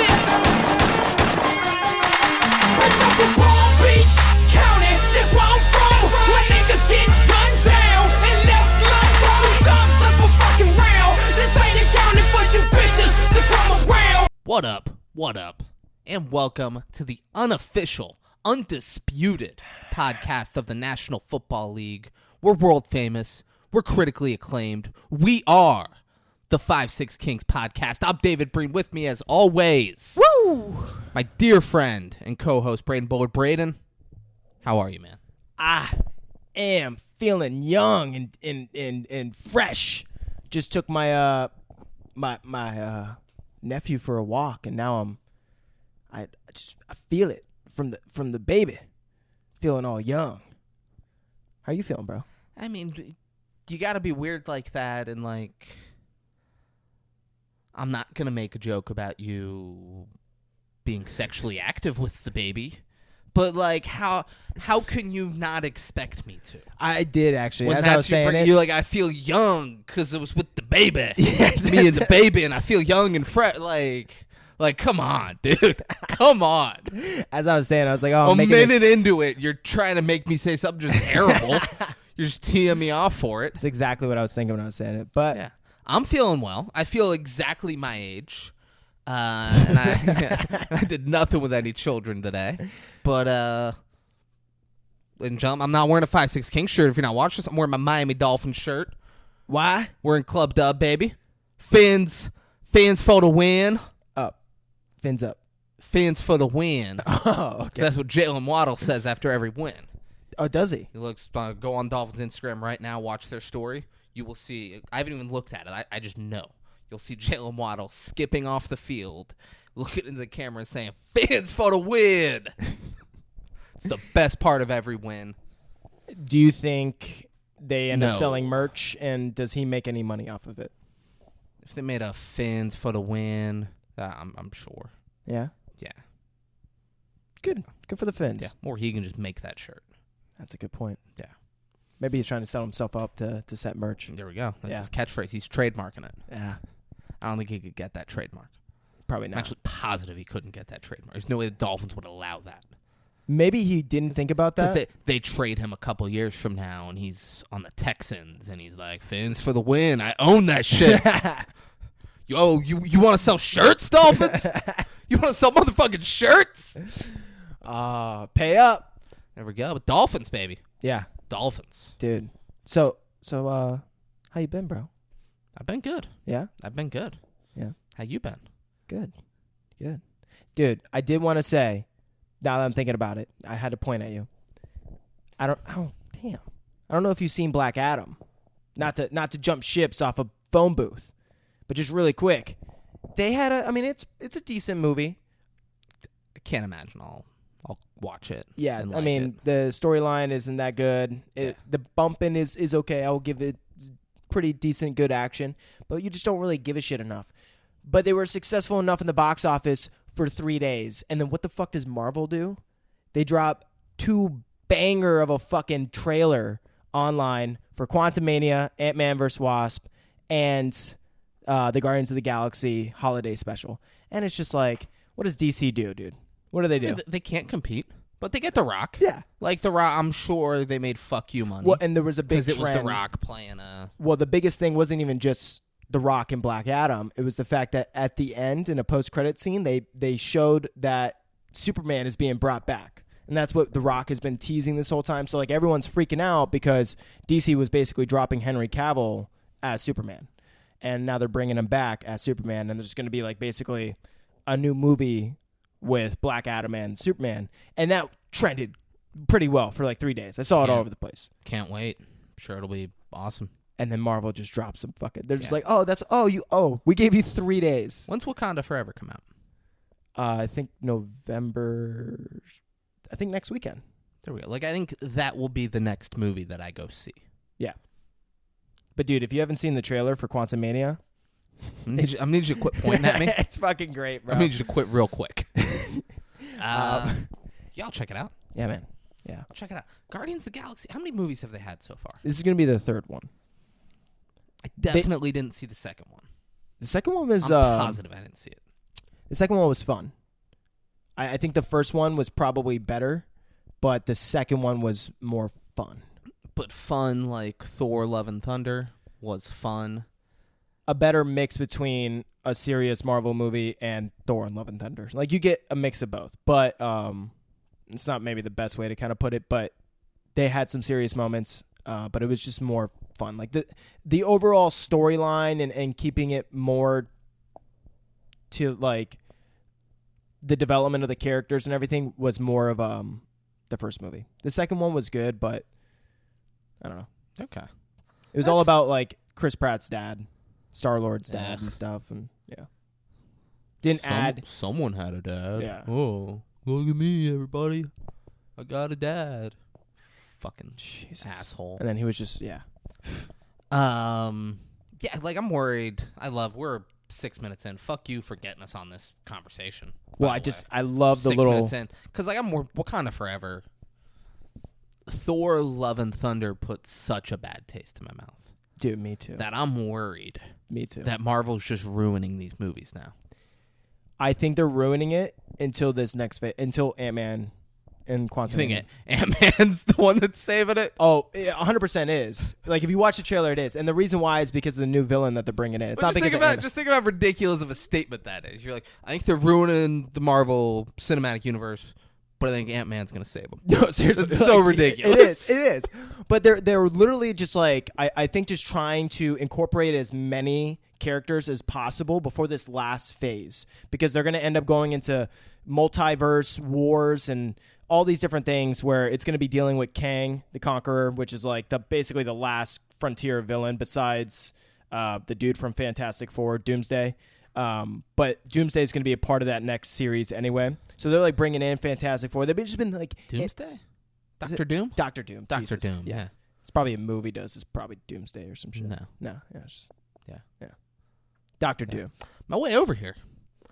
this. Fresh off of Palm Beach County, that's where I'm from. Where niggas get gunned down and left slung from. Thumbs up for fucking round. This ain't accounting for you bitches to come around. What up? What up? And welcome to the unofficial, undisputed podcast of the National Football League. We're world famous. We're critically acclaimed. We are the 5-6 Kings podcast. I'm David Breen. With me, as always, Woo! my dear friend and co-host, Braden Bullard. Braden, how are you, man? I am feeling young and fresh. Just took my my nephew for a walk, and now I feel it from the baby, feeling all young. How you feeling, bro? I mean, you got to be weird like that, and like, I'm not gonna make a joke about you being sexually active with the baby, but like, how can you not expect me to? I did actually. When As I was saying it, you're like, I feel young because it was with the baby. Yeah, Me and the baby, and I feel young and fresh. Like, come on, dude. Come on. as I was saying, I was like, oh, A minute into it, you're trying to make me say something just terrible. You're just teeing me off for it. That's exactly what I was thinking when I was saying it. But Yeah, I'm feeling well. I feel exactly my age, and I did nothing with any children today. But and I'm not wearing a 5-6 King shirt. If you're not watching this, I'm wearing my Miami Dolphins shirt. why? We're in Club Dub, baby. Fins for the win. Up, fins up. Fins for the win. Oh, okay. That's what Jalen Waddle says after every win. Oh, does he? He looks. Go on Dolphins Instagram right now. Watch their story. You will see. I haven't even looked at it. I just know. You'll see Jalen Waddle skipping off the field, looking into the camera and saying, "Fans for the win." It's the best part of every win. Do you think they end up No. selling merch, and does he make any money off of it? If they made a "Fans for the win," I'm sure. Yeah. Yeah. Good for the Finns. Yeah. Or he can just make that shirt. That's a good point. Yeah. Maybe he's trying to set himself up to set merch. There we go. That's Yeah. his catchphrase. He's trademarking it. Yeah, I don't think he could get that trademark. probably I'm not. actually positive he couldn't get that trademark. There's no way the Dolphins would allow that. Maybe he didn't think about that. Because they trade him a couple years from now, and he's on the Texans, and he's like, "Fins for the win. I own that shit." Yo, you want to sell shirts, Dolphins? You want to sell motherfucking shirts? Pay up. There we go. But Dolphins, baby. Yeah, Dolphins. dude. So, how you been, bro? I've been good. Yeah, I've been good. Yeah. How you been? good. Dude, I did want to say, now that I'm thinking about it, I had to point at you. I don't know if you've seen Black Adam. Not to jump ships off a phone booth, but just really quick. They had it's a decent movie. I can't imagine I'll watch it. Yeah, and I like mean, it. the storyline isn't that good. The bumping is okay. I will give it pretty decent, good action. But you just don't really give a shit enough. But they were successful enough in the box office for 3 days. And then what the fuck does Marvel do? They drop 2 banger of a fucking trailer online for Quantumania, Ant-Man vs. Wasp, and the Guardians of the Galaxy holiday special. And it's just like, what does DC do, dude? What do they do? They can't compete, but they get The Rock. Yeah. Like The Rock, I'm sure they made fuck you money. Well, and there was a big because it was The trend. Rock playing a... Well, the biggest thing wasn't even just The Rock and Black Adam. It was the fact that at the end, in a post-credit scene, they showed that Superman is being brought back. And that's what The Rock has been teasing this whole time. So, like, everyone's freaking out because DC was basically dropping Henry Cavill as Superman. And now they're bringing him back as Superman. And there's going to be, like, basically a new movie with Black Adam and Superman. And that trended pretty well for, like, 3 days. I saw it all over the place. Can't wait. I'm sure it'll be awesome. And then Marvel just drops some fucking... They're just like, we gave you 3 days. When's Wakanda Forever come out? I think November... I think next weekend. There we go. Like, I think that will be the next movie that I go see. Yeah. But, dude, if you haven't seen the trailer for Quantumania... I'm gonna need you to quit pointing at me. It's fucking great, bro. I'm gonna need you to quit real quick. Y'all check it out. Yeah, man. Yeah. Check it out. Guardians of the Galaxy. How many movies have they had so far? This is going to be the third one. I definitely didn't see the second one. The second one was... I'm positive I didn't see it. The second one was fun. I think the first one was probably better, but the second one was more fun. But fun like Thor: Love and Thunder was fun. A better mix between a serious Marvel movie and Thor and Love and Thunder. Like, you get a mix of both, but it's not maybe the best way to kind of put it, but they had some serious moments, but it was just more fun. Like, the overall storyline and keeping it more to, like, the development of the characters and everything was more of the first movie. The second one was good, but I don't know. Okay. It was all about, like, Chris Pratt's dad, Star-Lord's dad and stuff, and yeah. Someone had a dad. Yeah. Oh, look at me, everybody. I got a dad. Fucking Jesus. asshole. And then he was just, yeah. Yeah, like, I'm worried. We're 6 minutes in. Fuck you for getting us on this conversation. Well, I love the 6 little. minutes in. Because, like, I'm more Wakanda Forever. Thor: Love and Thunder put such a bad taste in my mouth. Dude, me too. That I'm worried Me too. that Marvel's just ruining these movies now. I think they're ruining it until this next phase, until Ant-Man and You Quantum. think Ant-Man's the one that's saving it? Oh, it 100% is. Like, if you watch the trailer, it is. And the reason why is because of the new villain that they're bringing in. It's not because of Ant-Man. Just think about how ridiculous of a statement that is. You're like, I think they're ruining the Marvel Cinematic Universe, but I think Ant-Man's going to save them. No, seriously. It's so ridiculous. It is. But they're literally just like, I think just trying to incorporate as many characters as possible before this last phase, because they're going to end up going into multiverse wars and all these different things where it's going to be dealing with Kang the Conqueror, which is like basically the last frontier villain besides the dude from Fantastic Four, Doomsday. But Doomsday is going to be a part of that next series anyway. So they're like bringing in Fantastic Four. They've just been like Doomsday? Doctor Doom? Doctor Doom. Doctor Jesus. Doom, yeah. It's probably a movie does. It's probably Doomsday or some shit. No. Yeah. It's Yeah. Doctor Doom. My way over here, I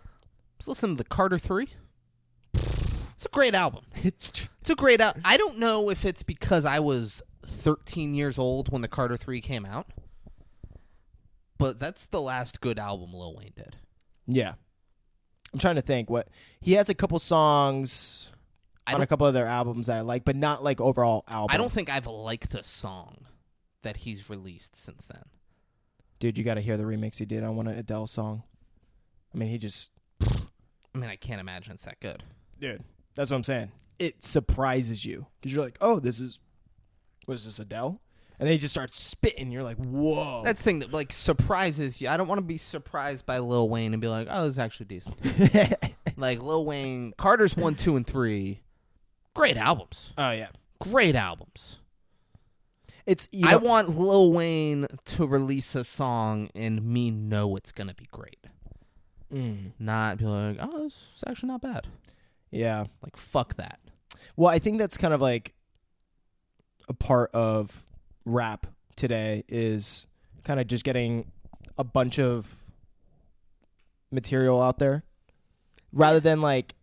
was listening to the Carter 3. It's a great album. It's a great album. I don't know if it's because I was 13 years old when the Carter 3 came out, but that's the last good album Lil Wayne did. Yeah. I'm trying to think what he has a couple songs on a couple of their albums that I like, but not like overall album. I don't think I've liked a song that he's released since then. Dude, you got to hear the remix he did on one of Adele's song. I mean, I can't imagine it's that good. Dude, that's what I'm saying. It surprises you because you're like, oh, what is this, Adele? And then he just starts spitting. You're like, whoa. That's the thing that like surprises you. I don't want to be surprised by Lil Wayne and be like, oh, this is actually decent. Like Lil Wayne, Carter's 1, 2, and 3, great albums. Oh yeah, Great albums. it's. I want Lil Wayne to release a song and me know it's gonna be great. Not be like, oh, it's actually not bad. Yeah. Like, fuck that. Well, I think that's kind of like a part of rap today is kind of just getting a bunch of material out there rather than like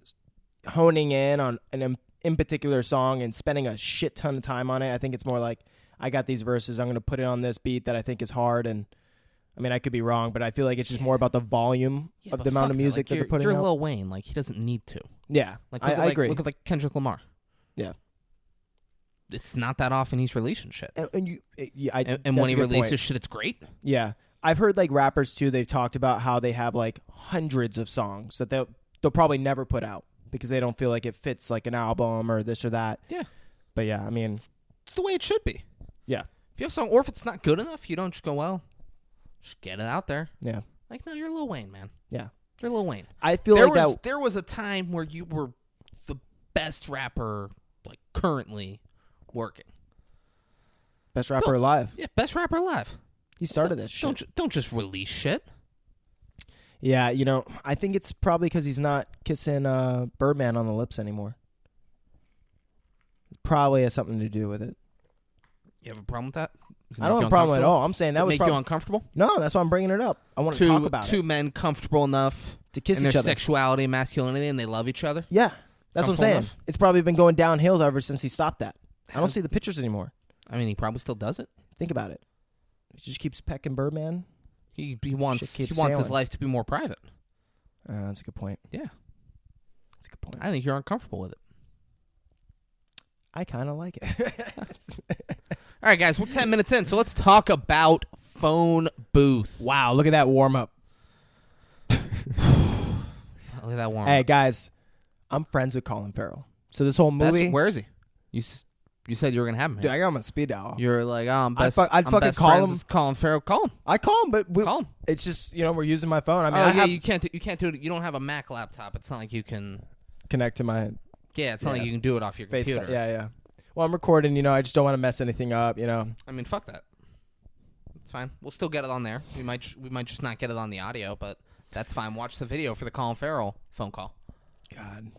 honing in on an in particular song and spending a shit ton of time on it. I think it's more like, I got these verses, I'm going to put it on this beat that I think is hard, and I mean, I could be wrong, but I feel like it's just more about the volume of the amount of music that they're putting you're out. Lil Wayne. Like, he doesn't need to. Yeah, Like, I agree. Look at like Kendrick Lamar. Yeah. It's not that often he's releasing shit. And when he And that's when a he good releases point. shit, it's great. Yeah. I've heard like rappers too, they've talked about how they have like hundreds of songs that they'll probably never put out because they don't feel like it fits like an album or this or that. Yeah. But yeah, I mean, It's the way it should be. yeah. If you have a song, or if it's not good enough, you don't just go, well, just get it out there. Yeah. Like, no, you're Lil Wayne, man. Yeah. You're Lil Wayne. I feel like there was a time where you were the best rapper, like, currently working. best rapper alive. Yeah, best rapper alive. He started this shit. Don't just release shit. Yeah, I think it's probably because he's not kissing Birdman on the lips anymore. Probably has something to do with it. You have a problem with that? I don't have a problem at all. I'm saying Does that it was make you uncomfortable? No, that's why I'm bringing it up. I want to talk about two men comfortable enough to kiss in each their other. sexuality and masculinity, and they love each other. Yeah, that's what I'm Comfortable saying. enough? It's probably been going downhill ever since he stopped that. I don't see the pictures anymore. I mean, he probably still does it. Think about it. He just keeps pecking Birdman. He wants Shit keeps his sailing. life to be more private. That's a good point. Yeah. That's a good point. I think you're uncomfortable with it. I kind of like it. All right, guys, we're 10 minutes in, so let's talk about phone booth. Wow, look at that warm up. Look at that warm. Hey guys, I'm friends with Colin Farrell. So this whole movie, Where is he? You said you were gonna have him here. dude, I got him on speed dial. You're like, oh, I'm best. I'd I'm fucking best call friends him. with Colin Farrell. Call him. I call him, but Call him. it's just we're using my phone. I mean, Oh I yeah, have you can't do it. You don't have a Mac laptop. It's not like you can. connect to my Yeah, it's not like you can do it off your face. computer. Yeah. Well, I'm recording. I just don't want to mess anything up. I mean, fuck that. It's fine. We'll still get it on there. We might just not get it on the audio, but that's fine. Watch the video for the Colin Farrell phone call. God,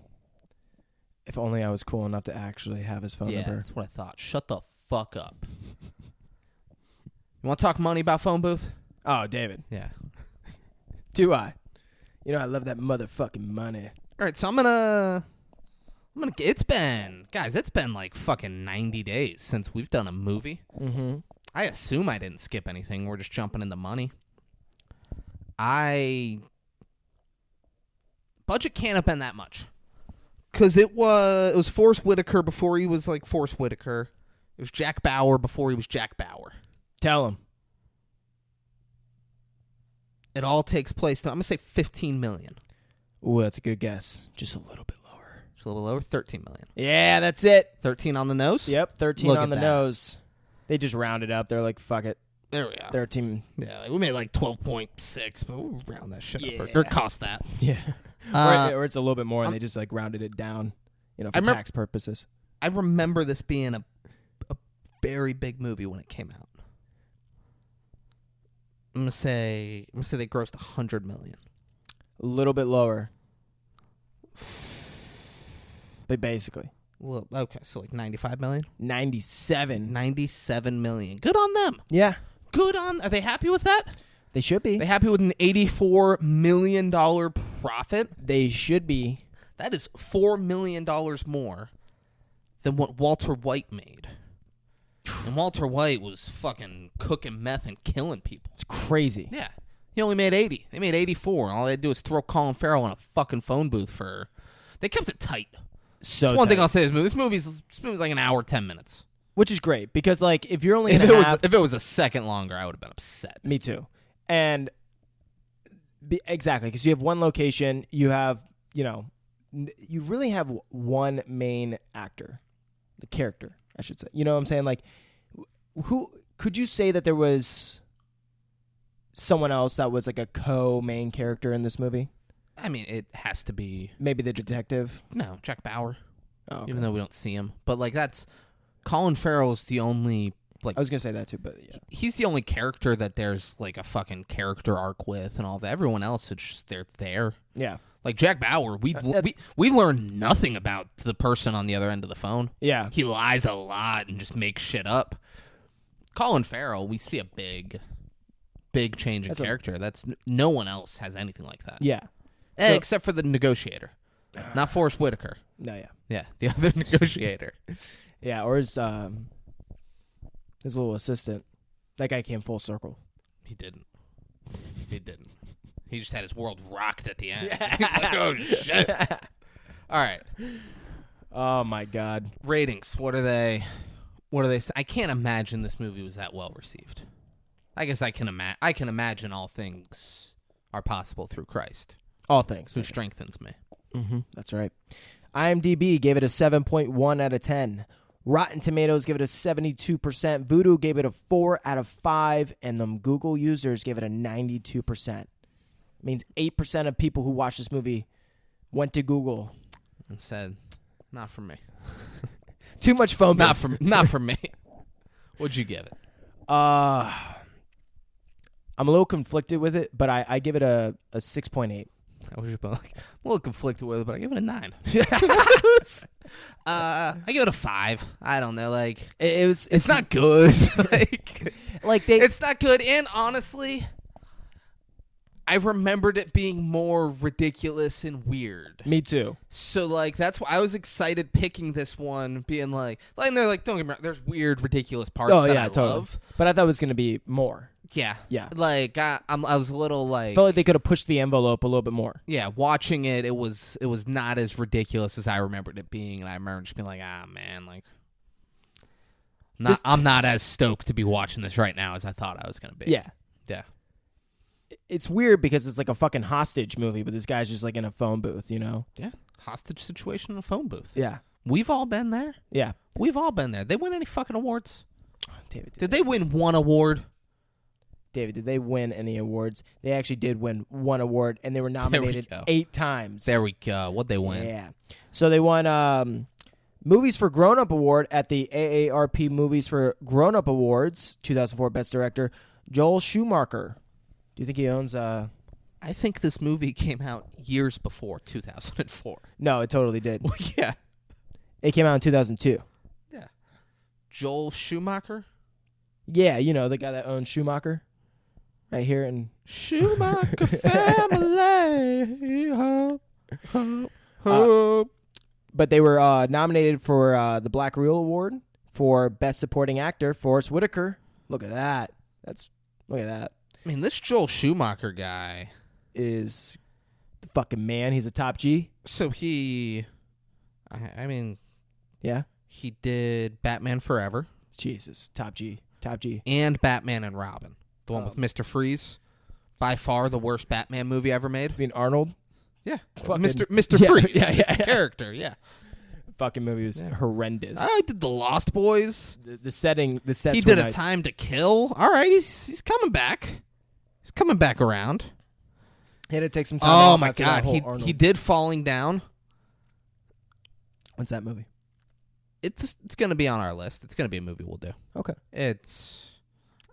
if only I was cool enough to actually have his phone Yeah, number. that's what I thought. Shut the fuck up. You want to talk money about phone booth? Oh, David, Yeah. do I? I love that motherfucking money. All right, so I'm gonna. It's been like fucking 90 days since we've done a movie. Mm-hmm. I assume I didn't skip anything. We're just jumping in the money. Budget can't have been that much. Because it was Forrest Whitaker before he was like Forrest Whitaker. It was Jack Bauer before he was Jack Bauer. Tell him. It all takes place. I'm going to say $15 million. Ooh, that's a good guess. Just a little bit lower. Just a little lower, $13 million. Yeah, that's it. 13 on the nose? Yep, 13 Look on at the that. nose. They just rounded up. They're like, fuck it. There we go. 13. Yeah, like we made like 12.6, but we'll round that shit Yeah. up. Or cost that. Yeah. Or it's a little bit more, and I'm- they just like rounded it down, for remember- tax purposes. I remember this being a very big movie when it came out. I'm gonna say they grossed $100 million. A little bit lower. But basically, Well, okay, so like $95 million, 97. $97 million. Good on them. Yeah, Good on. Are they happy with that? they should be. They happy with an $84 million profit? They should be. That is $4 million more than what Walter White made. And Walter White was fucking cooking meth and killing people. It's crazy. Yeah. He only made 80. They made 84. All they had to do was throw Colin Farrell in a fucking phone booth for... They kept it tight. So That's one thing tight. I'll say. This movie's like an hour, 10 minutes. Which is great because if you're only If gonna it was have, if it was a second longer, I would have been upset. me too, and exactly because you have one location, you have you really have one main actor, the character, I should say. You know what I'm saying? Like, who could you say that there was someone else that was like a co-main character in this movie? I mean, it has to be... Maybe the detective. No, Jack Bauer. Oh, okay. Even though we don't see him. But, like, that's... Colin Farrell's the only... Like, I was gonna say that too, but yeah. he's the only character that there's, like, a fucking character arc with and all that. Everyone else, it's just they're there. Yeah. Like, Jack Bauer, we learn nothing about the person on the other end of the phone. Yeah. He lies a lot and just makes shit up. Colin Farrell, we see a big change in character. No one else has anything like that. Yeah. So- Except for the negotiator. Not Forrest Whitaker. No, yeah. Yeah, the other negotiator. Yeah, or his little assistant. That guy came full circle. He didn't. He just had his world rocked at the end. He's like, oh, shit. All right. Oh my god. Ratings. What are they? I can't imagine this movie was that well received. I guess I can imagine all things are possible through Christ, All things. who strengthens me. Mm-hmm. That's right. IMDb gave it a 7.1 out of 10. Rotten Tomatoes gave it a 72%. Voodoo gave it a 4 out of 5. And them Google users gave it a 92%. It means 8% of people who watched this movie went to Google. And said, not for me. Too much phone bill. Not for me. What'd you give it? I'm a little conflicted with it, but I give it a 6.8. I was just like, I'm a little conflicted with it, but I give it a 9. I give it a 5. I don't know, like it's not good. It's not good. And honestly, I remembered it being more ridiculous and weird. Me too. So like that's why I was excited picking this one, being like they're like, don't get me wrong, there's weird, ridiculous parts that I totally. love. But I thought it was going to be more. Yeah. Yeah. Like I was a little like Felt like they could have pushed the envelope a little bit more. yeah, watching it was not as ridiculous as I remembered it being, and I remember just being like, man, like I'm not as stoked to be watching this right now as I thought I was gonna be. Yeah. Yeah. It's weird because it's like a fucking hostage movie, but this guy's just like in a phone booth, you know? Yeah. Hostage situation in a phone booth. Yeah. We've all been there. Yeah. We've all been there. They win any fucking awards? David, Did they win one award? David, did they win any awards? They actually did win one award, and they were nominated go. 8 times. There we go. What'd they win? Yeah. So they won Movies for Grown Up Award at the AARP Movies for Grown Up Awards, 2004 Best Director, Joel Schumacher. Do you think he owns... I think this movie came out years before 2004. No, it totally did. Well, yeah. It came out in 2002. Yeah. Joel Schumacher? Yeah, you know, the guy that owns Schumacher. Right here in... Schumacher family. Hop, hop, hop. But they were nominated for the Black Reel Award for Best Supporting Actor. Forrest Whitaker. Look at that. Look at that. I mean, this Joel Schumacher guy Is the fucking man. He's a top G. So he, I mean, Yeah. he did Batman Forever Jesus. Top G. Top G. and Batman and Robin, the one with Mr. Freeze. By far the worst Batman movie ever made. I mean, Arnold. Yeah, Fucking- Mr. Yeah, Freeze yeah, is yeah. the character. Yeah, Fucking movie was horrendous. I did the Lost Boys. The setting, the sets He were did nice. A Time to Kill. All right, he's coming back. He's coming back around. He had to take some time Oh off my after that God, whole he Arnold. did Falling Down. What's that movie? It's gonna be on our list. It's gonna be a movie we'll do. Okay. It's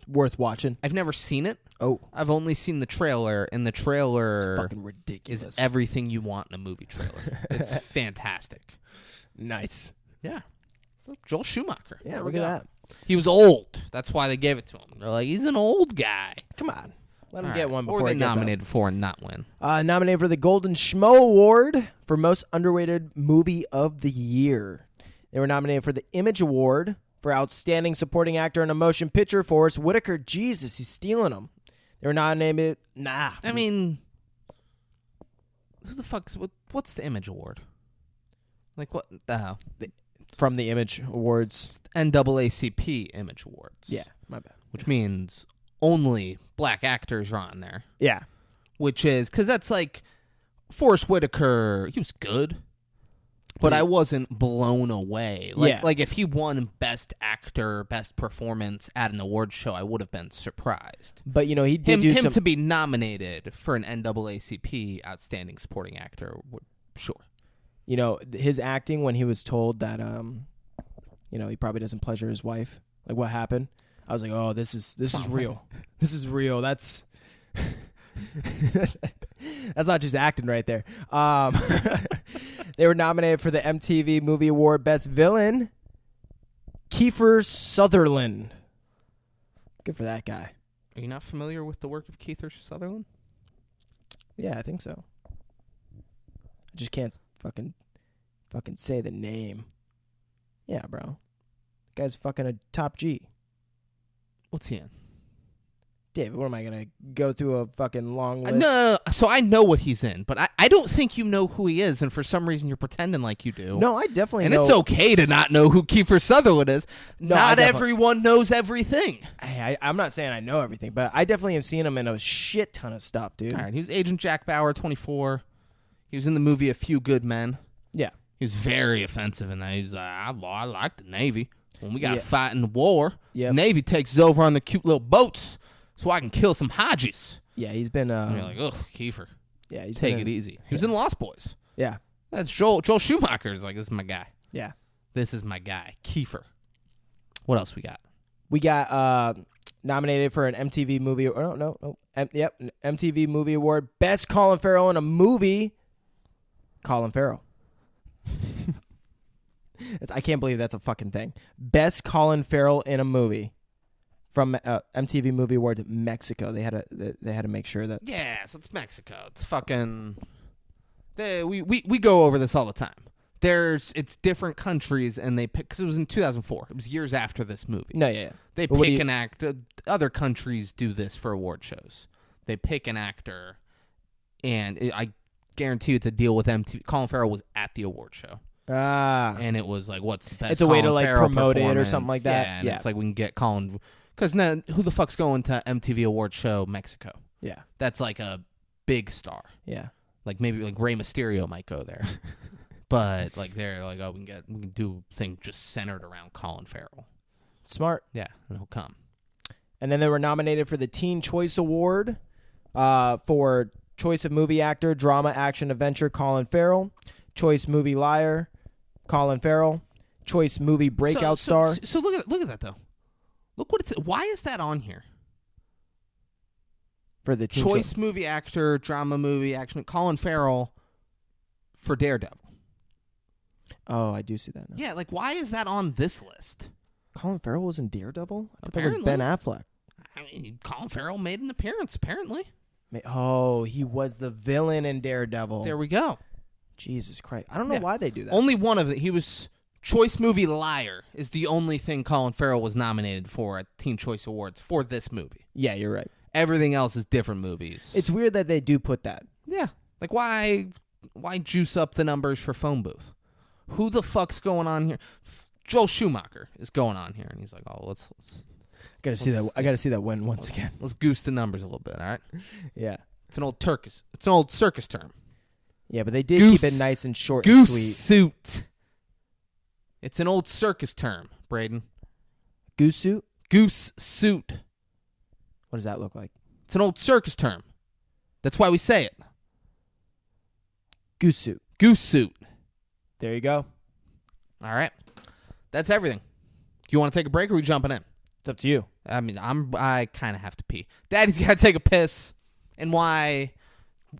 Worth watching. I've never seen it. Oh. I've only seen the trailer, and the trailer Fucking ridiculous. is everything you want in a movie trailer. It's fantastic. Nice. Yeah. So Joel Schumacher. Yeah, There look we at go. that. He was old. That's why they gave it to him. They're like, he's an old guy. Come on. Let him All get right. one What before were he they gets out. nominated for and not win? Nominated for the Golden Schmo Award for Most Underrated Movie of the Year. They were nominated for the Image Award for Outstanding Supporting Actor in a Motion Picture. Forrest Whitaker. Jesus, he's stealing them. They were nominated. I mean, who the fuck's what's the Image Award? Like what the hell? From the Image Awards. NAACP Image Awards. Yeah, my bad. Which means only black actors are on there. Yeah. Which is because that's like Forrest Whitaker. He was good, but I wasn't blown away. Like if he won Best Actor, Best Performance at an award show, I would have been surprised. But, you know, he did Him to be nominated for an NAACP Outstanding Supporting Actor, sure. You know, his acting when he was told that, you know, he probably doesn't pleasure his wife. Like, what happened? I was like, oh, this is real. This is real. That's that's not just acting right there. They were nominated for the MTV Movie Award Best Villain, Kiefer Sutherland. Good for that guy. Are you not familiar with the work of Kiefer Sutherland? Yeah, I think so. I just can't fucking say the name. Yeah, bro. Guy's fucking a top G. What's he in? David, what am I going to go through a fucking long list? No. So I know what he's in, but I don't think you know who he is, and for some reason you're pretending like you do. No, I definitely and know. it's okay to not know who Kiefer Sutherland is. No, I not definitely- everyone knows everything. I'm not saying I know everything, but I definitely have seen him in a shit ton of stuff, dude. All right, he was Agent Jack Bauer, 24. He was in the movie A Few Good Men. Yeah. He was very offensive in that. He's like, I like the Navy. When we got to Yeah. fight in the war, Yep. Navy takes over on the cute little boats so I can kill some Hodges. Yeah, he's been. And you're like, ugh, Kiefer, Yeah, he's take been it easy. He was in Lost Boys. Yeah, That's Joel Schumacher. Is like, this is my guy. yeah. This is my guy, Kiefer. What else we got? We got nominated for an MTV movie. Oh, no. An MTV Movie Award Best Colin Farrell in a Movie. Colin Farrell. I can't believe that's a fucking thing. Best Colin Farrell in a movie from MTV Movie Awards Mexico. They had to make sure that. Yeah, so it's Mexico. It's fucking. We go over this all the time. It's different countries, and they pick because it was in 2004. It was years after this movie. No, yeah. They But what do pick you- an actor. Other countries do this for award shows. They pick an actor, and I guarantee you it's a deal with MTV. Colin Farrell was at the award show, And and it was like, "What's the best?" It's a way to, Colin like, Farrell promote it or performance? something like that. Yeah, and Yeah. it's like we can get Colin because now who the fuck's going to MTV award show Mexico? yeah, That's like a big star. yeah. Like maybe like Rey Mysterio might go there, but like they're like, oh, we can do a thing just centered around Colin Farrell. Smart. Yeah, and he'll come. And then they were nominated for the Teen Choice Award for Choice of Movie Actor, Drama, Action, Adventure, Colin Farrell. Choice Movie Liar, Colin Farrell. Choice Movie Breakout Star. So look at that though. Look what it's. Why is that on here? For the Teen Choice movie actor, drama movie action. Colin Farrell for Daredevil. Oh, I do see that now. Yeah, like why is that on this list? Colin Farrell was in Daredevil? I thought that was Ben Affleck. I mean, Colin Farrell made an appearance apparently. Oh, he was the villain in Daredevil. There we go. Jesus Christ. I don't know Yeah. why they do that. Only one of it. He was Choice Movie Liar is the only thing Colin Farrell was nominated for at Teen Choice Awards for this movie. Yeah, you're right. Everything else is different movies. It's weird that they do put that. yeah. Like why juice up the numbers for Phone Booth? Who the fuck's going on here? Joel Schumacher is going on here, and he's like, "Oh, let's I gotta see that win once again. goose the numbers a little bit." All right, Yeah. it's an old circus term. Yeah, but they did Goose- keep it nice and short and Goose sweet. suit. It's an old circus term, Braden. Goose suit? Goose suit. What does that look like? It's an old circus term. That's why we say it. Goose suit. Goose suit. There you go. All right, that's everything. Do you want to take a break or are we jumping in? It's up to you. I mean, I kind of have to pee. Daddy's got to take a piss, and why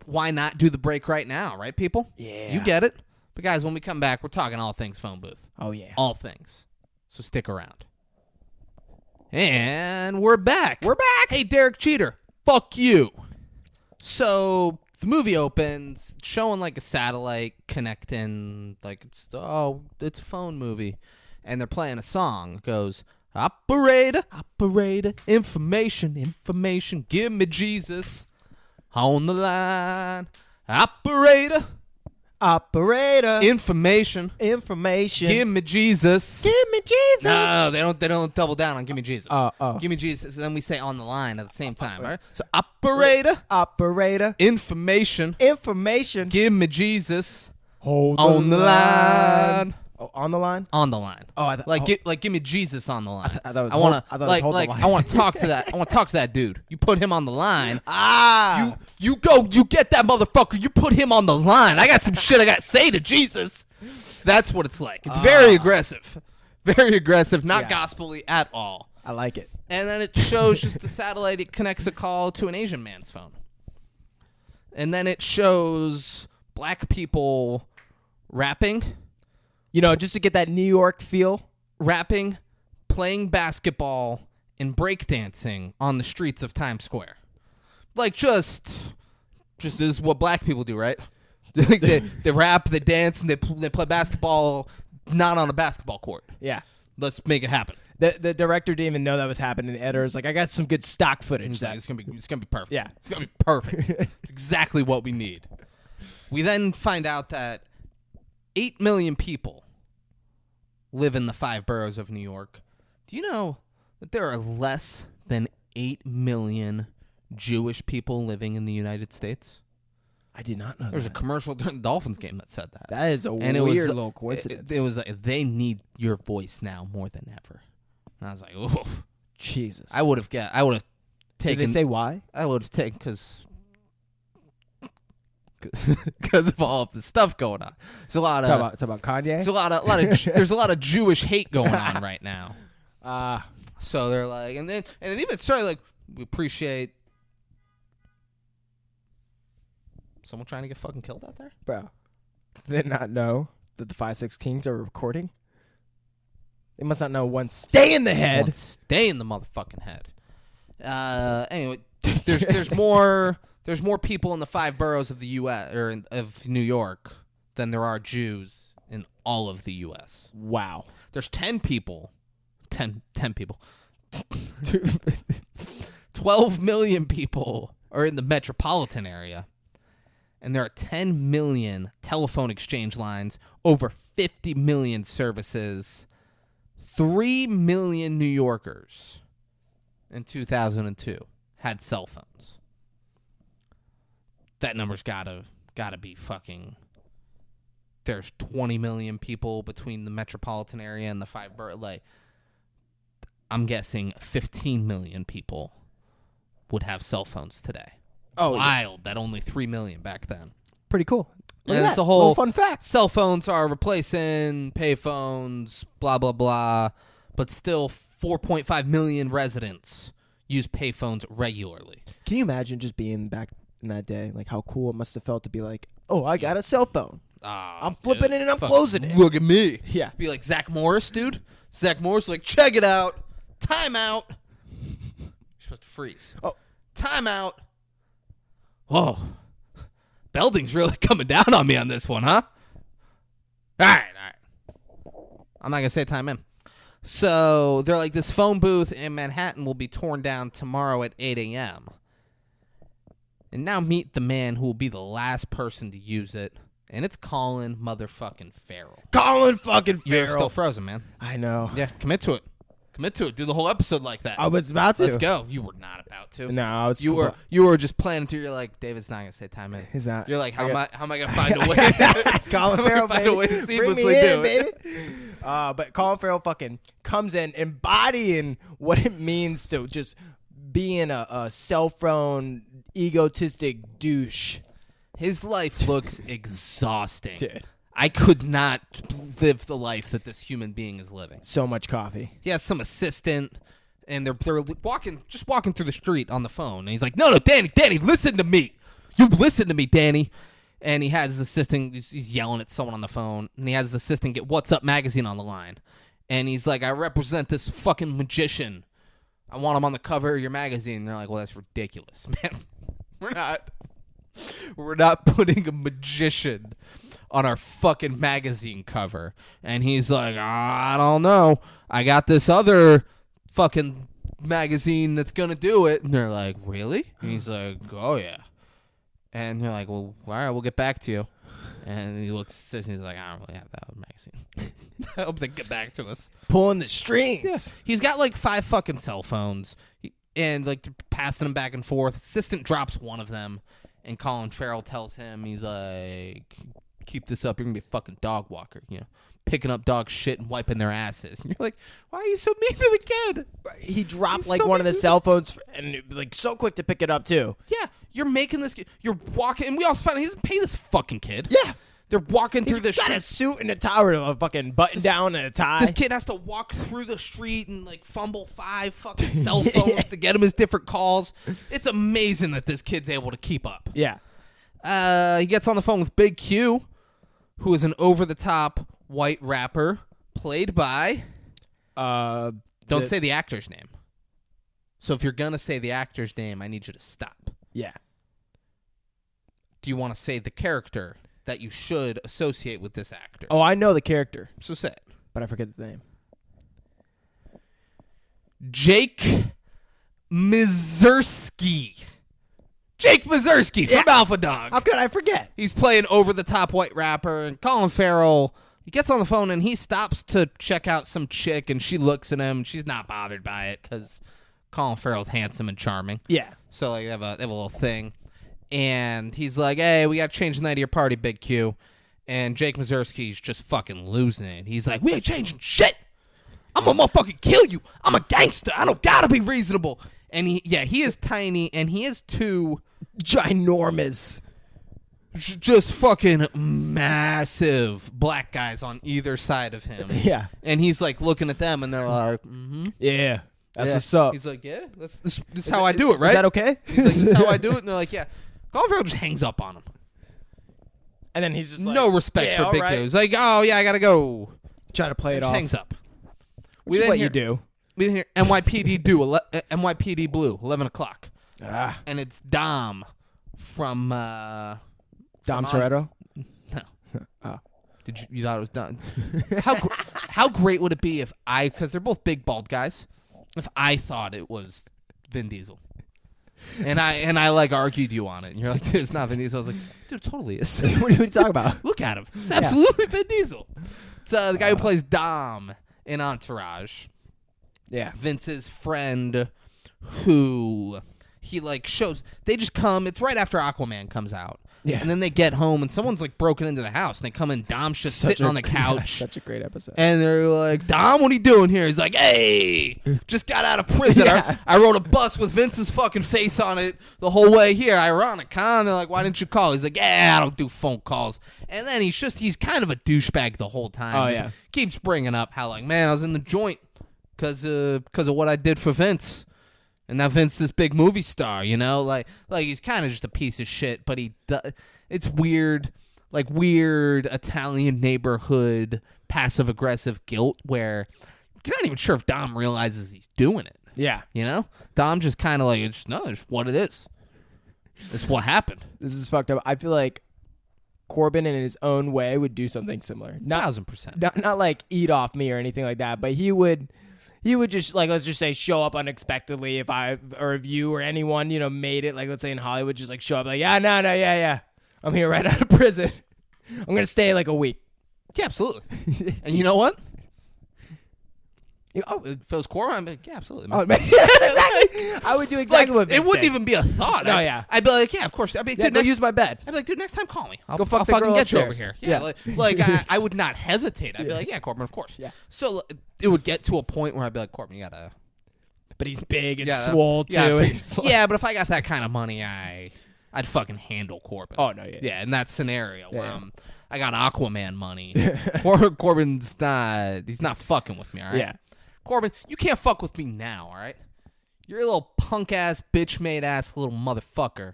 not do the break right now, right, people? Yeah. You get it. But guys, when we come back, we're talking all things Phone Booth, Oh, yeah. all things. So stick around. And we're back. We're back. Hey, Derek Cheater, fuck you. So the movie opens, showing like a satellite connecting, like it's a phone movie, and they're playing a song. It goes, operator, information, give me Jesus on the line. Operator, information, give me Jesus. Give me Jesus. No, they don't double down on give me Jesus. Oh. Give me Jesus, and then we say on the line at the same time. All right. So operator, information, give me Jesus Hold on the line. Oh, on the line? On the line. Oh, give me Jesus on the line. I thought it was I want I thought to it was hold the line. I want to talk to that. I want to talk to that dude. You put him on the line. Ah. You get that motherfucker. You put him on the line. I got some shit I got to say to Jesus. That's what it's like. It's very aggressive. Very aggressive, not Yeah. gospel-y at all. I like it. And then it shows just the satellite. It connects a call to an Asian man's phone. And then it shows black people rapping, Just to get that New York feel. playing basketball, and breakdancing on the streets of Times Square. Like just this is what black people do, right? they rap, they dance, and they play basketball, not on a basketball court. Yeah. Let's make it happen. The director didn't even know that was happening. The editor's like, I got some good stock footage. It's That gonna be perfect. Yeah. It's gonna be perfect. It's exactly what we need. We then find out that 8 million people live in the 5 boroughs of New York. Do you know that there are less than 8 million Jewish people living in the United States? I did not know There was a that. commercial during the Dolphins game that said that. That is a And weird little coincidence. It was like, they need your voice now more than ever. And I was like, oof. Jesus. I would have Did taken. they say why? I would have taken because of all of the stuff going on. There's a lot of Talk about Kanye? there's a lot of there's a lot of Jewish hate going on right now. So they're like, and it even started like, we appreciate someone trying to get fucking killed out there. Bro, did they not know that the 5-6 Kings are recording? They must not know one stay in the head. One stay in the motherfucking head. Anyway, there's more people in the 5 boroughs of the U.S. or of New York than there are Jews in all of the U.S. Wow. There's 10 people. 10 people. 12 million people are in the metropolitan area. And there are 10 million telephone exchange lines, over 50 million services, 3 million New Yorkers in 2002 had cell phones. That number's gotta be fucking. There's 20 million people between the metropolitan area and the 5 boroughs. Like, I'm guessing 15 million people would have cell phones today. Oh, wild that only 3 million back then. Pretty cool. Look And at it's that. a whole Little fun fact. Cell phones are replacing payphones, blah blah blah, but still 4.5 million residents use payphones regularly. Can you imagine just being back in that day? Like how cool it must have felt to be like, oh, I got a cell phone. I'm flipping it and I'm closing it. Look at me. Yeah. Be like Zach Morris, dude. Zach Morris, like, check it out. Time out. You're supposed to freeze. Oh. Time out. Whoa. Belding's really coming down on me on this one, huh? All right. I'm not going to say time in. So they're like, this phone booth in Manhattan will be torn down tomorrow at 8 a.m. And now meet the man who will be the last person to use it. And it's Colin motherfucking Farrell. Colin fucking You're Farrell. still frozen, man. I know. Yeah, commit to it. Commit to it. Do the whole episode like that. I was about to. Let's go. You were not about to. No, I was. You were just planning to. You're like, David's not gonna say time in. He's not. You're like, how am I gonna find a way? Colin Farrell, find baby. a way to Bring me seamlessly in, do it. baby. But Colin Farrell fucking comes in embodying what it means to just being a cell phone egotistic douche. His life looks exhausting. Dude. I could not live the life that this human being is living. So much coffee. He has some assistant, and they're walking through the street on the phone, and he's like, "No, Danny, listen to me. You listen to me, Danny." And he has his assistant. He's yelling at someone on the phone, and he has his assistant get What's Up magazine on the line, and he's like, "I represent this fucking magician. I want him on the cover of your magazine." And they're like, "Well, that's ridiculous, man. We're not putting a magician on our fucking magazine cover." And he's like, "I don't know. I got this other fucking magazine that's going to do it." And they're like, "Really?" And he's like, "Oh, yeah." And they're like, "Well, all right, we'll get back to you." And he looks and he's like, "I don't really have that other magazine." I hope they get back to us. Pulling the strings. He's got like 5 fucking cell phones and like they're passing them back and forth. Assistant drops one of them. And Colin Farrell tells him, he's like, "Keep this up, you're going to be a fucking dog walker, you know, picking up dog shit and wiping their asses." And you're like, why are you so mean to the kid? He dropped He's like so one of the mean. cell phones and like so quick to pick it up too. Yeah, you're making this kid, you're walking, and we also find he doesn't pay this fucking kid. Yeah. They're walking through He's the got a street. suit and a tie with a fucking button down and a tie. This kid has to walk through the street and like fumble 5 fucking cell phones to get him his different calls. It's amazing that this kid's able to keep up. Yeah. He gets on the phone with Big Q, who is an over-the-top white rapper played by... Don't say the actor's name. So if you're going to say the actor's name, I need you to stop. Yeah. Do you want to say the character that you should associate with this actor? Oh, I know the character, So say it. but I forget the name. Jake Mazursky. Jake Mazursky from Alpha Dog. How could I forget? He's playing over-the-top white rapper, and Colin Farrell, he gets on the phone, and he stops to check out some chick, and she looks at him, and she's not bothered by it, because Colin Farrell's handsome and charming. Yeah. So like, they have a little thing. And he's like, "Hey, we got to change the night of your party, Big Q." And Jake Mazursky's just fucking losing it. He's like, "We ain't changing shit. I'm gonna motherfucking kill you. I'm a gangster. I don't gotta be reasonable." And he is tiny, and he is 2 Ginormous. just fucking massive black guys on either side of him. Yeah. And he's like looking at them, and they're like, "Mm-hmm." Yeah. That's Yeah. what's up. He's like, "Yeah, this is how I do it, right?" Is that okay? He's like, "This is how I do it." And they're like, "Yeah." Colin Farrell just hangs up on him. And then he's just like, No respect yeah, for all Big right. Q. He's like, "Oh, yeah, I got to go." Try to play it Just off. hangs up. Which is what you do. We didn't hear NYPD Blue, 11 o'clock. And it's Dom from... Dom Toretto? No. You thought it was done? How great would it be if because they're both big bald guys, if I thought it was Vin Diesel, and I like argued you on it, and you're like, dude, it's not Vin Diesel. I was like, dude, it totally is. What are you talking about? Look at him. It's absolutely Vin Diesel. It's the guy who plays Dom in Entourage. Yeah. Vince's friend who he like shows. They just come. It's right after Aquaman comes out. Yeah. And then they get home and someone's like broken into the house and they come in. Dom's just sitting on the couch. Such a great episode. And they're like, Dom, what are you doing here? He's like, hey, just got out of prison. Yeah. I rode a bus with Vince's fucking face on it the whole way here. Ironic, huh? And they're like, why didn't you call? He's like, yeah, I don't do phone calls. And then he's kind of a douchebag the whole time. Oh, Just yeah. keeps bringing up how like, man, I was in the joint because of what I did for Vince. And now Vince this big movie star, you know? Like he's kind of just a piece of shit, but it's weird, like weird Italian neighborhood passive-aggressive guilt where you're not even sure if Dom realizes he's doing it. Yeah. You know? Dom just kind of like, it's what it is. It's what happened. This is fucked up. I feel like Corbin in his own way would do something similar. 1,000%. Not like eat off me or anything like that, but he would just like, let's just say, show up unexpectedly if you or anyone, you know, made it, like let's say in Hollywood, just like show up like, yeah, I'm here right out of prison. I'm gonna stay like a week. Yeah, absolutely. And you know what? Oh, If it was Corbin, I'd be like, yeah, absolutely. oh man, exactly. I would do exactly what Vince it wouldn't did. even be a thought. No, yeah. I'd be like, yeah, of course. I'd be like, Yeah, dude, go use my bed. I'd be like, dude, next time call me. I'll Go fuck I'll the fucking girl get you over upstairs. here. Yeah. Like I would not hesitate. I'd be like, yeah, Corbin, of course. Yeah. So it would get to a point where I'd be like, Corbin, you gotta. But he's big and Yeah, swole too. Yeah, and it's like- yeah, but if I got that kind of money, I'd fucking handle Corbin. Oh, no, yeah. Yeah, in that scenario where Yeah. I got Aquaman money. Corbin's he's not fucking with me, all right? Yeah. Corbin, you can't fuck with me now, all right? You're a little punk-ass, bitch-made-ass little motherfucker.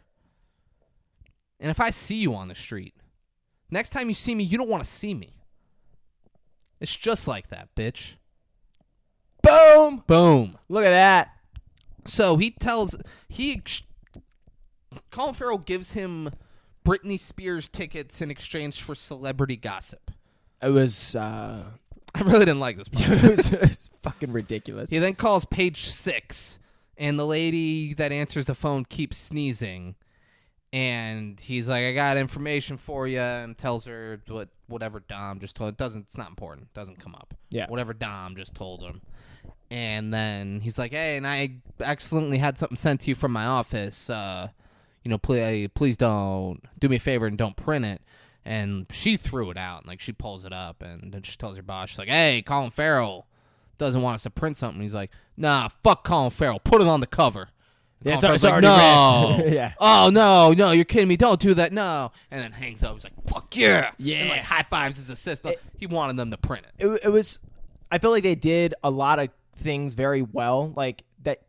And if I see you on the street, next time you see me, you don't want to see me. It's just like that, bitch. Boom! Boom. Look at that. So Colin Farrell gives him Britney Spears tickets in exchange for celebrity gossip. It was I really didn't like this part. it was fucking ridiculous. He then calls page 6, and the lady that answers the phone keeps sneezing. And he's like, I got information for you, and tells her whatever Dom just told. It's not important. It doesn't come up. Yeah. Whatever Dom just told him. And then he's like, hey, and I accidentally had something sent to you from my office. Please don't do me a favor and don't print it. And she threw it out, and like she pulls it up, and then she tells her boss, she's like, hey, Colin Farrell doesn't want us to print something. He's like, nah, fuck Colin Farrell. Put it on the cover. Yeah, Colin it's Farrell's like, already no. red. Yeah. Oh, no, you're kidding me. Don't do that. No. And then hangs up. He's like, fuck yeah. Yeah. And like high fives his assistant. He wanted them to print it. It was. I feel like they did a lot of things very well. Like that.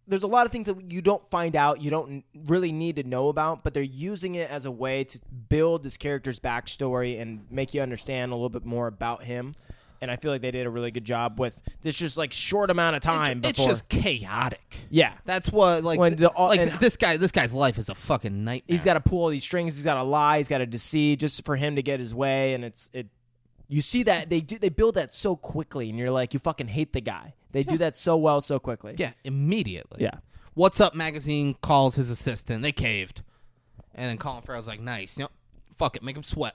There's a lot of things that you don't find out, you don't really need to know about, but they're using it as a way to build this character's backstory and make you understand a little bit more about him. And I feel like they did a really good job with this just like short amount of time. It's just chaotic. Yeah. That's what When this guy's life is a fucking nightmare. He's got to pull all these strings. He's got to lie. He's got to deceive just for him to get his way. And you see that they build that so quickly, and you're like, you fucking hate the guy. They do that so well, so quickly. Yeah, immediately. Yeah. What's Up magazine calls his assistant. They caved. And then Colin Farrell's like, nice. Fuck it. Make him sweat.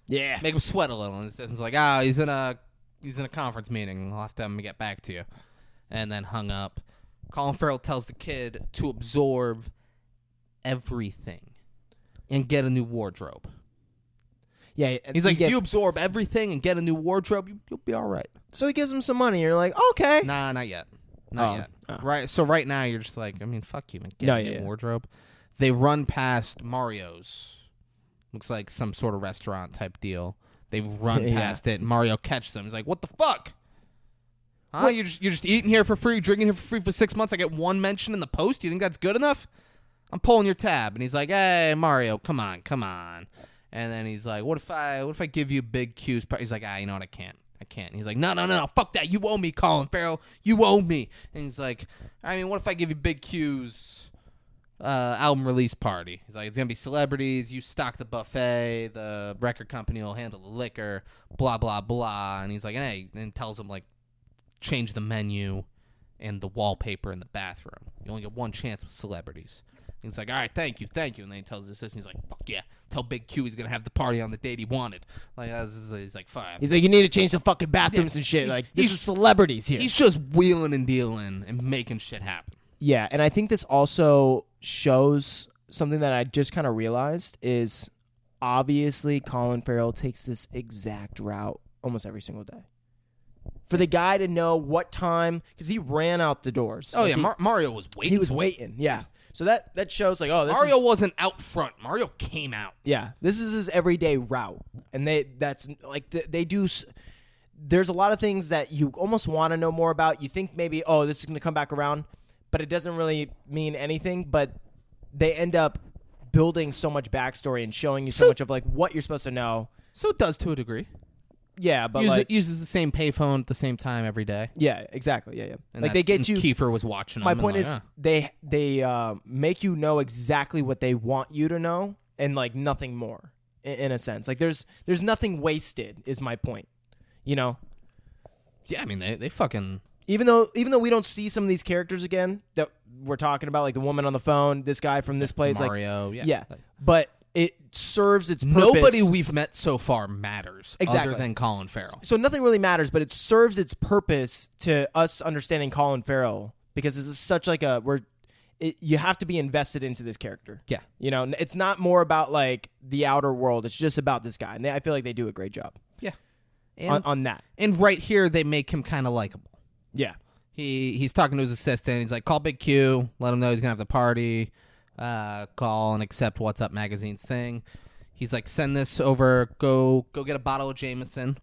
Yeah. Make him sweat a little. And his assistant's like, he's in a conference meeting. I'll have to have him get back to you. And then hung up. Colin Farrell tells the kid to absorb everything and get a new wardrobe. Yeah. He's like, if you absorb everything and get a new wardrobe, you'll be all right. So he gives him some money. You're like, okay. Nah, not yet. Not yet. Oh. Right. So right now you're just like, I mean, fuck you, man. Get No, a new yeah. wardrobe. They run past Mario's. Looks like some sort of restaurant type deal. They run Yeah. past it. And Mario catches them. He's like, what the fuck? Huh? You're just eating here for free, drinking here for free for 6 months. I get one mention in the post. You think that's good enough? I'm pulling your tab. And he's like, hey, Mario, come on. And then he's like, what if I give you Big Q's? He's like, you know what? I can't. And he's like, no, fuck that. You owe me, Colin Farrell. You owe me. And he's like, I mean, what if I give you Big Q's album release party. He's like, it's gonna be celebrities. You stock the buffet. The record company will handle the liquor. Blah blah blah. And he's like, hey, and tells him like, change the menu and the wallpaper in the bathroom. You only get one chance with celebrities. And he's like, all right, thank you. And then he tells his assistant, he's like, fuck yeah, tell Big Q he's gonna have the party on the date he wanted. Like, he's like, fine. He's like, you need to change the fucking bathrooms and shit. Like, this is celebrities here. He's just wheeling and dealing and making shit happen. Yeah, and I think this also shows something that I just kind of realized is obviously Colin Farrell takes this exact route almost every single day. For the guy to know what time, because he ran out the doors. Oh, like yeah, Mario was waiting. he was waiting, yeah. So that shows like, oh, this Mario is, wasn't out front. Mario came out. yeah, this is his everyday route, and that's like they do. There's a lot of things that you almost want to know more about. You think maybe, oh, this is going to come back around, but it doesn't really mean anything. But they end up building so much backstory and showing you so much of like what you're supposed to know. So it does to a degree. Yeah, but like, uses the same payphone at the same time every day. yeah, exactly. Yeah. And Like they get you. Kiefer was watching. My him point and is, like, they make you know exactly what they want you to know, and like nothing more. In a sense, like there's nothing wasted. Is my point. You know. yeah, I mean they fucking. Even though we don't see some of these characters again that we're talking about, like the woman on the phone, this guy from this place, Mario, like yeah. But it serves its purpose. Nobody we've met so far matters Exactly. other than Colin Farrell. So nothing really matters, but it serves its purpose to us understanding Colin Farrell because this is such like you have to be invested into this character. Yeah. You know, it's not more about like the outer world. It's just about this guy, and I feel like they do a great job. Yeah. And, on that. and right here they make him kind of likable. Yeah. He's talking to his assistant. He's like, call Big Q, let him know he's gonna have the party. Call and accept What's Up Magazine's thing. He's like, send this over. Go get a bottle of Jameson.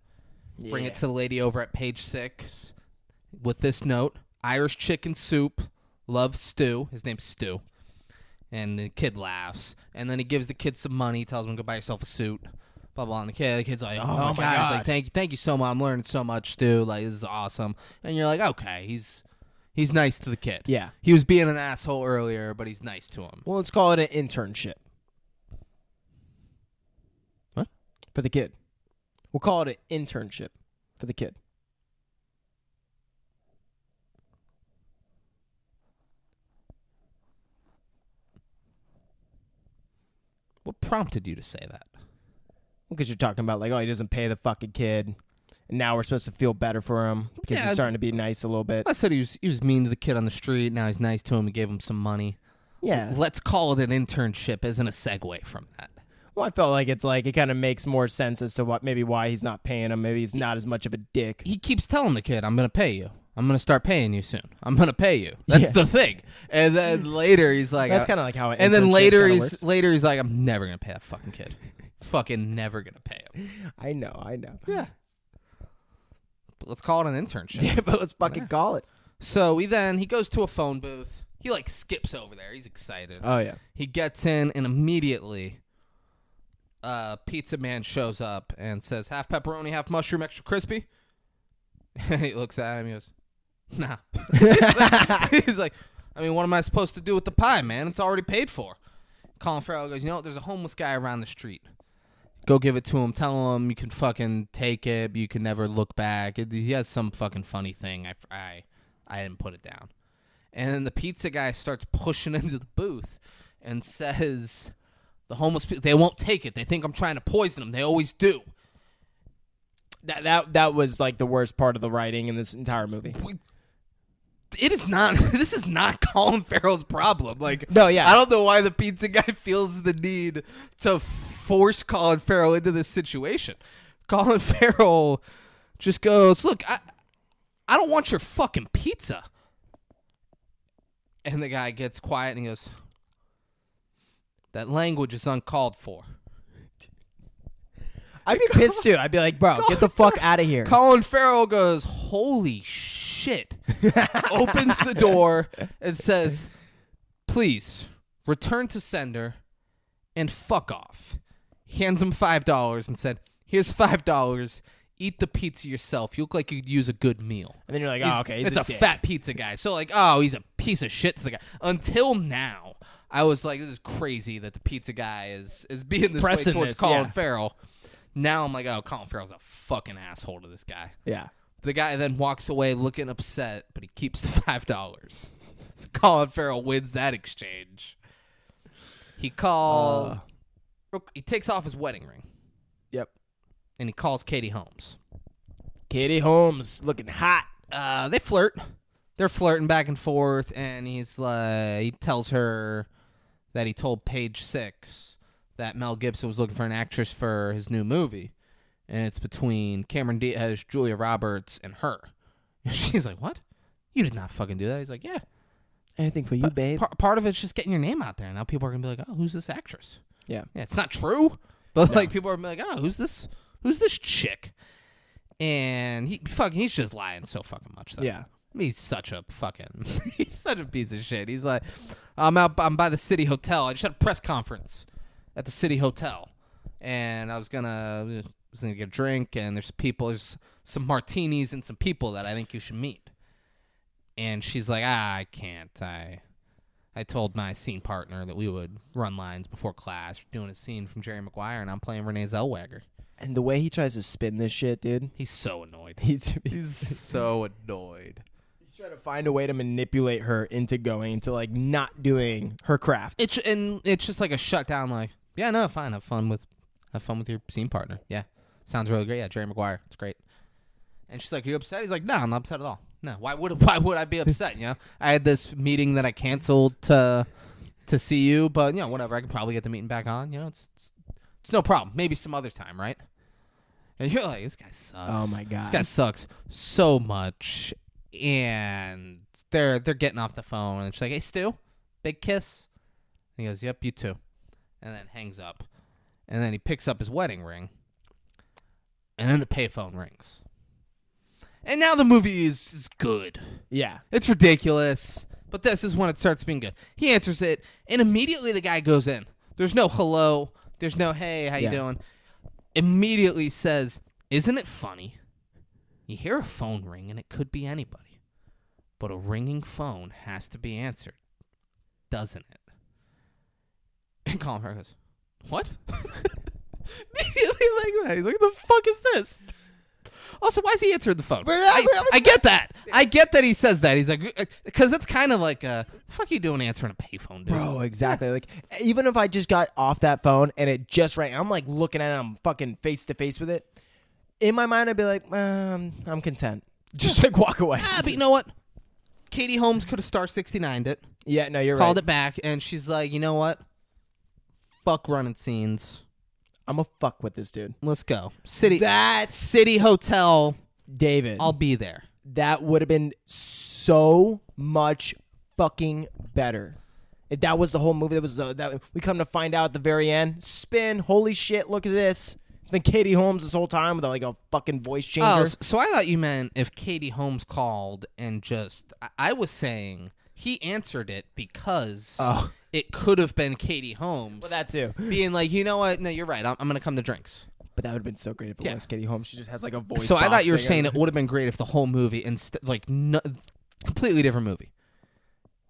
Bring it to the lady over at page 6 with this note: Irish chicken soup. Love Stu. His name's Stu. And the kid laughs. And then he gives the kid some money. Tells him, go buy yourself a suit. Blah blah. And the kid's like, oh my god. He's like, thank you so much. I'm learning so much, Stu. Like, this is awesome. And you're like, okay, he's nice to the kid. Yeah. He was being an asshole earlier, but he's nice to him. Well, let's call it an internship. What? For the kid. We'll call it an internship for the kid. What prompted you to say that? Because you're talking about like, oh, he doesn't pay the fucking kid, and now we're supposed to feel better for him because Yeah. he's starting to be nice a little bit. I said he was mean to the kid on the street. Now he's nice to him. He gave him some money. Yeah. Let's call it an internship isn't a segue from that. Well, I felt like it's like it kind of makes more sense as to why he's not paying him. Maybe he's not as much of a dick. He keeps telling the kid, I'm going to pay you. I'm going to start paying you soon. I'm going to pay you. That's Yeah. the thing. And then later he's like, That's kind of like how. An and then internship later kinda works. he's like, I'm never going to pay that fucking kid. Fucking never going to pay him. I know. Yeah. Let's call it an internship. Yeah, but let's fucking call it. So he goes to a phone booth. He like skips over there. He's excited. Oh yeah. He gets in and immediately Pizza Man shows up and says, half pepperoni, half mushroom, extra crispy. And he looks at him and he goes, nah. He's like, I mean, what am I supposed to do with the pie, man? It's already paid for. Colin Farrell goes, you know, there's a homeless guy around the street. Go give it to him. Tell him you can fucking take it. You can never look back. He has some fucking funny thing. I didn't put it down. And then the pizza guy starts pushing into the booth and says, the homeless people, they won't take it. They think I'm trying to poison them. They always do. That was like the worst part of the writing in this entire movie. It is not. This is not Colin Farrell's problem. Like, No, yeah. I don't know why the pizza guy feels the need to force Colin Farrell into this situation. Colin Farrell just goes, look, I don't want your fucking pizza. And the guy gets quiet and he goes, that language is uncalled for. I'd be pissed too. I'd be like, bro, get the fuck out of here. Colin Farrell goes, holy shit. Opens the door and says, please return to sender and fuck off. Hands him $5 and said, here's $5. Eat the pizza yourself. You look like you'd use a good meal. And then you're like, He's- oh, okay. He's it's a dick. fat pizza guy. So like, oh, he's a piece of shit to the guy. Until now, I was like, this is crazy that the pizza guy is being this way Pressing towards this, Colin yeah. Farrell. Now I'm like, oh, Colin Farrell's a fucking asshole to this guy. Yeah. The guy then walks away looking upset, but he keeps the $5. So Colin Farrell wins that exchange. He calls. He takes off his wedding ring, Yep. and he calls Katie Holmes. Katie Holmes looking hot. They flirt. They're flirting back and forth, and he's like, he tells her that he told Page Six that Mel Gibson was looking for an actress for his new movie, and it's between Cameron Diaz, Julia Roberts, and her. And she's like, "What? You did not fucking do that." He's like, "Yeah." Anything for you, babe. Part of it's just getting your name out there. Now people are gonna be like, "Oh, who's this actress?" Yeah. Yeah, it's not true, but like people are gonna be like, "Oh, who's this? Who's this chick?" And he's just lying so fucking much. Though. Yeah. I mean, he's such a fucking he's such a piece of shit. He's like, I'm by the City Hotel. I just had a press conference at the City Hotel, and I was gonna get a drink, and there's some martinis and some people that I think you should meet. And she's like, I can't. I told my scene partner that we would run lines before class. We're doing a scene from Jerry Maguire, and I'm playing Renee Zellweger. And the way he tries to spin this shit, dude. He's so annoyed. He's so annoyed. He's trying to find a way to manipulate her into going to like not doing her craft. It's just like a shutdown. Like, yeah, no, fine. Have fun with your scene partner. Yeah, sounds really great. Yeah, Jerry Maguire. It's great. And she's like, "Are you upset?" He's like, "No, I'm not upset at all. No, why would I be upset? You know, I had this meeting that I canceled to see you, but you know, whatever. I could probably get the meeting back on. You know, it's no problem. Maybe some other time, right?" And you're like, "This guy sucks. Oh my God. This guy sucks so much." And they're getting off the phone, and she's like, "Hey, Stu, big kiss." And he goes, "Yep, you too," and then hangs up. And then he picks up his wedding ring, and then the payphone rings. And now the movie is good. Yeah. It's ridiculous, but this is when it starts being good. He answers it, and immediately the guy goes in. There's no hello. There's no, hey, how you doing? Immediately says, "Isn't it funny? You hear a phone ring, and it could be anybody. But a ringing phone has to be answered, doesn't it?" And Colin Farrell goes, "What?" Immediately like that. He's like, "The fuck is this?" Also, why is he answering the phone? I get that. I get that he says that. He's like, because it's kind of like, the fuck are you doing answering a payphone, dude? Bro, exactly. Like, even if I just got off that phone and it just rang, I'm like looking at it, I'm fucking face to face with it. In my mind, I'd be like, I'm content. Just like walk away. But you know what? Katie Holmes could have star 69'd it. Yeah, no, you're Called right. it back, and she's like, you know what? Fuck running scenes. I'm a fuck with this dude. Let's go. City Hotel. David. I'll be there. That would have been so much fucking better. If that was the whole movie, that we come to find out at the very end. Spin, holy shit, look at this. It's been Katie Holmes this whole time with like a fucking voice changer. Oh, so I thought you meant if Katie Holmes called and just... I was saying he answered it because it could have been Katie Holmes. Well, that too. Being like, you know what? No, you're right. I'm going to come to drinks. But that would have been so great if it was Katie Holmes. She just has like a voice. So I box thought you were thing. saying it would have been great if the whole movie, completely different movie.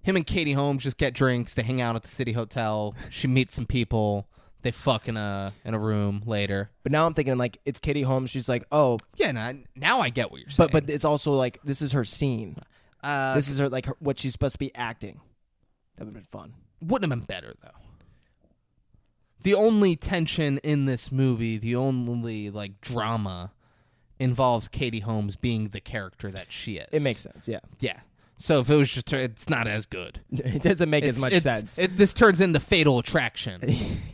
Him and Katie Holmes just get drinks. They hang out at the City Hotel. She meets some people. They fuck in a room later. But now I'm thinking like it's Katie Holmes. She's like, oh, Yeah, now I get what you're saying. but it's also like this is her scene. This is her like what she's supposed to be acting. That would have been fun. Wouldn't have been better though. The only tension in this movie, the only like drama, involves Katie Holmes being the character that she is. It makes sense. Yeah. Yeah. So if it was just her, it's not as good. It doesn't make as much sense. This turns into Fatal Attraction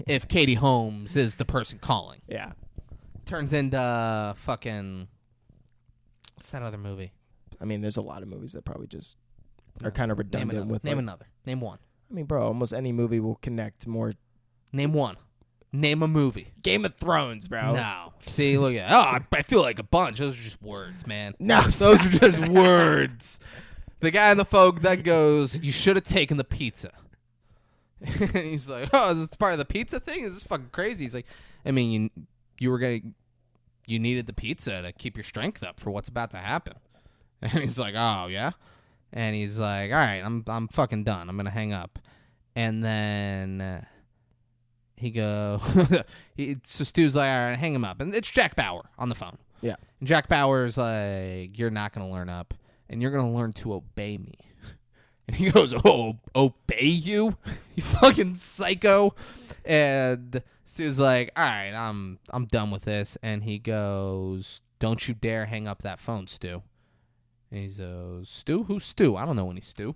if Katie Holmes is the person calling. Yeah. Turns into fucking... What's that other movie? I mean, there's a lot of movies that probably just are kind of redundant with. Name another. Name one. I mean, bro, almost any movie will connect more. Name one. Name a movie. Game of Thrones, bro. No. See, look at I feel like a bunch. Those are just words, man. No. Those are just words. The guy in the phone that goes, "You should have taken the pizza." And he's like, "Oh, is this part of the pizza thing? Is this fucking crazy?" He's like, "I mean, you needed the pizza to keep your strength up for what's about to happen." And he's like, "Oh, yeah?" And he's like, "All right, I'm fucking done. I'm going to hang up." And then so Stu's like, all right, hang him up. And it's Jack Bauer on the phone. Yeah. And Jack Bauer's like, you're not going to learn up, and you're going to learn to obey me. And he goes, oh, obey you? You fucking psycho. And Stu's like, all right, I'm done with this. And he goes, don't you dare hang up that phone, Stu. And he goes, Stu? Who's Stu? I don't know any Stu.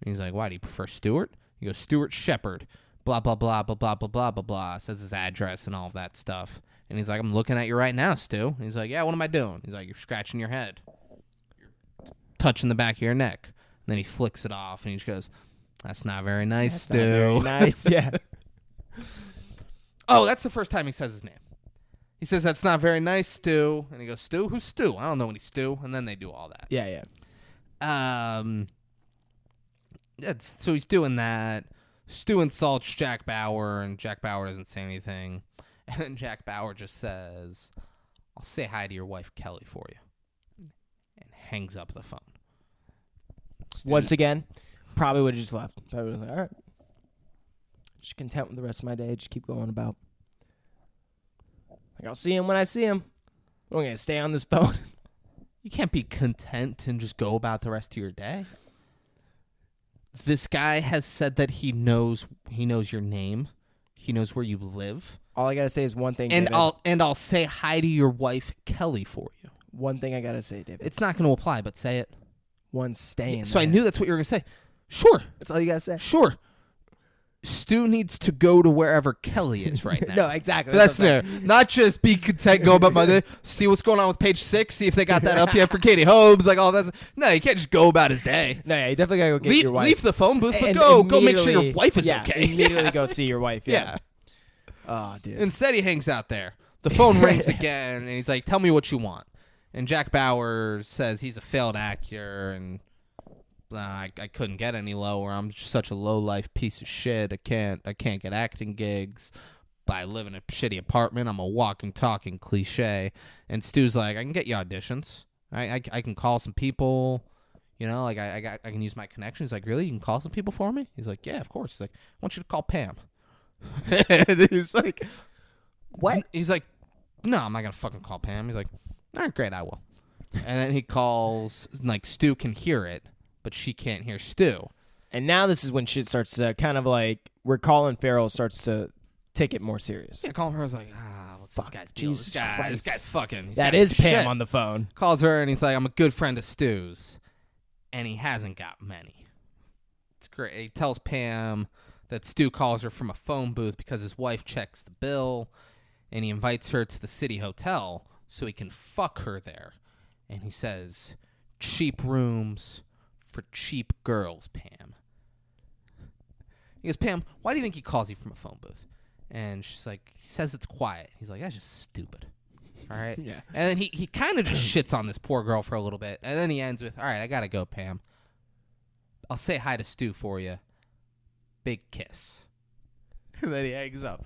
And he's like, why, do you prefer Stewart? He goes, Stuart Shepard. Blah, blah, blah, blah, blah, blah, blah, blah, blah. Says his address and all of that stuff. And he's like, I'm looking at you right now, Stu. And he's like, yeah, what am I doing? He's like, you're scratching your head. You're touching the back of your neck. And then he flicks it off, and he just goes, that's not very nice, Stu. Not very nice, yeah. Oh, that's the first time he says his name. He says, that's not very nice, Stu. And he goes, Stu? Who's Stu? I don't know any Stu. And then they do all that. Yeah. So he's doing that. Stu insults Jack Bauer, and Jack Bauer doesn't say anything. And then Jack Bauer just says, I'll say hi to your wife, Kelly, for you. And hangs up the phone. Once again, probably would have just left. Probably would have, all right. Just content with the rest of my day. Just keep going about. Like, I'll see him when I see him. I'm going to stay on this phone. You can't be content and just go about the rest of your day. This guy has said that he knows your name. He knows where you live. All I got to say is one thing, And David. I'll say hi to your wife, Kelly, for you. One thing I got to say, David. It's not going to apply, but say it. One staying So I there. knew that's what you were going to say. Sure. That's all you got to say. Sure. Stu needs to go to wherever Kelly is right now. No, exactly. That's what I'm there. Not just be content, go about my day, see what's going on with page 6, see if they got that up yet for Katie Hobbs, like all that. No, you can't just go about his day. No, yeah, you definitely got to go get your wife. Leave the phone booth, but And go make sure your immediately- wife is yeah, okay. Immediately go see your wife. Yeah. Oh, dude. Instead, he hangs out there. The phone rings again, and he's like, tell me what you want. And Jack Bauer says he's a failed actor, and I couldn't get any lower. I'm just such a low-life piece of shit. I can't get acting gigs. I live in a shitty apartment. I'm a walking, talking cliche. And Stu's like, I can get you auditions. I can call some people. You know, like I can use my connections. He's like, really? You can call some people for me? He's like, yeah, of course. He's like, I want you to call Pam. And he's like, What? He's like, no, I'm not gonna fucking call Pam. He's like, all right, great, I will. And then he calls, like, Stu can hear it, but she can't hear Stu. And now this is when shit starts to kind of like where Colin Farrell starts to take it more serious. Yeah, Colin Farrell's like, what's Fuck, this guy's deal? Jesus This Christ. guy's fucking. He's That got is his Pam shit. on the phone. Calls her, and he's like, I'm a good friend of Stu's. And he hasn't got many. It's great. He tells Pam that Stu calls her from a phone booth because his wife checks the bill, and he invites her to the city hotel so he can fuck her there. And he says, cheap rooms for cheap girls, Pam. He goes, Pam, why do you think he calls you from a phone booth? And she's like, he says it's quiet. He's like, that's just stupid. All right? Yeah. And then he kind of just shits on this poor girl for a little bit. And then he ends with, all right, I got to go, Pam. I'll say hi to Stu for you. Big kiss. And then he hangs up.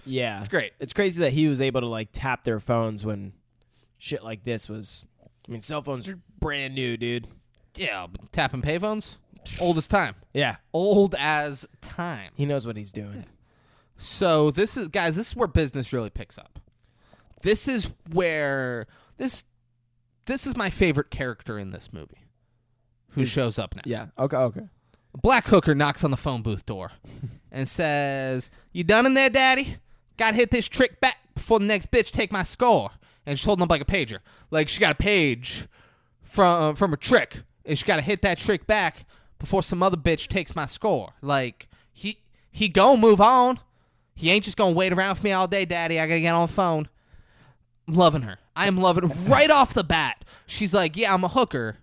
Yeah. It's great. It's crazy that he was able to like tap their phones when shit like this was. I mean, cell phones are brand new, dude. Yeah, but tap and pay phones, old as time. Yeah. Old as time. He knows what he's doing. So this is, guys, this is where business really picks up. This is where this is my favorite character in this movie, who shows up now. Yeah. Okay. A black hooker knocks on the phone booth door and says, "You done in there, Daddy? Gotta hit this trick back before the next bitch take my score." And she's holding up like a pager, like she got a page from a trick, and she gotta hit that trick back before some other bitch takes my score. Like he gon' move on. He ain't just gonna wait around for me all day, Daddy. I gotta get on the phone. I'm loving her. I am loving her right off the bat. She's like, yeah, I'm a hooker,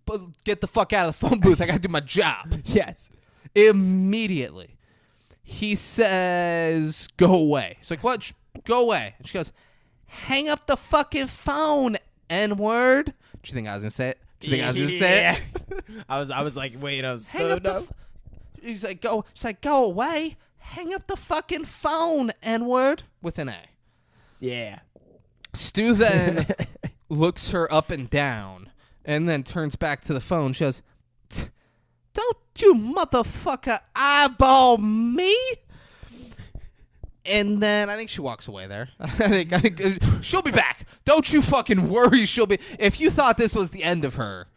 but get the fuck out of the phone booth. I gotta do my job. Yes. Immediately, he says, go away. It's like, what? Go away. And she goes, hang up the fucking phone, N-word. Do you think I was gonna say it? Do you think I was gonna say it? I was like, wait, I was Hang up the He's like, go. She's like, go away. Hang up the fucking phone, N-word, with an A. Yeah. Stu then looks her up and down and then turns back to the phone. She goes, Don't you motherfucker eyeball me. And then I think she walks away there. I think she'll be back. Don't you fucking worry. She'll be. If you thought this was the end of her,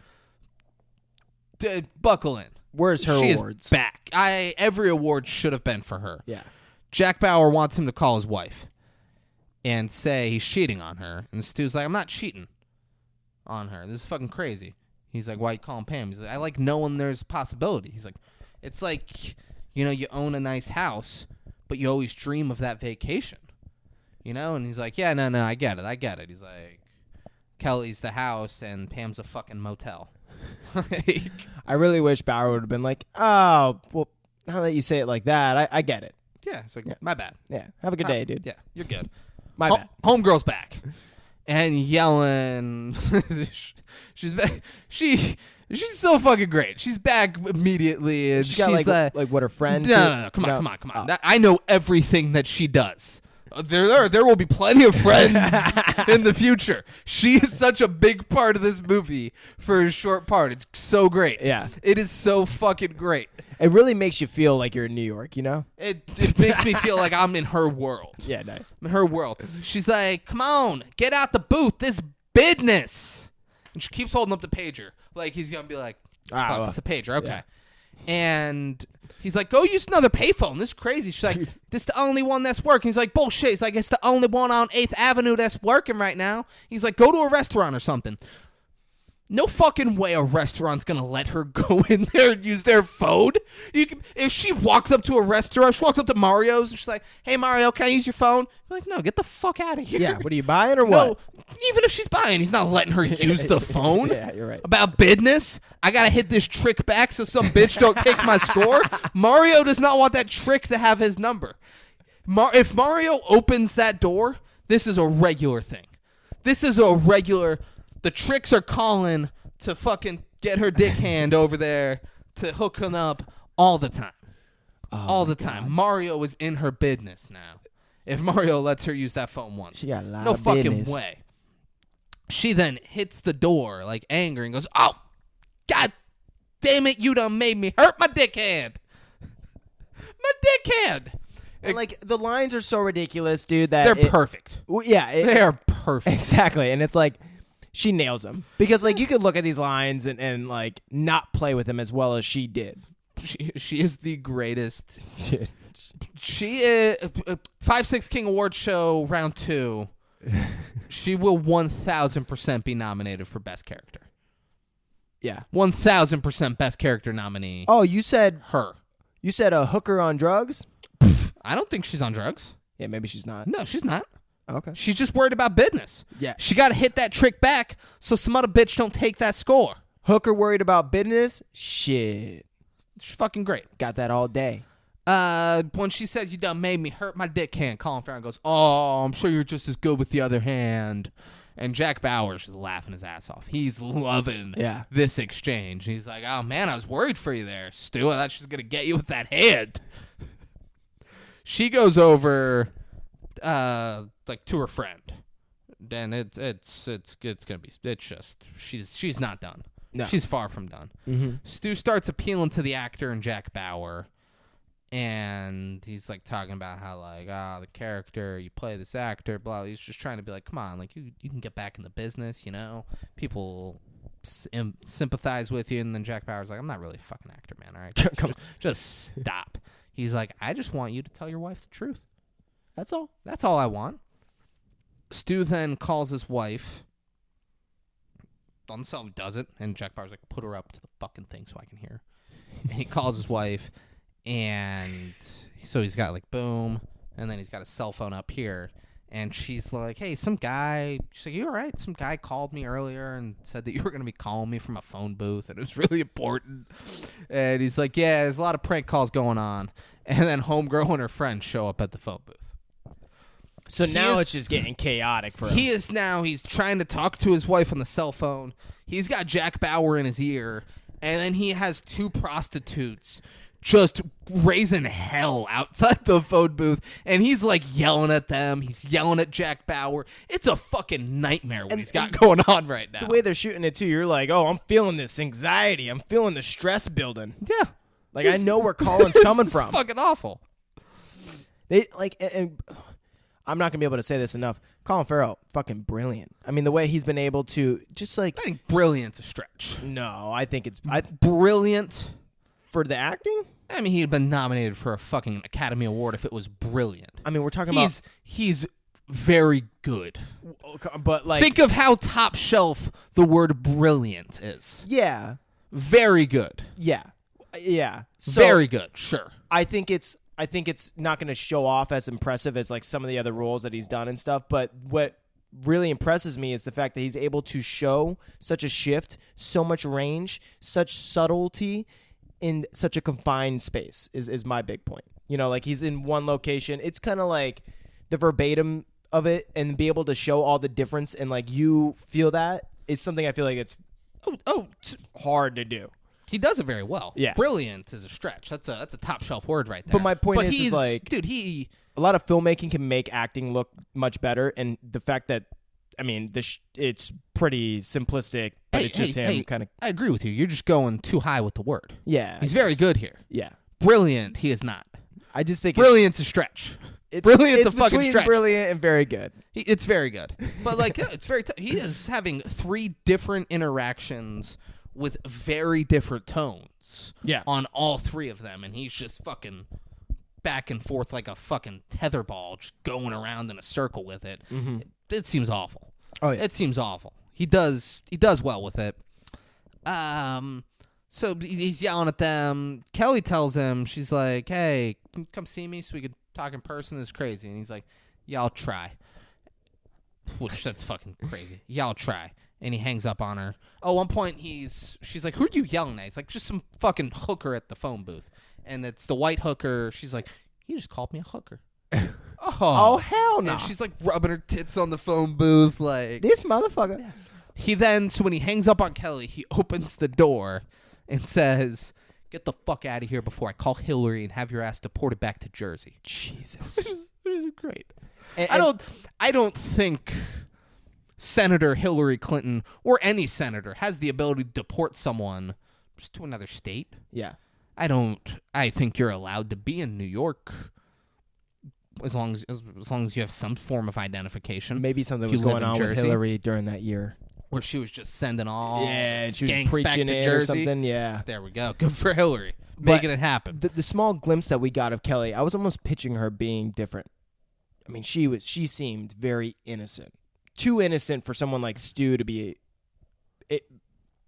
buckle in. Where's her she awards? Is back. Every award should have been for her. Yeah. Jack Bauer wants him to call his wife and say he's cheating on her. And Stu's like, I'm not cheating on her. This is fucking crazy. He's like, why you calling Pam? He's like, I like knowing there's a possibility. He's like, it's like, you own a nice house, but you always dream of that vacation. And he's like, yeah, no, I get it. He's like, Kelly's the house and Pam's a fucking motel. I really wish Bauer would have been like, oh, well, now that you say it like that, I get it. Yeah, it's like, my bad. Yeah, have a good day, dude. Yeah, you're good. My bad. Homegirl's back. And yelling. She's back. She's so fucking great. She's back immediately. And She got she's like what her friend. No. Come on. I know everything that she does. There will be plenty of friends in the future. She is such a big part of this movie for a short part. It's so great. Yeah. It is so fucking great. It really makes you feel like you're in New York, It makes me feel like I'm in her world. Yeah, no. I'm in her world. She's like, come on, get out the booth. This business. And she keeps holding up the pager. Like he's going to be like, fuck, it's a pager. Okay. Yeah. And he's like, go use another payphone. This is crazy. She's like, this is the only one that's working. He's like, bullshit. He's like, it's the only one on 8th Avenue that's working right now. He's like, go to a restaurant or something. No fucking way a restaurant's going to let her go in there and use their phone. If she walks up to a restaurant, she walks up to Mario's, and she's like, hey, Mario, can I use your phone? You're like, no, get the fuck out of here. Yeah, what are you buying or No, what? even if she's buying, he's not letting her use the phone. Yeah, you're right. About business, I got to hit this trick back so some bitch don't take my score. Mario does not want that trick to have his number. If Mario opens that door, this is a regular thing. This is a regular... The tricks are calling to fucking get her dick hand over there to hook him up all the time. All the time. Mario is in her business now. If Mario lets her use that phone once. She got a lot no of fucking business. way. She then hits the door like angry and goes, oh, God damn it, you done made me hurt my dick hand. My dick hand. And, like, the lines are so ridiculous, dude, that They're perfect. Yeah. They are perfect. Exactly. And it's like, she nails them. Because, like, you could look at these lines and like, not play with them as well as she did. She is the greatest. Dude. She is 5-6 King Award Show round 2. She will 1,000% be nominated for Best Character. Yeah. 1,000% Best Character nominee. Oh, you said Her. a hooker on drugs? I don't think she's on drugs. Yeah, maybe she's not. No, she's not. Okay. She's just worried about business. Yeah. She got to hit that trick back so some other bitch don't take that score. Hooker worried about business? Shit. She's fucking great. Got that all day. When she says you done made me hurt my dick hand, Colin Farrell goes, oh, I'm sure you're just as good with the other hand. And Jack Bauer's just laughing his ass off. He's loving this exchange. He's like, oh, man, I was worried for you there, Stu. I thought she was going to get you with that hand. She goes over like to her friend. And it's gonna be, it's just, she's not done. No. She's far from done. Mm-hmm. Stu starts appealing to the actor and Jack Bauer. And he's like talking about how like, the character, you play this actor, blah. He's just trying to be like, come on, like you can get back in the business, people sympathize with you. And then Jack Bauer's like, I'm not really a fucking actor, man. All right, just stop. He's like, I just want you to tell your wife the truth. That's all. That's all I want. Stu then calls his wife. On the cell, he doesn't. And Jack Bauer's like, put her up to the fucking thing so I can hear. And he calls his wife. And so he's got like boom. And then he's got a cell phone up here. And she's like, hey, some guy. She's like, you all right? Some guy called me earlier and said that you were going to be calling me from a phone booth. And it was really important. And he's like, yeah, there's a lot of prank calls going on. And then homegirl and her friend show up at the phone booth. So now it's just getting chaotic for him. He's trying to talk to his wife on the cell phone. He's got Jack Bauer in his ear. And then he has two prostitutes just raising hell outside the phone booth, and he's like yelling at them. He's yelling at Jack Bauer. It's a fucking nightmare what he's got going on right now. The way they're shooting it too, you're like, oh, I'm feeling this anxiety. I'm feeling the stress building. Yeah, Like I know where Colin's coming this from. is fucking awful. They like, and I'm not gonna be able to say this enough. Colin Farrell, fucking brilliant. I mean, the way he's been able to just like. I think brilliant's a stretch. No, I think it's Brilliant. for the acting. I mean, he'd been nominated for a fucking Academy Award if it was brilliant. I mean, we're talking about, He's very good. but like, Think of how top shelf the word brilliant is. yeah, Very good. yeah. So Very good, sure. I think it's not going to show off as impressive as like some of the other roles that he's done and stuff. But what really impresses me is the fact that he's able to show such a shift, so much range, such subtlety in such a confined space is my big point. You know, like he's in one location. It's kind of like the verbatim of it, and be able to show all the difference and like you feel that is something I feel like it's hard to do. He does it very well. Yeah. Brilliant is a stretch. That's a top shelf word right there. But my point is he's like, dude, a lot of filmmaking can make acting look much better, and the fact that, I mean, it's pretty simplistic, but it's just him kind of. I agree with you. You're just going too high with the word. Yeah, He's very good here. Yeah, Brilliant, he is not. I just think Brilliant's a stretch. Brilliant's a fucking between stretch. brilliant and very good. It's very good. But like, yeah, it's very. He is having 3 different interactions with very different tones. Yeah. On all 3 of them, and he's just fucking back and forth like a fucking tetherball, just going around in a circle with it. Mm-hmm. It seems awful. Oh yeah, It seems awful. He does well with it. So he's yelling at them. Kelly tells him, she's like, "Hey, come see me so we could talk in person. This is crazy." And he's like, "Yeah, I'll try." Which that's fucking crazy. "Yeah, I'll try." And he hangs up on her. Oh, one point she's like, "Who are you yelling at?" He's like, "Just some fucking hooker at the phone booth." And it's the white hooker. She's like, "He just called me a hooker." Oh hell no! And she's like rubbing her tits on the phone booth, like This motherfucker. So when he hangs up on Kelly, he opens the door and says, "Get the fuck out of here before I call Hillary and have your ass deported back to Jersey." Jesus, Which is great. And- I don't think Senator Hillary Clinton or any senator has the ability to deport someone just to another state. Yeah, I think you're allowed to be in New York as long as you have some form of identification. maybe something If was you live going in on with Jersey. Hillary during that year. Where she was just sending all and she was skanks preaching back to it Jersey. or something. Yeah. There we go. Good for Hillary. But Making it happen. The small glimpse that we got of Kelly, I was almost pitching her being different. I mean, she seemed very innocent. Too innocent for someone like Stu to be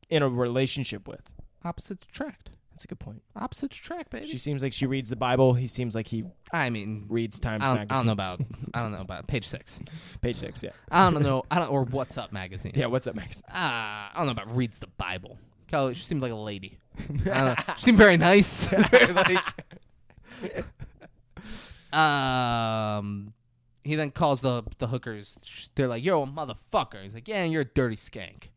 in a relationship with. Opposites attract. That's a good point. Opposites attract, baby. She seems like she reads the Bible. He seems like he I mean, reads Times I don't Magazine. know about page 6. Page 6, yeah. Or What's Up magazine. Yeah, what's up, Max? I don't know about reads the Bible. Kelly, she seemed like a lady. I don't know. She seemed very nice. He then calls the hookers. They're like, "You're a motherfucker." He's like, "Yeah, and you're a dirty skank."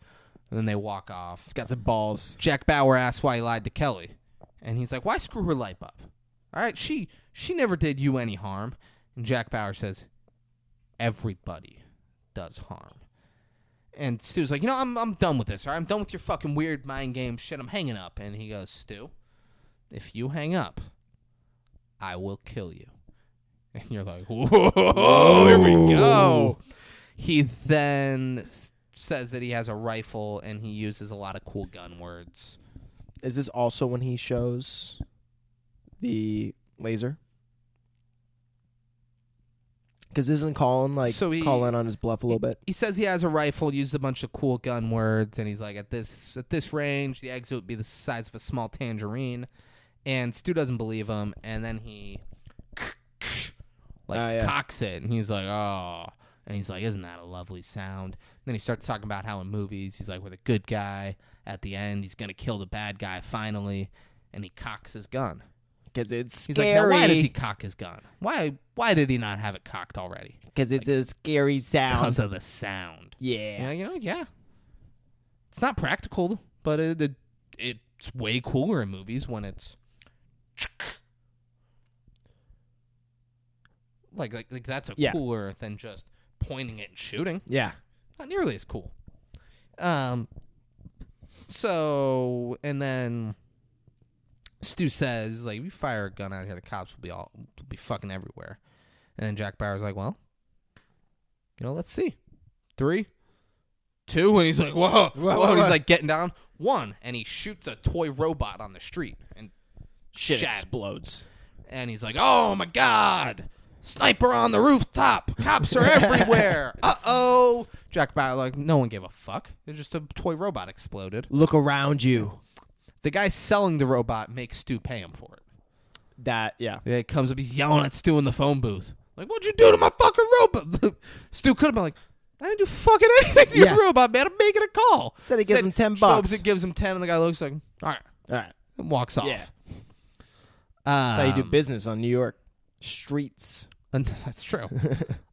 And then they walk off. He's got some balls. Jack Bauer asks why he lied to Kelly. And he's like, "Why screw her life up? All right, she never did you any harm." And Jack Bauer says, "Everybody does harm." And Stu's like, I'm done with this, all right? I'm done with your fucking weird mind game shit. I'm hanging up. And he goes, "Stu, if you hang up, I will kill you." And you're like, whoa, here we go. He then says that he has a rifle, and he uses a lot of cool gun words. Is this also when he shows the laser? Because isn't Colin calling on his bluff a little bit? He says he has a rifle, uses a bunch of cool gun words, and he's like, at this range, the exit would be the size of a small tangerine. And Stu doesn't believe him, and then he cocks it, and he's like, "Oh," and he's like, "Isn't that a lovely sound?" And then he starts talking about how in movies he's like, we're the good guy. At the end, he's gonna kill the bad guy finally, and he cocks his gun. Because it's He's scary. like, "Now why does he cock his gun? Why did he not have it cocked already?" Because it's a scary sound. Because of the sound. Yeah. Yeah. It's not practical, but it's way cooler in movies when it's Like that's a Yeah. cooler than just pointing it and shooting. Yeah. Not nearly as cool. So, and then Stu says, like, if you fire a gun out here, the cops will be fucking everywhere. And then Jack Bauer's like, well, let's see. 3, 2, and he's like, whoa. And he's like getting down. 1, and he shoots a toy robot on the street and Shit shat. explodes. And he's like, oh my God, sniper on the rooftop. Cops are everywhere. Uh-oh. Jack Bauer, like, no one gave a fuck. It's just a toy robot exploded. Look around you. The guy selling the robot makes Stu pay him for it. Yeah. Yeah, he comes up, he's yelling at Stu in the phone booth. Like, what'd you do to my fucking robot? Stu could have been like, I didn't do fucking anything to your robot, man. I'm making a call. Said he gives him $10. Stubbs, it gives him 10, and the guy looks like, all right. And walks off. Yeah. That's how you do business on New York streets. And that's true.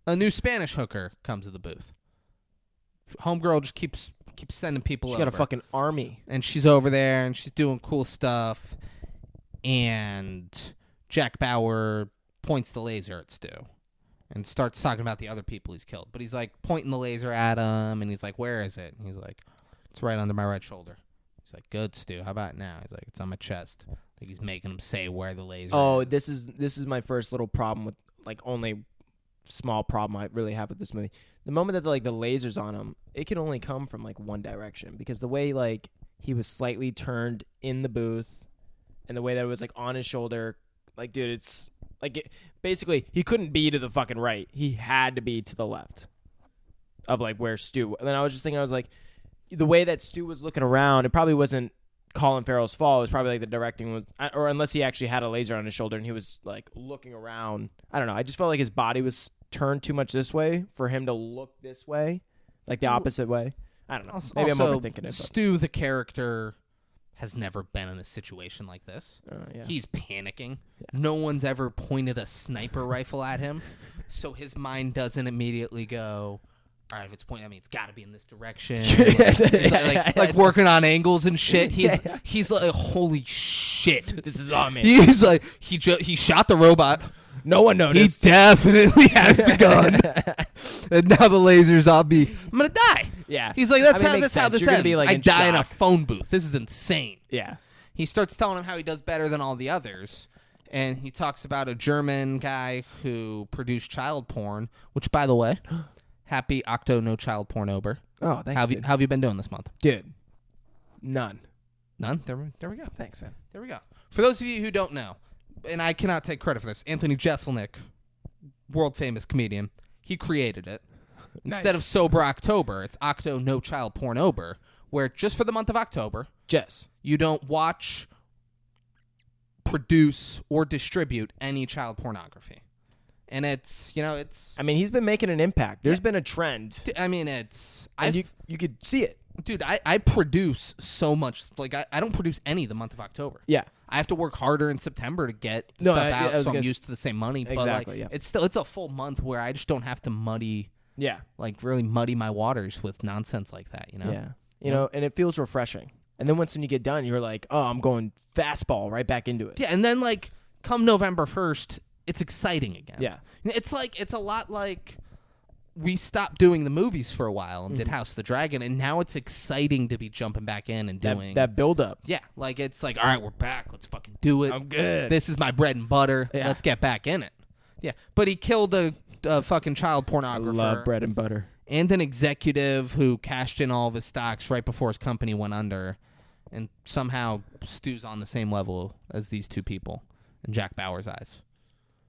A new Spanish hooker comes to the booth. Homegirl just keeps sending people She's over. got a fucking army. And she's over there, and she's doing cool stuff. And Jack Bauer points the laser at Stu and starts talking about the other people he's killed. But he's, like, pointing the laser at him, and he's like, where is it? And he's like, it's right under my right shoulder. He's like, good, Stu. How about now? He's like, it's on my chest. I think he's making him say where the laser is. This is my first little problem with, like, only small problem I really have with this movie. The moment that the laser's on him, it can only come from, like, one direction, because the way, like, he was slightly turned in the booth and the way that it was, like, on his shoulder, like, dude, it's like basically he couldn't be to the fucking right. He had to be to the left of, like, where Stu. And then I was just thinking, I was like, the way that Stu was looking around, it probably wasn't Colin Farrell's fault. It was probably, like, the directing was, or unless he actually had a laser on his shoulder and he was, like, looking around. I don't know. I just felt like his body was turned too much this way for him to look this way, like the opposite way. I don't know. Maybe I'm overthinking it. But. Stu, the character, has never been in a situation like this. Yeah. He's panicking. Yeah. No one's ever pointed a sniper rifle at him, so his mind doesn't immediately go, all right, if it's pointing at me, it's got to be in this direction. Like working on angles and shit. He's like, holy shit, this is on me. He's like, he shot the robot. No one noticed. He definitely has the gun. And now the laser's on me. I'm going to die. Yeah. He's like, that's how this You're ends. Be, like, I die shock. in a phone booth. This is insane. Yeah. He starts telling him how he does better than all the others. And he talks about a German guy who produced child porn, which, by the way, happy Octo No Child Pornober. Oh, thanks. How have you been doing this month? Dude. None? There we go. Thanks, man. There we go. For those of you who don't know, and I cannot take credit for this, Anthony Jeselnik, world-famous comedian, he created it. Nice. Instead of Sober October, it's Octo No Child Pornober, where just for the month of October, you don't watch, produce, or distribute any child pornography. And it's. I mean, he's been making an impact. There's been a trend. I mean, it's. And you could see it. Dude, I produce so much. Like, I don't produce any the month of October. Yeah. I have to work harder in September to get stuff out, so I'm used to the same money. Exactly, but, like, it's a full month where I just don't have to really muddy my waters with nonsense like that, Yeah. You know, and it feels refreshing. And then once when you get done, you're like, oh, I'm going fastball right back into it. Yeah, and then, like, come November 1st, it's exciting again. Yeah. It's a lot like we stopped doing the movies for a while and did House of the Dragon, and now it's exciting to be jumping back in and doing that build up. Yeah, like it's like, all right, we're back. Let's fucking do it. I'm good. This is my bread and butter. Yeah. Let's get back in it. Yeah, but he killed a fucking child pornographer. I love bread and butter. And an executive who cashed in all of his stocks right before his company went under, and somehow Stu's on the same level as these two people in Jack Bauer's eyes.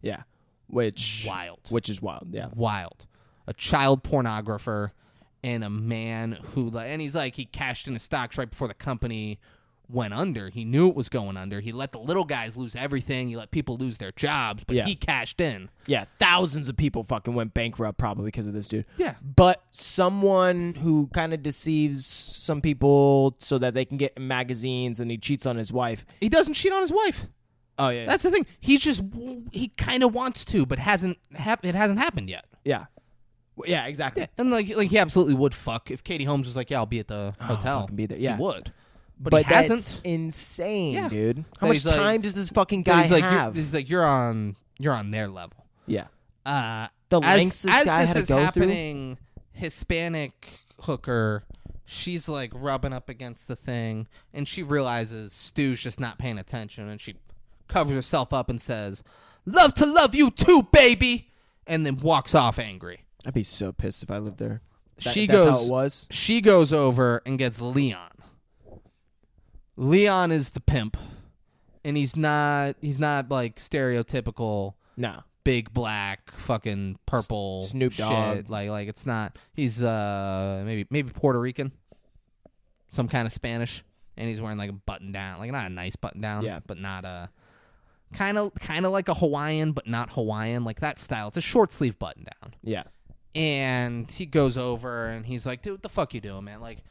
Yeah, which is wild. Yeah, wild. A child pornographer and a man and he's like, he cashed in his stocks right before the company went under. He knew it was going under. He let the little guys lose everything. He let people lose their jobs, but he cashed in. Yeah, thousands of people fucking went bankrupt probably because of this dude. Yeah. But someone who kind of deceives some people so that they can get in magazines, and he cheats on his wife. He doesn't cheat on his wife. Oh, yeah. That's the thing. He kind of wants to, but it hasn't happened yet. Yeah. Yeah, exactly. Yeah, and like he absolutely would fuck if Katie Holmes was like, yeah, I'll be at the hotel. Fucking be there. Yeah. He would. But he hasn't. That's insane, Yeah. dude. How much He's like- time does this fucking guy have? He's like, you're on their level. Yeah. The lengths this guy had to is go happening, Hispanic hooker, she's like rubbing up against the thing, and she realizes Stu's just not paying attention, and she covers herself up and says, "Love to love you too, baby," and then walks off angry. I'd be so pissed if I lived there. That's Goes, how it was. She goes over and gets Leon. Leon is the pimp, and he's not like stereotypical No. big black fucking purple Snoop shit. Dogg. Like it's not. He's maybe Puerto Rican, some kind of Spanish, and he's wearing like a button down, like not a nice button down, Yeah. but not a kind of like a Hawaiian, but not Hawaiian, like that style. It's a short sleeve button down. Yeah. And he goes over and he's like, "Dude, what the fuck you doing, man?" Like,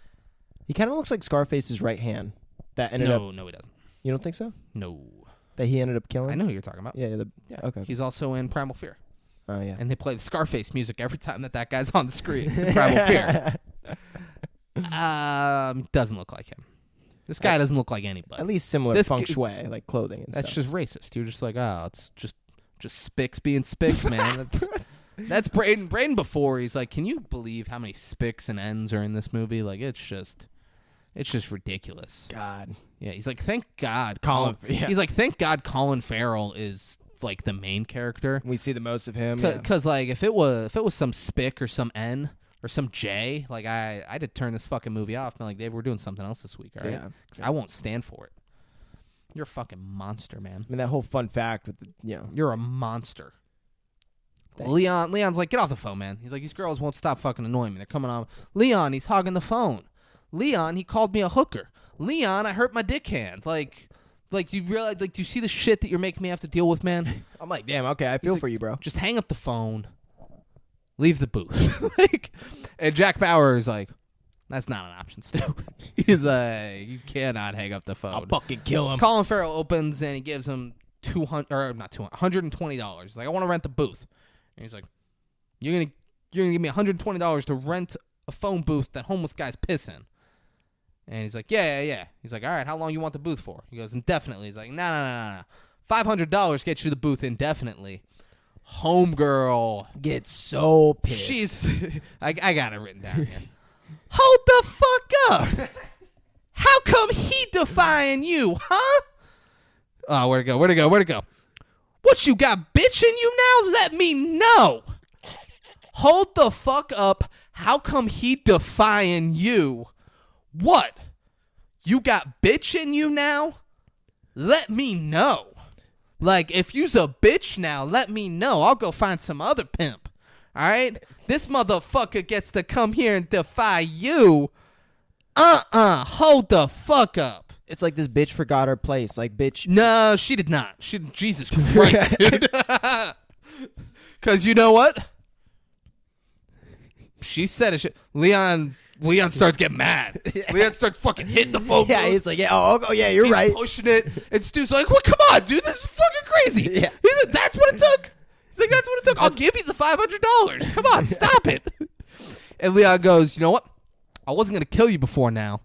He kind of looks like Scarface's right hand. That ended up. no, he doesn't. You don't think so? No, That he ended up killing? I know who you're talking about. Yeah. Yeah. Okay. He's also in Primal Fear, Oh, yeah. and they play the Scarface music every time that guy's on the screen. in Primal Fear. Doesn't look like him. This guy doesn't look like anybody. At least similar This feng g- shui, like clothing and That's stuff. just racist. You're just like, oh, it's just Spicks being Spicks, man. That's Braden. Braden before, he's like, can you believe how many Spicks and N's are in this movie? Like, it's just ridiculous. God. Yeah, he's like, thank God, yeah. He's like, thank God, Colin Farrell is like the main character. We see the most of him. Yeah. Because like, if it was some Spick or some N or some J, like I'd have turned this fucking movie off. And like, Dave, we're doing something else this week, all right? Yeah. 'Cause I won't stand for it. You're a fucking monster, man. I mean, that whole fun fact with the, You're a monster. Thanks. Leon's like, get off the phone, man. He's like, these girls won't stop fucking annoying me. They're coming on. Leon, he's hogging the phone. Leon, he called me a hooker. Leon, I hurt my dick hand. Like, do you realize? Like, do you see the shit that you're making me have to deal with, man? I'm like, damn, okay, I feel like, for you, bro. Just hang up the phone. Leave the booth. And Jack Bauer is like, that's not an option, Stu. He's like, you cannot hang up the phone. I'll fucking kill him. Colin Farrell opens and he gives him $120. He's like, I want to rent the booth. And he's like, you're gonna give me $120 to rent a phone booth that homeless guys piss in. And he's like, yeah. He's like, all right, how long you want the booth for? He goes, indefinitely. He's like, no. $500 gets you the booth indefinitely. Homegirl. Get so pissed. She's I got it written down here. Hold the fuck up. How come he defying you, huh? Oh, where'd it go? What you got, bitch in you now? Let me know. Hold the fuck up. How come he defying you? What? You got bitch in you now? Let me know. Like, if you's a bitch now, let me know. I'll go find some other pimp. All right? This motherfucker gets to come here and defy you. Hold the fuck up. It's like this bitch forgot her place. Like, bitch. No, she did not. Jesus Christ, dude. Because you know what? She said it. Leon starts getting mad. Leon starts fucking hitting the phone. Yeah, booth. he's like, yeah, yeah, you're He's right. pushing it. And Stu's like, "What? Come on, dude. This is fucking crazy." Yeah. He's like, "That's what it took." He's like, "That's what it took. I'll give you the $500. Come on, stop it." And Leon goes, "You know what? I wasn't gonna kill you before now,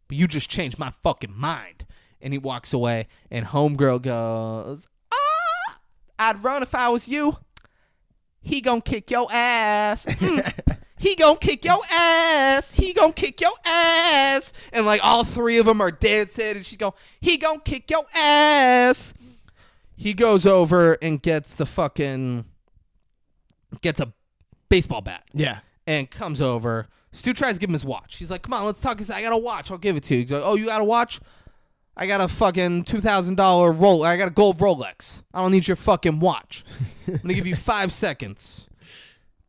but you just changed my fucking mind." And he walks away. And homegirl goes, "I'd run if I was you. He gonna kick your ass." He gonna kick your ass. He gonna kick your ass. And like all three of them are dancing, and she's going, he gonna kick your ass. He goes over and gets a baseball bat. Yeah. And comes over. Stu tries to give him his watch. He's like, come on, let's talk. He's like, I got a watch. I'll give it to you. He's like, oh, you got a watch? I got a fucking $2,000 roll. I got a gold Rolex. I don't need your fucking watch. I'm gonna give you 5 seconds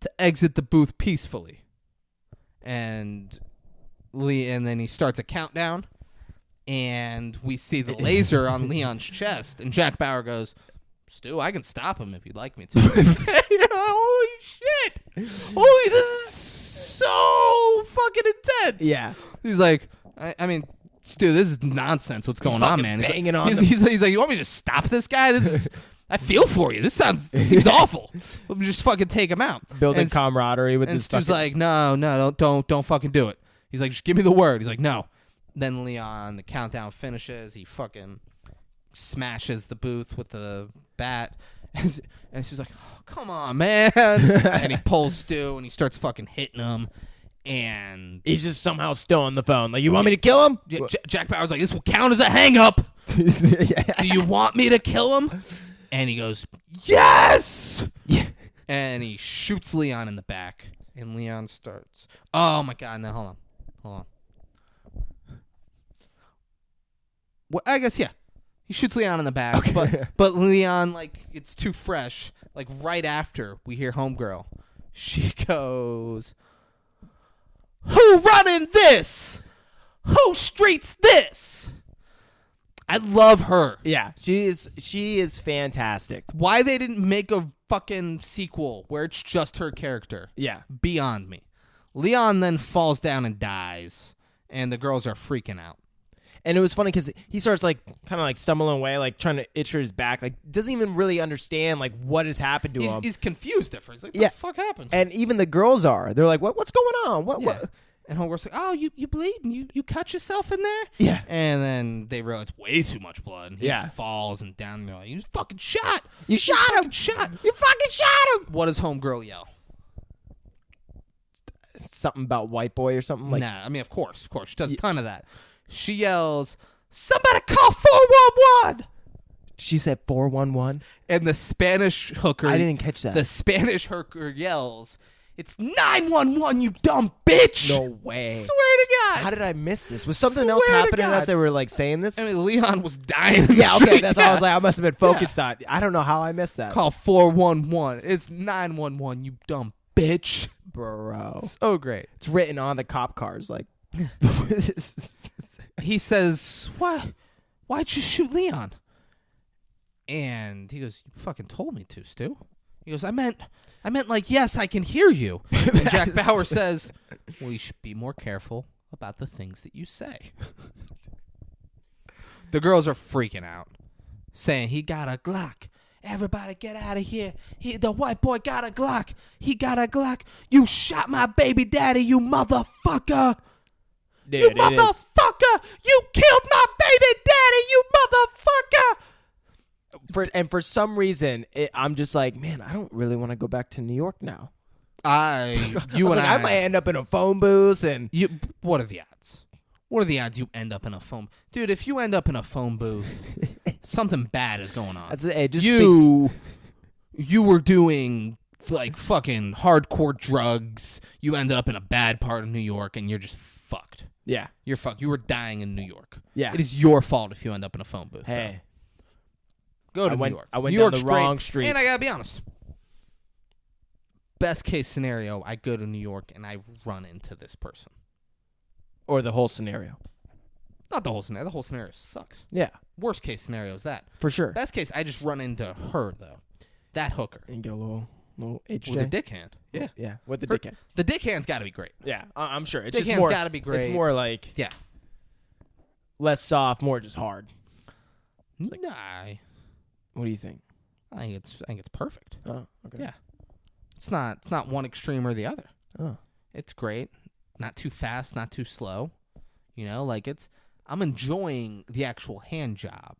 to exit the booth peacefully. And then he starts a countdown, and we see the laser on Leon's chest, and Jack Bauer goes, Stu, I can stop him if you'd like me to. Holy shit. Holy, this is so fucking intense. Yeah. He's like, I mean, Stu, this is nonsense. What's going on, man? Banging on he's like, you want me to just stop this guy? This is... I feel for you. This seems awful. Let me just fucking take him out. Building camaraderie with and this Stu's fucking... like, no, don't fucking do it. He's like, just give me the word. He's like, no. Then Leon, the countdown finishes. He fucking smashes the booth with the bat. And she's like, oh, come on, man. And he pulls Stu and he starts fucking hitting him. And He's just somehow still on the phone. Like, you want me to kill him? Jack Bauer's like, this will count as a hang up. Do you want me to kill him? And he goes, yes. Yeah. And he shoots Leon in the back. And Leon starts. Oh my God! Now hold on. Well, I guess yeah. He shoots Leon in the back, Okay. but Leon, like, it's too fresh. Like right after we hear Homegirl, she goes, "Who running this? Who streets this?" I love her. Yeah, she is fantastic. Why they didn't make a fucking sequel where it's just her character? Yeah. Beyond me. Leon then falls down and dies, and the girls are freaking out. And it was funny because he starts like kind of like stumbling away, like trying to itch his back, like doesn't even really understand like what has happened to him. He's confused at first. Like, Yeah. the fuck happened? And even the girls are. They're like, what's going on? What? Yeah. What? And Homegirl's like, oh, you bleeding? You cut yourself in there? Yeah. And then they realize way too much blood. And he Yeah. falls and down. And they're like, you fucking shot. You shot him. Shot. You fucking shot him. What does Homegirl yell? Something about white boy or something like. Nah, I mean, of course. She does a ton of that. She yells, somebody call 411! She said 411. And the Spanish hooker. I didn't catch that. The Spanish hooker yells, it's 911, you dumb bitch! No way. Swear to God. How did I miss this? Was something else Swear to happening God. as they were like saying this? I mean, Leon was dying in the yeah, okay, street. that's why I was like, I must have been focused on. I don't know how I missed that. Call 411. It's 911, you dumb bitch. Bro. So great. It's written on the cop cars, like. He says, why'd you shoot Leon? And he goes, you fucking told me to, Stu. He goes, I meant like, yes, I can hear you. And Jack Bauer says, well, you should be more careful about the things that you say. The girls are freaking out, saying he got a Glock. Everybody get out of here. The white boy got a Glock. He got a Glock. You shot my baby daddy, you motherfucker. Dude, You it is. motherfucker. You killed my baby daddy, you motherfucker. For some reason, I'm just like, man, I don't really want to go back to New York now. I might end up in a phone booth and what are the odds? What are the odds you end up in a phone? Dude, if you end up in a phone booth, something bad is going on. it just You were doing like fucking hardcore drugs. You ended up in a bad part of New York and you're just fucked. yeah. You're fucked. You were dying in New York. Yeah. It is your fault if you end up in a phone booth. Hey, Go to I went- New York. I went New down York's the wrong great. street. And I gotta be honest. Best case scenario, I go to New York and I run into this person. or the whole scenario. Not the whole scenario. The whole scenario sucks. Yeah, Worst case scenario is that. for sure. Best case, I just run into her though. That hooker And get a little HJ. with a dick hand. Yeah. Yeah, with the Her- dick hand. The dick hand's got to be great. Yeah, I'm sure. It's Dick just hand's more. gotta be great. It's more like Yeah. less soft, more just hard. Nah, What do you think? I think it's perfect. Oh, okay. Yeah. It's not one extreme or the other. Oh, It's great. Not too fast, not too slow. You know, like I'm enjoying the actual hand job.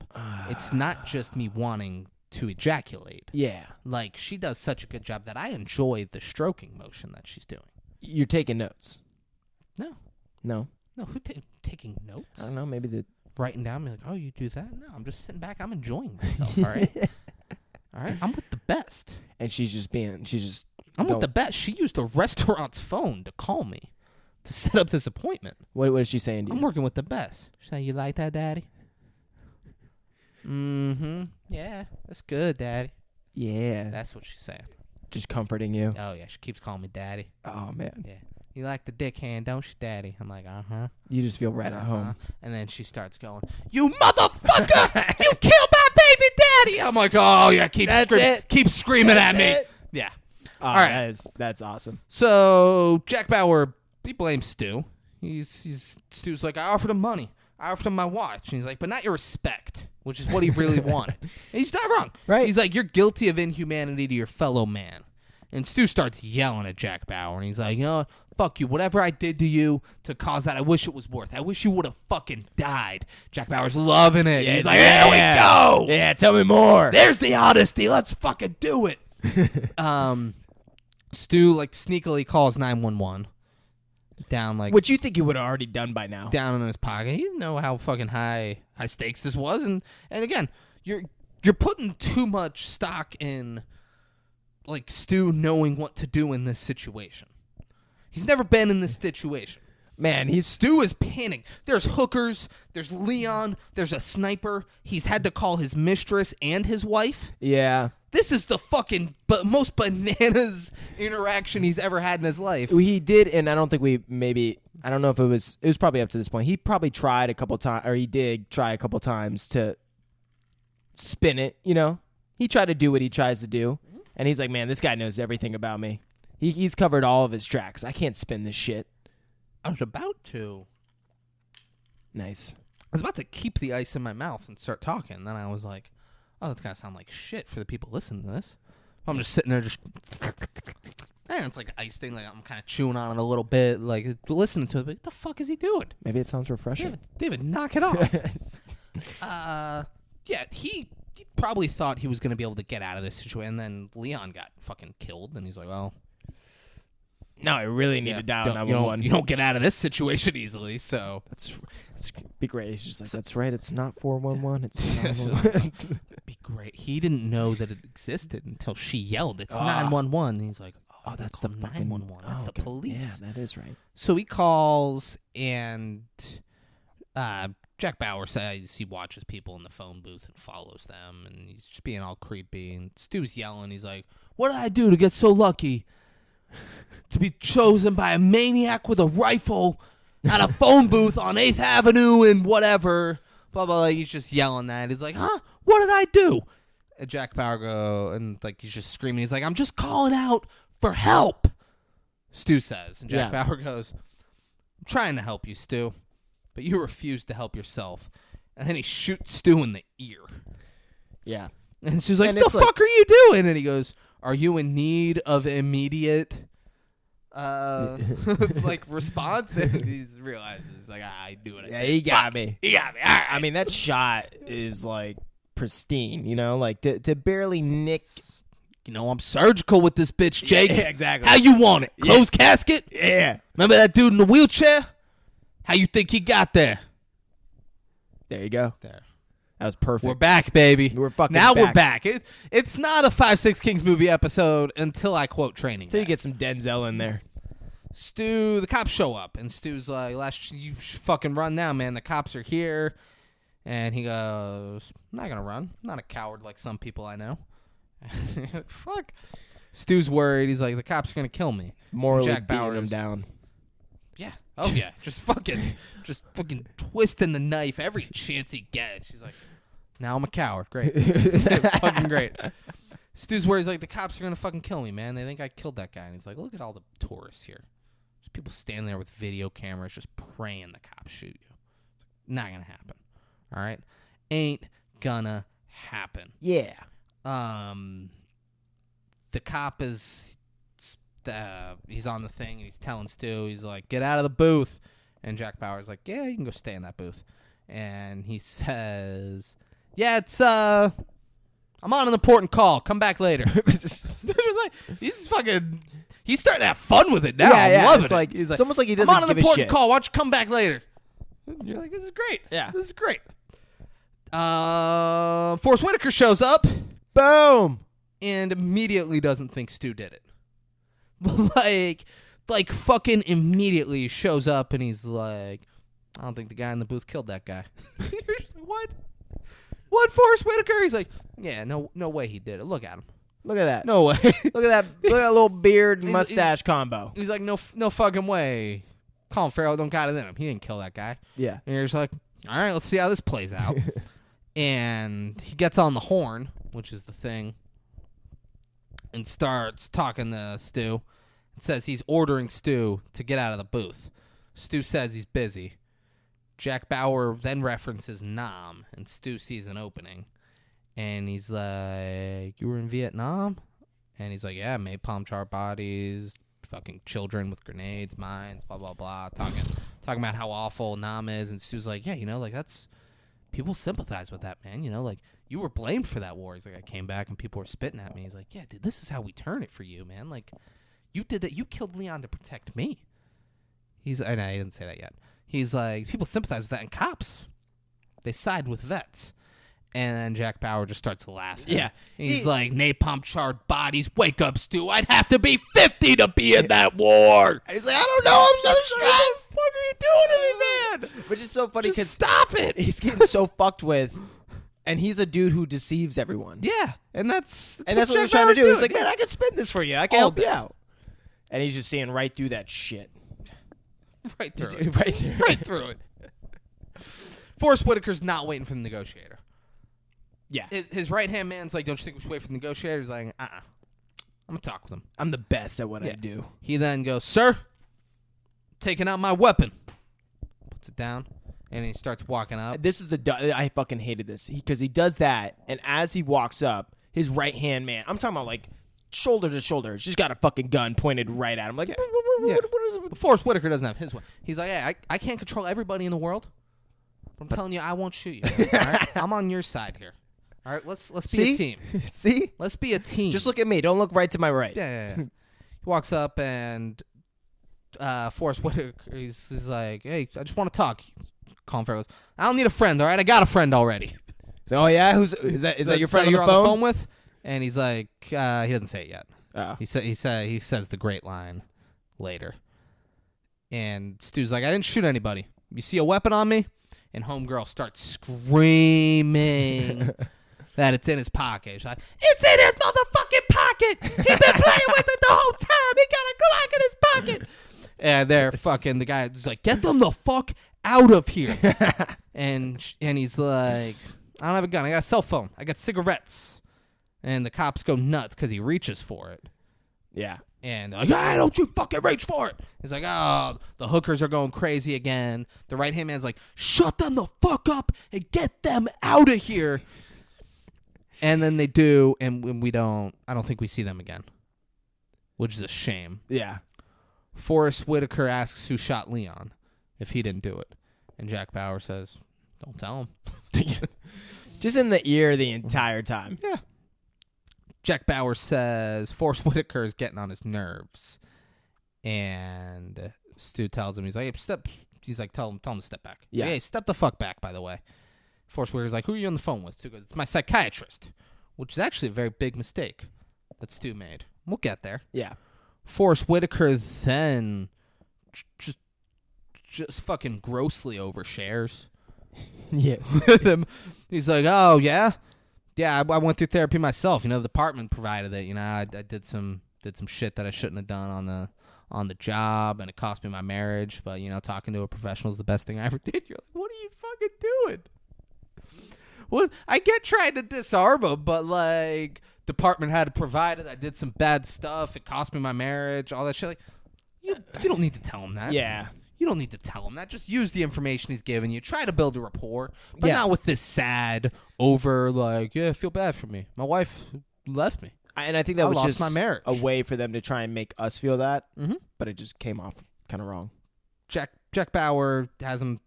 It's not just me wanting to ejaculate. yeah. Like she does such a good job that I enjoy the stroking motion that she's doing. You're taking notes. No. No, Who taking notes? I don't know. Maybe the Writing down, be like, oh, you do that? No, I'm just sitting back. I'm enjoying myself. All right. All right. I'm with the best. and she's just I'm with Don't- the best. She used the restaurant's phone to call me to set up this appointment. What is she saying to you? I'm working with the best. She's like, you like that, Daddy? Mm-hmm. Yeah, that's good, Daddy. Yeah, That's what she's saying. just comforting you. Oh, yeah, she keeps calling me Daddy. Oh man, Yeah. You like the dick hand, don't you, Daddy? I'm like, uh-huh. you just feel right at Uh-huh. home. And then she starts going, you motherfucker! You killed my baby daddy! I'm like, oh, yeah, keep That's screaming, it. keep screaming That's at me. it. Yeah. Oh, All right. that's awesome. So Jack Bauer, he blames Stu. Stu's like, I offered him money. I offered him my watch. And he's like, but not your respect, which is what he really wanted. And he's not wrong. Right. He's like, you're guilty of inhumanity to your fellow man. And Stu starts yelling at Jack Bauer. And he's like, you know what? Fuck you. Whatever I did to you to cause that, I wish it was worth. I wish you would have fucking died. Jack Bauer's loving it. He's like, here we go. Yeah, tell me more. There's the honesty. Let's fucking do it. Stu like sneakily calls 911 down like Which you think he would have already done by now. down in his pocket. He didn't know how fucking high stakes this was, and again, you're putting too much stock in like Stu knowing what to do in this situation. He's never been in this situation. Man, Stu is panicking. There's hookers. There's Leon. There's a sniper. He's had to call his mistress and his wife. yeah. This is the fucking most bananas interaction he's ever had in his life. He did, and I don't think I don't know if it was probably up to this point. He probably tried a couple times, or he did try a couple times to spin it, you know? He tried to do what he tries to do, and he's like, man, this guy knows everything about me. He's covered all of his tracks. I can't spin this shit. I was about to. Nice. I was about to keep the ice in my mouth and start talking. Then I was like, oh, that's going to sound like shit for the people listening to this. I'm just sitting there just... And it's like ice thing. Like I'm kind of chewing on it a little bit. Like listening to it. But what the fuck is he doing? Maybe it sounds refreshing. David, knock it off. Yeah, he probably thought he was going to be able to get out of this situation. And then Leon got fucking killed. And he's like, well... No, I really need to dial 911. You don't get out of this situation easily, so... That's be great. He's just like, that's right. It's not 411. It's 911. Be great. He didn't know that it existed until she yelled, it's 911. And he's like, oh, that's the 911. That's the police. Yeah, that is right. So he calls, and Jack Bauer says he watches people in the phone booth and follows them, and he's just being all creepy. And Stu's yelling. He's like, what did I do to get so lucky? To be chosen by a maniac with a rifle at a phone booth on 8th Avenue and whatever. Blah, blah, blah. He's just yelling that. He's like, huh? What did I do? And Jack Bauer and like he's just screaming. He's like, I'm just calling out for help, Stu says. And Jack Bauer goes, I'm trying to help you, Stu, but you refuse to help yourself. And then he shoots Stu in the ear. Yeah. And Stu's like, And the it's like- fuck are you doing? And he goes, are you in need of immediate like response? And he realizes he's like, I do it. Yeah, he got me. He got me. All right. I mean, that shot is like pristine, you know, like to barely nick. You know, I'm surgical with this bitch, Jake. Yeah, exactly. How you want it? Closed casket? Yeah. Remember that dude in the wheelchair? How you think he got there? There you go. There. That was perfect. We're back, baby. We're fucking now back. we're back. It's not a 5-6 Kings movie episode until I quote Training Until you Day. get some Denzel in there. Stu, the cops show up, and Stu's like, you fucking run now, man. The cops are here. And he goes, I'm not going to run. I'm not a coward like some people I know. Fuck. Stu's worried. He's like, the cops are going to kill me. Morally Jack beating him Bauer's- doing. Yeah. Oh, yeah. just fucking twisting the knife every chance he gets. She's like, now I'm a coward. Great. Fucking great. Stu's worried. He's like, the cops are going to fucking kill me, man. They think I killed that guy. And he's like, look at all the tourists here. There's people standing there with video cameras just praying the cops shoot you. Not going to happen. All right? Ain't gonna happen. Yeah. The cop is... he's on the thing, and he's telling Stu, he's like, get out of the booth. And Jack Bauer's like, yeah, you can go stay in that booth. And he says, yeah, it's, I'm on an important call. Come back later. He's fucking... He's starting to have fun with it now. I'm loving it's it. like, He's it's almost like he doesn't I'm on an give a important shit. call. Why don't you come back later? And you're like, this is great. Yeah. This is great. Forrest Whitaker shows up Boom. and immediately doesn't think Stu did it. like fucking immediately shows up and he's like, I don't think the guy in the booth killed that guy. You're just like, what? What, Forrest Whitaker? He's like, yeah, no way he did it. Look at him. Look at that. No way. Look at that little beard He's- mustache combo. He's like, no fucking way. Colin Farrell don't got it in him. He didn't kill that guy. Yeah. And you're just like, all right, let's see how this plays out. And he gets on the horn, which is the thing, and starts talking to Stu. It says he's ordering Stu to get out of the booth. Stu says he's busy. Jack Bauer then references Nam, and Stu sees an opening. And he's like, you were in Vietnam? And he's like, yeah, made palm chart bodies, fucking children with grenades, mines, blah, blah, blah. Talking about how awful Nam is. And Stu's like, yeah, you know, like that's... People sympathize with that, man. You know, like you were blamed for that war. He's like, I came back and people were spitting at me. He's like, yeah, dude, this is how we turn it for you, man. Like, you did that. You killed Leon to protect me. He didn't say that yet. He's like, people sympathize with that, and cops, they side with vets. And then Jack Bauer just starts laughing. Yeah. He's like, napalm charred bodies. Wake up, Stu. I'd have to be 50 to be in that war. And he's like, I don't know. I'm so stressed. What are you doing to me, man? Which is so funny Just because stop it. he's getting so fucked with, and he's a dude who deceives everyone. Yeah, and that's And that's what Jack he's trying to Bauer's do. He's doing. like, man, I can spin this for you. I can All help you day. out. And he's just seeing right through that shit. right through it. Right there. Right through it. Forrest Whitaker's not waiting for the negotiator. Yeah. His right-hand man's like, don't you think we should wait for the negotiator? He's like, I'm going to talk with him. I'm the best at what I Yeah. do. He then goes, sir, taking out my weapon. Puts it down, and he starts walking up. This is I fucking hated this because he does that, and as he walks up, his right hand man, I'm talking about like shoulder to shoulder, has just got a fucking gun pointed right at him. Like, Yeah. what is it? But Forrest Whitaker doesn't have his one. He's like, hey, I can't control everybody in the world. But I'm telling you, I won't shoot you. All right? I'm on your side here. All right, let's be See? a team. See? Let's be a team. Just look at me. Don't look right to my right. Yeah. He walks up and Forrest Whitaker, he's like, hey, I just want to talk. Colin Farrell goes, I don't need a friend, all right? I got a friend already. So, oh yeah, is that your friend you're on the phone? on the phone with? And he's like, he doesn't say it yet. Oh. He says the great line later. And Stu's like, I didn't shoot anybody. You see a weapon on me? And homegirl starts screaming that it's in his pocket. She's like, it's in his motherfucking pocket. He's been playing with it the whole time. He got a Glock in his pocket. And they're fucking, the guy's like, get them the fuck out of here. and he's like, I don't have a gun. I got a cell phone. I got cigarettes. And the cops go nuts because he reaches for it. Yeah. And they're like, ah, don't you fucking reach for it. He's like, oh, the hookers are going crazy again. The right-hand man's like, shut them the fuck up and get them out of here. And then they do, and I don't think we see them again, which is a shame. Yeah. Forrest Whitaker asks who shot Leon if he didn't do it. And Jack Bauer says, don't tell him. Just in the ear the entire time. Yeah. Jack Bauer says Forrest Whitaker is getting on his nerves, and Stu tells him, he's like, hey, tell him to step back. He's Yeah. like, hey, step the fuck back, by the way. Forrest Whitaker's like, who are you on the phone with? Stu goes, it's my psychiatrist, which is actually a very big mistake that Stu made. We'll get there. Yeah. Forrest Whitaker then just fucking grossly overshares. Yes. He's like, oh, yeah? Yeah, I went through therapy myself. You know, the department provided it. You know, I did some shit that I shouldn't have done on the job, and it cost me my marriage. But you know, talking to a professional is the best thing I ever did. You're like, what are you fucking doing? What? I get trying to disarm him, but like, department had to provide it. I did some bad stuff. It cost me my marriage. All that shit. Like, you don't need to tell him that. Yeah. You don't need to tell him that. Just use the information he's giving you. Try to build a rapport, but Yeah. not with this sad over like, yeah, feel bad for me. My wife left me. And I think that I was lost just my marriage. a way for them to try and make us feel that, Mhm. but it just came off kind of wrong. Jack Bauer has him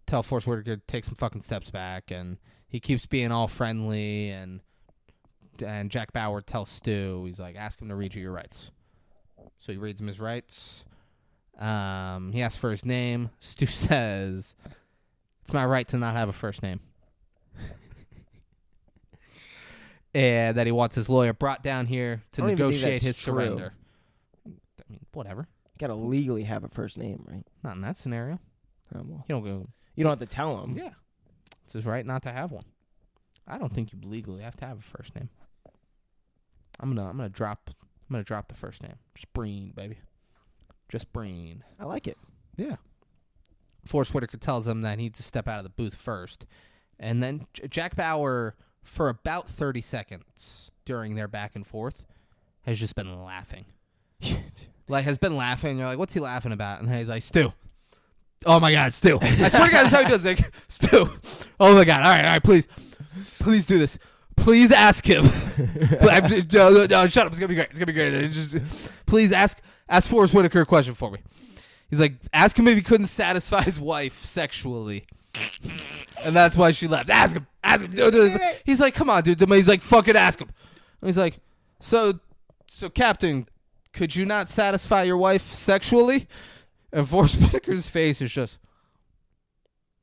tell Forrest Whitaker to take some fucking steps back, and he keeps being all friendly, and Jack Bauer tells Stu, he's like, ask him to read you your rights. So he reads him his rights. He asks for his name. Stu says, it's my right to not have a first name. And that he wants his lawyer brought down here to I don't even think negotiate that's his true. surrender. I mean, whatever. You gotta legally have a first name, right? Not in that scenario. Well, You don't go, you don't have to tell them. yeah. It's his right not to have one. I don't think you legally have to have a first name. I'm gonna drop the first name. Just Breen, baby. Just Breen. I like it. Yeah. Forrest Whitaker tells him that he needs to step out of the booth first. And then Jack Bauer, for about 30 seconds during their back and forth, has just been laughing. Has been laughing. You're like, what's he laughing about? And he's like, Stu. Oh, my God, Stu. I swear to God, that's how he does it. Like, Stu. Oh, my God. All right, please. Please do this. Please ask him. No, shut up. It's going to be great. It's going to be great. Just, please ask Forrest Whitaker a question for me. He's like, ask him if he couldn't satisfy his wife sexually. And that's why she left. Ask him. Do this. He's like, come on, dude. He's like, fucking ask him. And he's like, so Captain, could you not satisfy your wife sexually? And Forrest Whitaker's face is just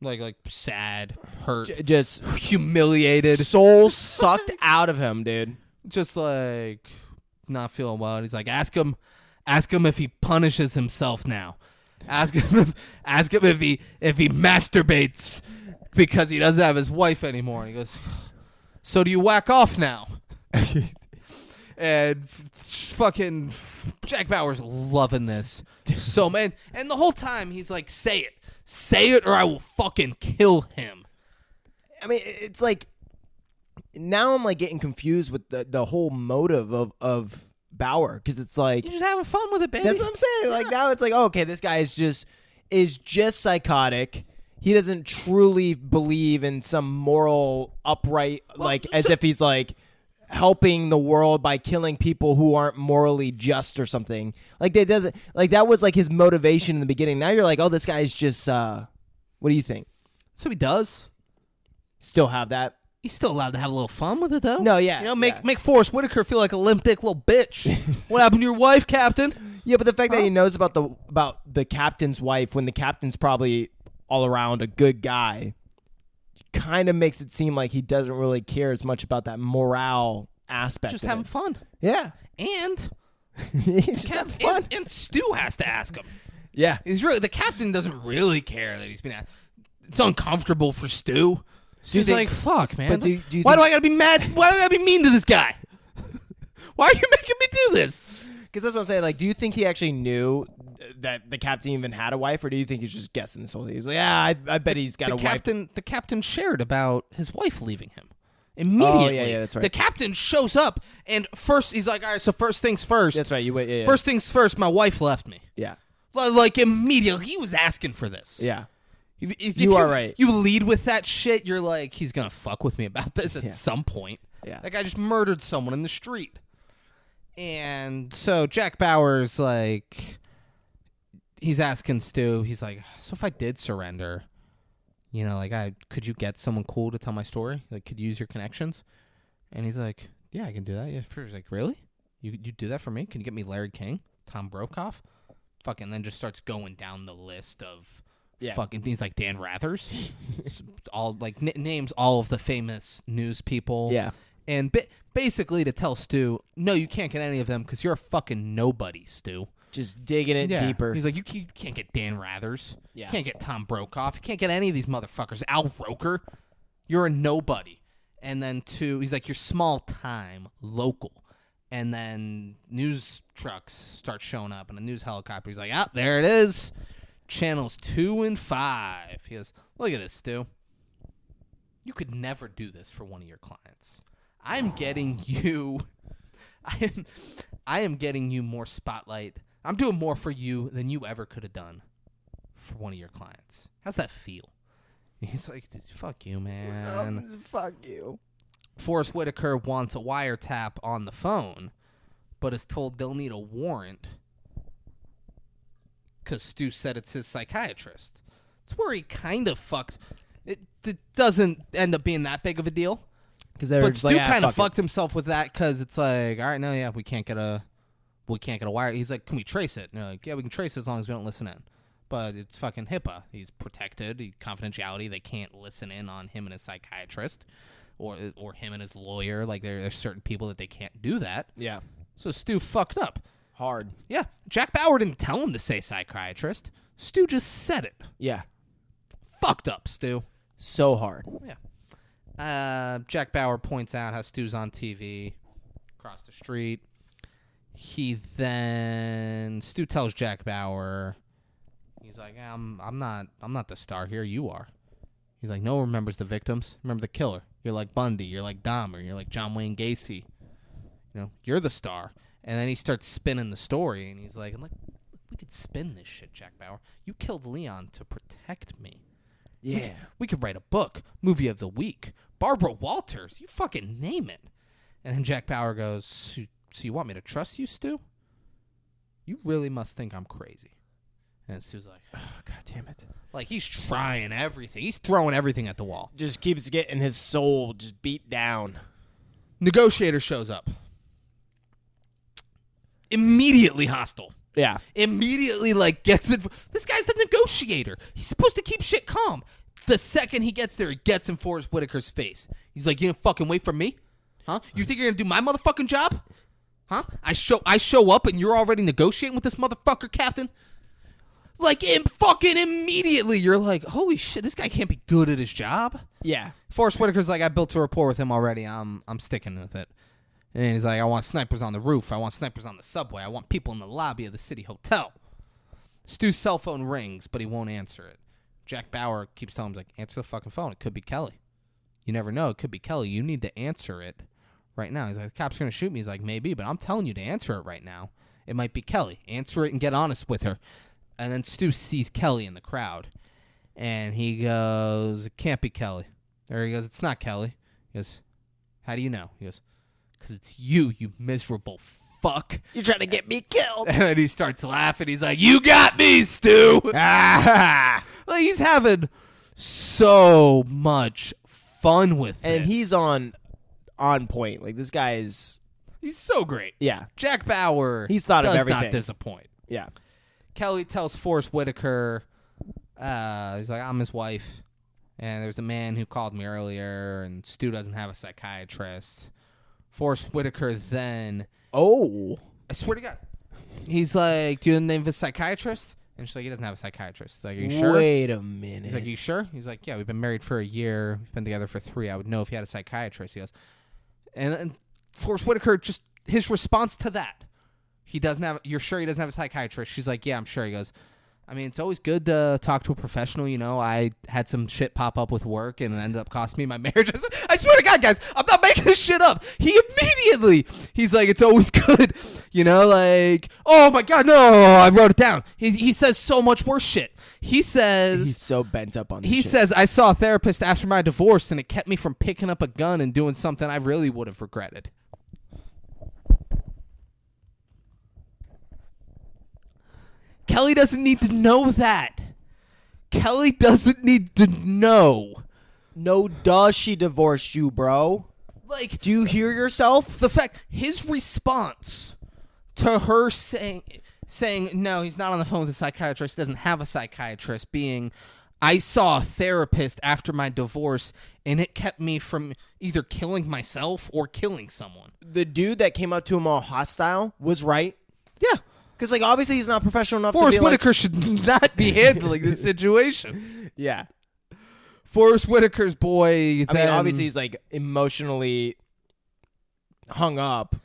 like sad, hurt, Just humiliated, soul sucked out of him, dude. just like not feeling well. And he's like, ask him if he punishes himself now. Ask him if he masturbates because he doesn't have his wife anymore. And he goes, so do you whack off now? And fucking Jack Bauer's loving this so, man. And the whole time he's like, say it or I will fucking kill him. I mean, it's like now I'm like getting confused with the whole motive of Bauer, because it's like You're just having fun with it, baby. that's what I'm saying. Like now it's like, oh, okay, this guy is just psychotic. He doesn't truly believe in some moral upright, like as if he's like helping the world by killing people who aren't morally just or something. Like that doesn't, like that was like his motivation in the beginning. Now you're like, oh, this guy's just what do you think? So he does. Still have that? He's still allowed to have a little fun with it, though. No, yeah, You know, make yeah. Forrest Whitaker feel like a limp dick little bitch. What happened to your wife, Captain? Yeah, but the fact that he knows about the captain's wife when the captain's probably all around a good guy kind of makes it seem like he doesn't really care as much about that morale aspect. Just of having it. fun. Yeah. And He's just having fun. and Stu has to ask him. Yeah. The captain doesn't really care that he's been asked. It's uncomfortable for Stu. Stu's think- like, fuck, man. but do you Why do think- I gotta be mad? Why do I gotta be mean to this guy? Why are you making me do this? Because that's what I'm saying. Like, do you think he actually knew that the captain even had a wife, or do you think he's just guessing this whole thing? He's like, yeah, I bet he's got a wife. The captain shared about his wife leaving him. Immediately. Oh, yeah, that's right. The captain shows up, and first he's like, all right, so first things first. That's right. You wait. Yeah. First things first, my wife left me. Yeah. Like, immediately. He was asking for this. Yeah. If You are right. You lead with that shit, you're like, he's going to fuck with me about this at some point. Yeah. That guy just murdered someone in the street. And so Jack Bauer's like, he's asking Stu, he's like, so if I did surrender, you know, like, could you get someone cool to tell my story? Like, could you use your connections? And he's like, yeah, I can do that. Yeah, sure. He's like, really? You do that for me? Can you get me Larry King, Tom Brokaw? Fucking then just starts going down the list of fucking things like Dan Rathers. All like names all of the famous news people. Yeah. And basically to tell Stu, no, you can't get any of them because you're a fucking nobody, Stu. Just digging it deeper. He's like, you can't get Dan Rathers. Yeah. You can't get Tom Brokaw. You can't get any of these motherfuckers. Al Roker. You're a nobody. And then he's like, you're small time, local. And then news trucks start showing up and a news helicopter. He's like, ah, there it is. Channels 2 and 5. He goes, look at this, Stu. You could never do this for one of your clients. I'm getting you. I am getting you more spotlight. I'm doing more for you than you ever could have done for one of your clients. How's that feel? He's like, fuck you, man. Fuck you. Forrest Whitaker wants a wiretap on the phone, but is told they'll need a warrant because Stu said it's his psychiatrist. It's where he kind of fucked. It doesn't end up being that big of a deal. But Stu kind of fucked himself with that because it's like, all right, no, yeah, we can't get a wire. He's like, can we trace it? And they're like, yeah, we can trace it as long as we don't listen in. But it's fucking HIPAA. He's protected. Confidentiality. They can't listen in on him and his psychiatrist, or him and his lawyer. Like there's certain people that they can't do that. Yeah. So Stu fucked up. Hard. Yeah. Jack Bauer didn't tell him to say psychiatrist. Stu just said it. Yeah. Fucked up, Stu. So hard. Yeah. Jack Bauer points out how Stu's on TV across the street. Stu tells Jack Bauer, he's like, I'm not the star here. You are. He's like, no one remembers the victims. Remember the killer. You're like Bundy. You're like Dahmer. You're like John Wayne Gacy. You know, you're the star. And then he starts spinning the story, and he's like, look, we could spin this shit, Jack Bauer. You killed Leon to protect me. Yeah. We could write a book, movie of the week, Barbara Walters, you fucking name it. And then Jack Bauer goes, so you want me to trust you, Stu? You really must think I'm crazy. And Stu's like, Oh, God damn it. like he's trying everything. He's throwing everything at the wall. Just keeps getting his soul just beat down. Negotiator shows up. Immediately hostile. Yeah. Immediately, like, gets it. This guy's the negotiator. He's supposed to keep shit calm. The second he gets there, he gets in Forrest Whitaker's face. He's like, you gonna fucking wait for me? Huh? You think you're gonna do my motherfucking job? Huh? I show up and you're already negotiating with this motherfucker, Captain? Like, fucking immediately, you're like, holy shit, this guy can't be good at his job. Yeah. Forrest Whitaker's like, I built a rapport with him already. I'm sticking with it. And he's like, I want snipers on the roof. I want snipers on the subway. I want people in the lobby of the city hotel. Stu's cell phone rings, but he won't answer it. Jack Bauer keeps telling him, like, answer the fucking phone. It could be Kelly. You never know. It could be Kelly. You need to answer it right now. He's like, the cop's going to shoot me. He's like, maybe, but I'm telling you to answer it right now. It might be Kelly. Answer it and get honest with her. And then Stu sees Kelly in the crowd. And he goes, it can't be Kelly. Or he goes, it's not Kelly. He goes, how do you know? He goes, because it's you miserable fuck. You're trying to get me killed. And then he starts laughing. He's like, you got me, Stu. Ah! Like, he's having so much fun with it. And he's on point. Like, this guy is... He's so great. Yeah. Jack Bauer He's thought of does everything. not disappoint. Yeah. Kelly tells Forrest Whitaker, he's like, I'm his wife. And there's a man who called me earlier, and Stu doesn't have a psychiatrist. Forrest Whitaker then... Oh. I swear to God. He's like, do you know the name of a psychiatrist? And she's like, he doesn't have a psychiatrist. He's like, are you sure? Wait a minute. He's like, are you sure? He's like, yeah, we've been married for a year. We've been together for 3. I would know if he had a psychiatrist. He goes, and Forrest Whitaker, just his response to that. He doesn't have, you're sure he doesn't have a psychiatrist? She's like, yeah, I'm sure. He goes, I mean, it's always good to talk to a professional. You know, I had some shit pop up with work and it ended up costing me my marriage. I swear to God, guys, I'm not making this shit up. He immediately, he's like, it's always good. You know, like, oh my God, no, I wrote it down. He says so much worse shit. He says, he's so bent up on this he shit. says, I saw a therapist after my divorce and it kept me from picking up a gun and doing something I really would have regretted. Kelly doesn't need to know that. Kelly doesn't need to know. No, does she divorce you, bro? Like, Do you hear yourself? the fact, his response to her saying, no, he's not on the phone with a psychiatrist, doesn't have a psychiatrist, being, I saw a therapist after my divorce and it kept me from either killing myself or killing someone. The dude that came up to him all hostile was right. Yeah. Because, like, obviously he's not professional enough Forrest to be Whitaker should not be handling this situation. like... Yeah. Forrest Whitaker's boy. I mean, then- obviously he's, like, emotionally hung up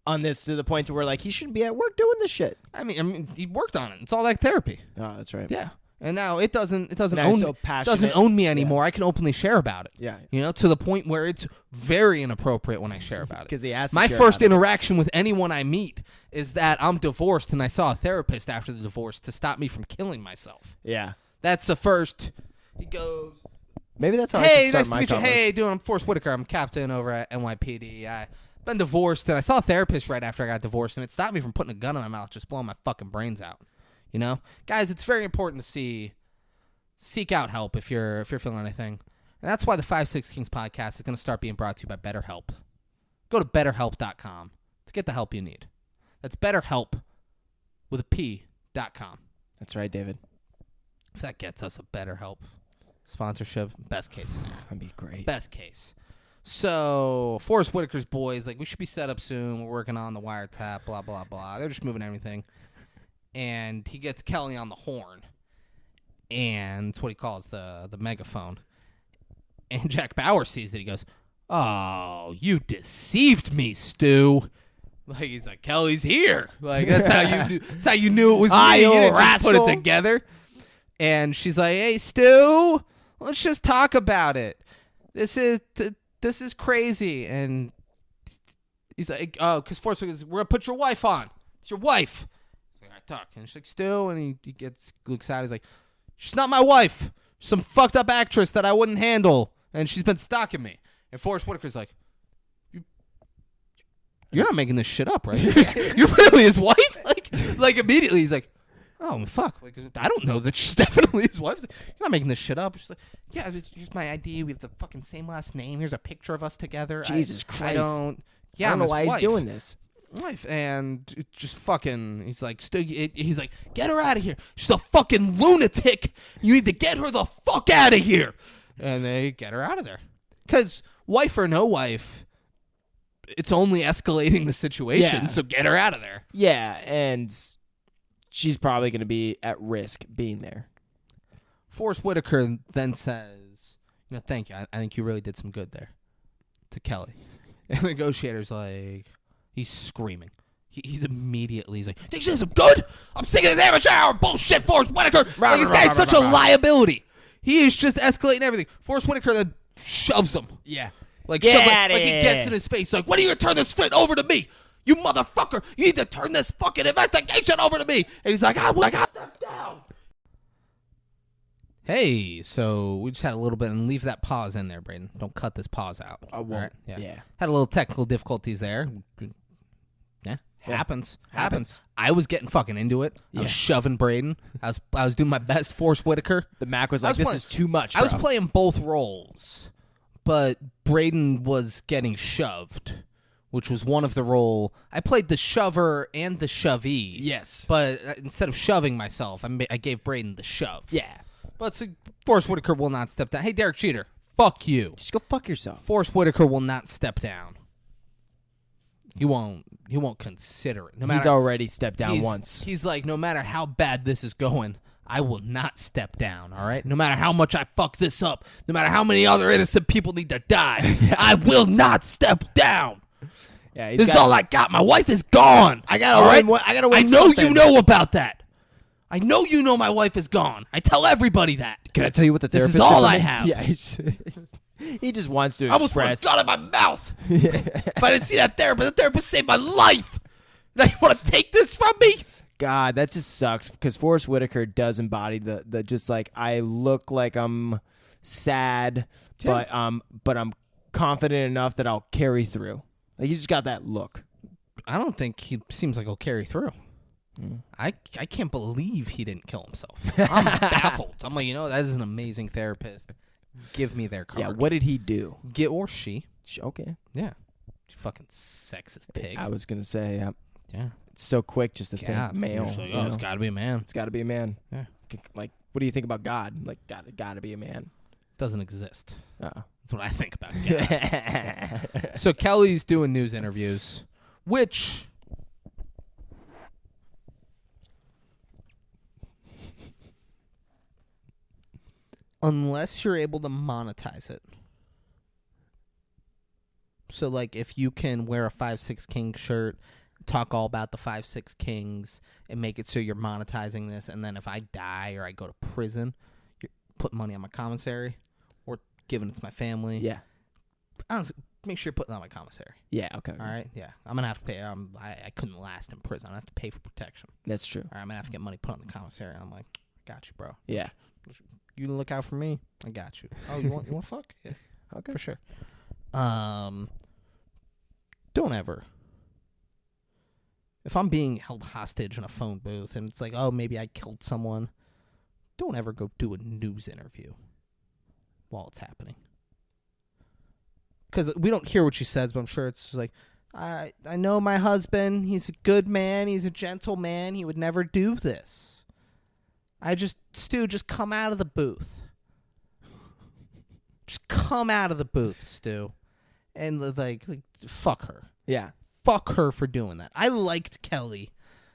on this to the point to where, like, he shouldn't be at work doing this shit. I mean, he worked on it. It's all that therapy. Oh, that's right. Yeah. And now it doesn't Now he's own so it passionate. doesn't own me anymore. I can openly share about it. Yeah. You know, to the point where it's very inappropriate when I share about it. Because he has to My share first about it. interaction with anyone I meet is that I'm divorced and I saw a therapist after the divorce to stop me from killing myself. Yeah. That's the first. He goes, Maybe that's how I hey, should start nice to my meet you. combos. Hey, I'm Forrest Whitaker. I'm captain over at NYPD. I've been divorced, and I saw a therapist right after I got divorced, and it stopped me from putting a gun in my mouth, just blowing my fucking brains out. You know? Guys, it's very important to seek out help if you're feeling anything. And that's why the 5-6 Kings podcast is going to start being brought to you by BetterHelp. Go to BetterHelp.com to get the help you need. That's BetterHelp with a P.com. That's right, David. If that gets us a BetterHelp sponsorship, best case scenario. That'd be great. Best case. So, Forrest Whitaker's boys, like, we should be set up soon. We're working on the wiretap, blah, blah, blah. They're just moving everything. And he gets Kelly on the horn. And it's what he calls the megaphone. And Jack Bauer sees it. He goes, oh, you deceived me, Stu. Like, he's like, Kelly's here. Like, that's how you knew it was Ah, me. you You old didn't just put it rascal. together. And she's like, hey, Stu, let's just talk about it. This is crazy. And he's like, oh, because Forrest goes, we're going to put your wife on. It's your wife. He's like, all right, talk. And she's like, Stu, and he looks out. He's like, she's not my wife. She's some fucked up actress that I wouldn't handle. And she's been stalking me. And Forrest Whitaker's like, you're not making this shit up, right? You're really his wife? Like immediately he's like, oh, fuck. Like, I don't know that she's definitely his wife. You're not making this shit up. She's like, yeah, here's my ID. We have the fucking same last name. Here's a picture of us together. Jesus Christ. I don't I don't know his why wife. he's doing this. Wife. And it just fucking, he's like, he's like, get her out of here. She's a fucking lunatic. You need to get her the fuck out of here. And they get her out of there. Because wife or no wife, it's only escalating the situation, Yeah. so get her out of there. Yeah, and she's probably going to be at risk being there. Forrest Whitaker then says, thank you. I think you really did some good there to Kelly. And the negotiator's like, he's screaming. He's immediately, he's like, think she did some good? I'm sick of this amateur hour bullshit, Forrest Whitaker. Like, this guy's such a liability. He is just escalating everything. Forrest Whitaker then shoves him. Yeah. Like, Get shove, like, outta like he here. gets in his face. Like, when are you going to turn this shit over to me? You motherfucker. You need to turn this fucking investigation over to me. And he's like, I will step down. Hey, so we just had a little bit, and leave that pause in there, Braden. Don't cut this pause out. I won't. All right? Yeah. Had a little technical difficulties there. Yeah. Happens. I was getting fucking into it. I was shoving Braden. I was doing my best, Forrest Whitaker. The Mac was I like, was this is too much, I was bro. playing both roles, but Braden was getting shoved, which was one of the role. I played the shover and the shovee. Yes. But instead of shoving myself, I gave Braden the shove. Yeah. But Forrest Whitaker will not step down. Hey, Derek Jeter, fuck you. Just go fuck yourself. Forrest Whitaker will not step down. He won't consider it. No He's matter, already stepped down he's- once. He's like, no matter how bad this is going, I will not step down, all right? No matter how much I fuck this up, no matter how many other innocent people need to die, I will not step down. Yeah, This is all I got. My wife is gone. I gotta all win. I gotta win I know something. you know about that. I know you know my wife is gone. I tell everybody that. Can I tell you what the This therapist is all did for I me? have. Yeah, he just wants to I almost put a express. gun in my mouth. If I didn't see that therapist, the therapist saved my life. Now you want to take this from me? God, that just sucks because Forrest Whitaker does embody the just like I look like I'm sad, Yeah. but I'm confident enough that I'll carry through. Like he just got that look. I don't think he seems like he'll carry through. I can't believe he didn't kill himself. I'm baffled. I'm like, that is an amazing therapist. Give me their card. Yeah, what did he do? Or she. Okay, Yeah. You fucking sexist pig. I was gonna say Yeah. it's so quick just to God, think male. you're just like, you know? it's got to be a man. It's got to be a man. Yeah. Like, what do you think about God? Like, got to be a man. Doesn't exist. Oh. That's what I think about God. So Kelly's doing news interviews, which unless you're able to monetize it. So like if you can wear a 5'6" King shirt, talk all about the 5'6" Kings and make it so you're monetizing this, and then if I die or I go to prison, you're putting money on my commissary or giving it to my family. Yeah. Honestly, make sure you're putting on my commissary. Yeah. Okay. All right? Yeah. I'm going to have to pay. I couldn't last in prison. I have to pay for protection. That's true. All right, I'm going to have to get money put on the commissary. And I'm like, I got you, bro. Yeah. You look out for me. I got you. Oh, you want fuck? Yeah, Okay. for sure. Don't ever. If I'm being held hostage in a phone booth and it's like, oh, maybe I killed someone, don't ever go do a news interview while it's happening. Because we don't hear what she says, but I'm sure it's just like, I know my husband. He's a good man. He's a gentle man. He would never do this. Stu, just come out of the booth. Just come out of the booth, Stu. And like fuck her. Yeah. Fuck her for doing that. I liked Kelly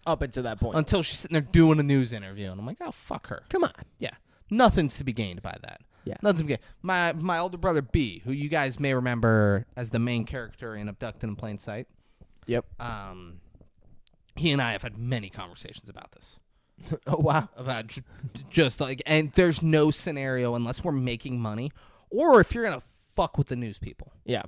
Up until that point. until she's sitting there doing a news interview, and I'm like, oh, fuck her. Come on. Yeah, nothing's to be gained by that. Yeah. Nothing's to be gained. My older brother B, who you guys may remember as the main character in Abducted in Plain Sight. Yep. He and I have had many conversations about this. Oh wow. About just like, and there's no scenario unless we're making money, or if you're gonna fuck with the news people. Yeah.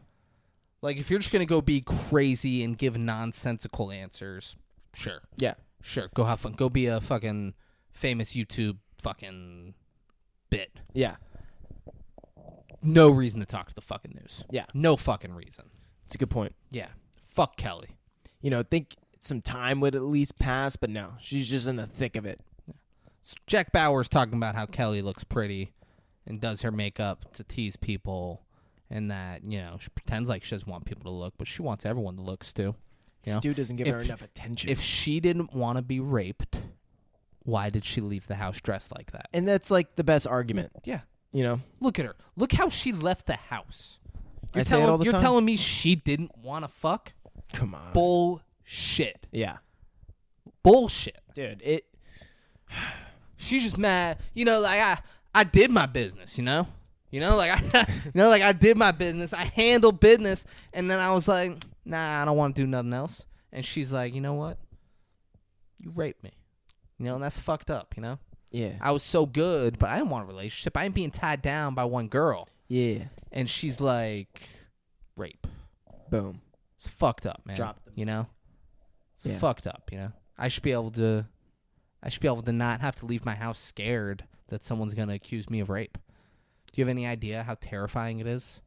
Like, if you're just going to go be crazy and give nonsensical answers, sure. Yeah. Sure, go have fun. Go be a fucking famous YouTube fucking bit. Yeah. No reason to talk to the fucking news. Yeah. No fucking reason. It's a good point. Yeah. Fuck Kelly. Think some time would at least pass, but no, she's just in the thick of it. Jack Bauer's talking about how Kelly looks pretty and does her makeup to tease people, and that, you know, she pretends like she doesn't want people to look, but she wants everyone to look, Stu. You know? Stu doesn't give her enough attention. If she didn't want to be raped, why did she leave the house dressed like that? And that's like the best argument. Yeah. You know? Look at her. Look how she left the house. I say it all the You're time. telling me she didn't want to fuck? Come on. Bullshit. Yeah. Bullshit. Dude, She's just mad. You know, like I did my business, you know? I did my business. I handled business, and then I was like, nah, I don't want to do nothing else. And she's like, you know what? You raped me. You know, and that's fucked up, you know? yeah. I was so good, but I didn't want a relationship. I ain't being tied down by one girl. Yeah. And she's like, rape. Boom. It's fucked up, man. Drop them. You know? It's Yeah. fucked up, you know? I should be able to not have to leave my house scared that someone's going to accuse me of rape. Do you have any idea how terrifying it is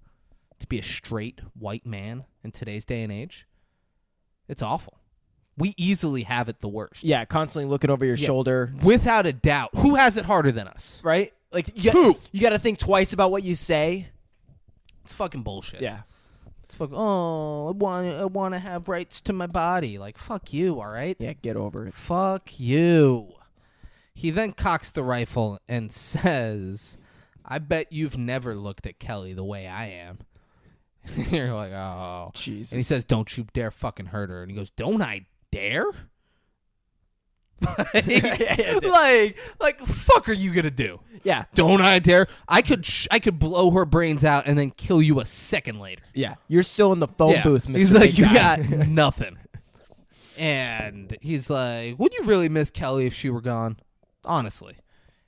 to be a straight white man in today's day and age? It's awful. We easily have it the worst. Yeah, constantly looking over your shoulder. Without a doubt. Who has it harder than us? Right? Like, Who? You got to think twice about what you say. It's fucking bullshit. Yeah. It's fucking, I want to have rights to my body. Like, fuck you, all right? Yeah, get over it. Fuck you. He then cocks the rifle and says, I bet you've never looked at Kelly the way I am. You're like, oh. Jesus. And he says, don't you dare fucking hurt her. And he goes, don't I dare? Like, fuck are you going to do? Yeah. Don't I dare? I could blow her brains out and then kill you a second later. Yeah. You're still in the phone booth, Mr. He's like, Big you Guy." got nothing. And he's like, would you really miss Kelly if she were gone? Honestly.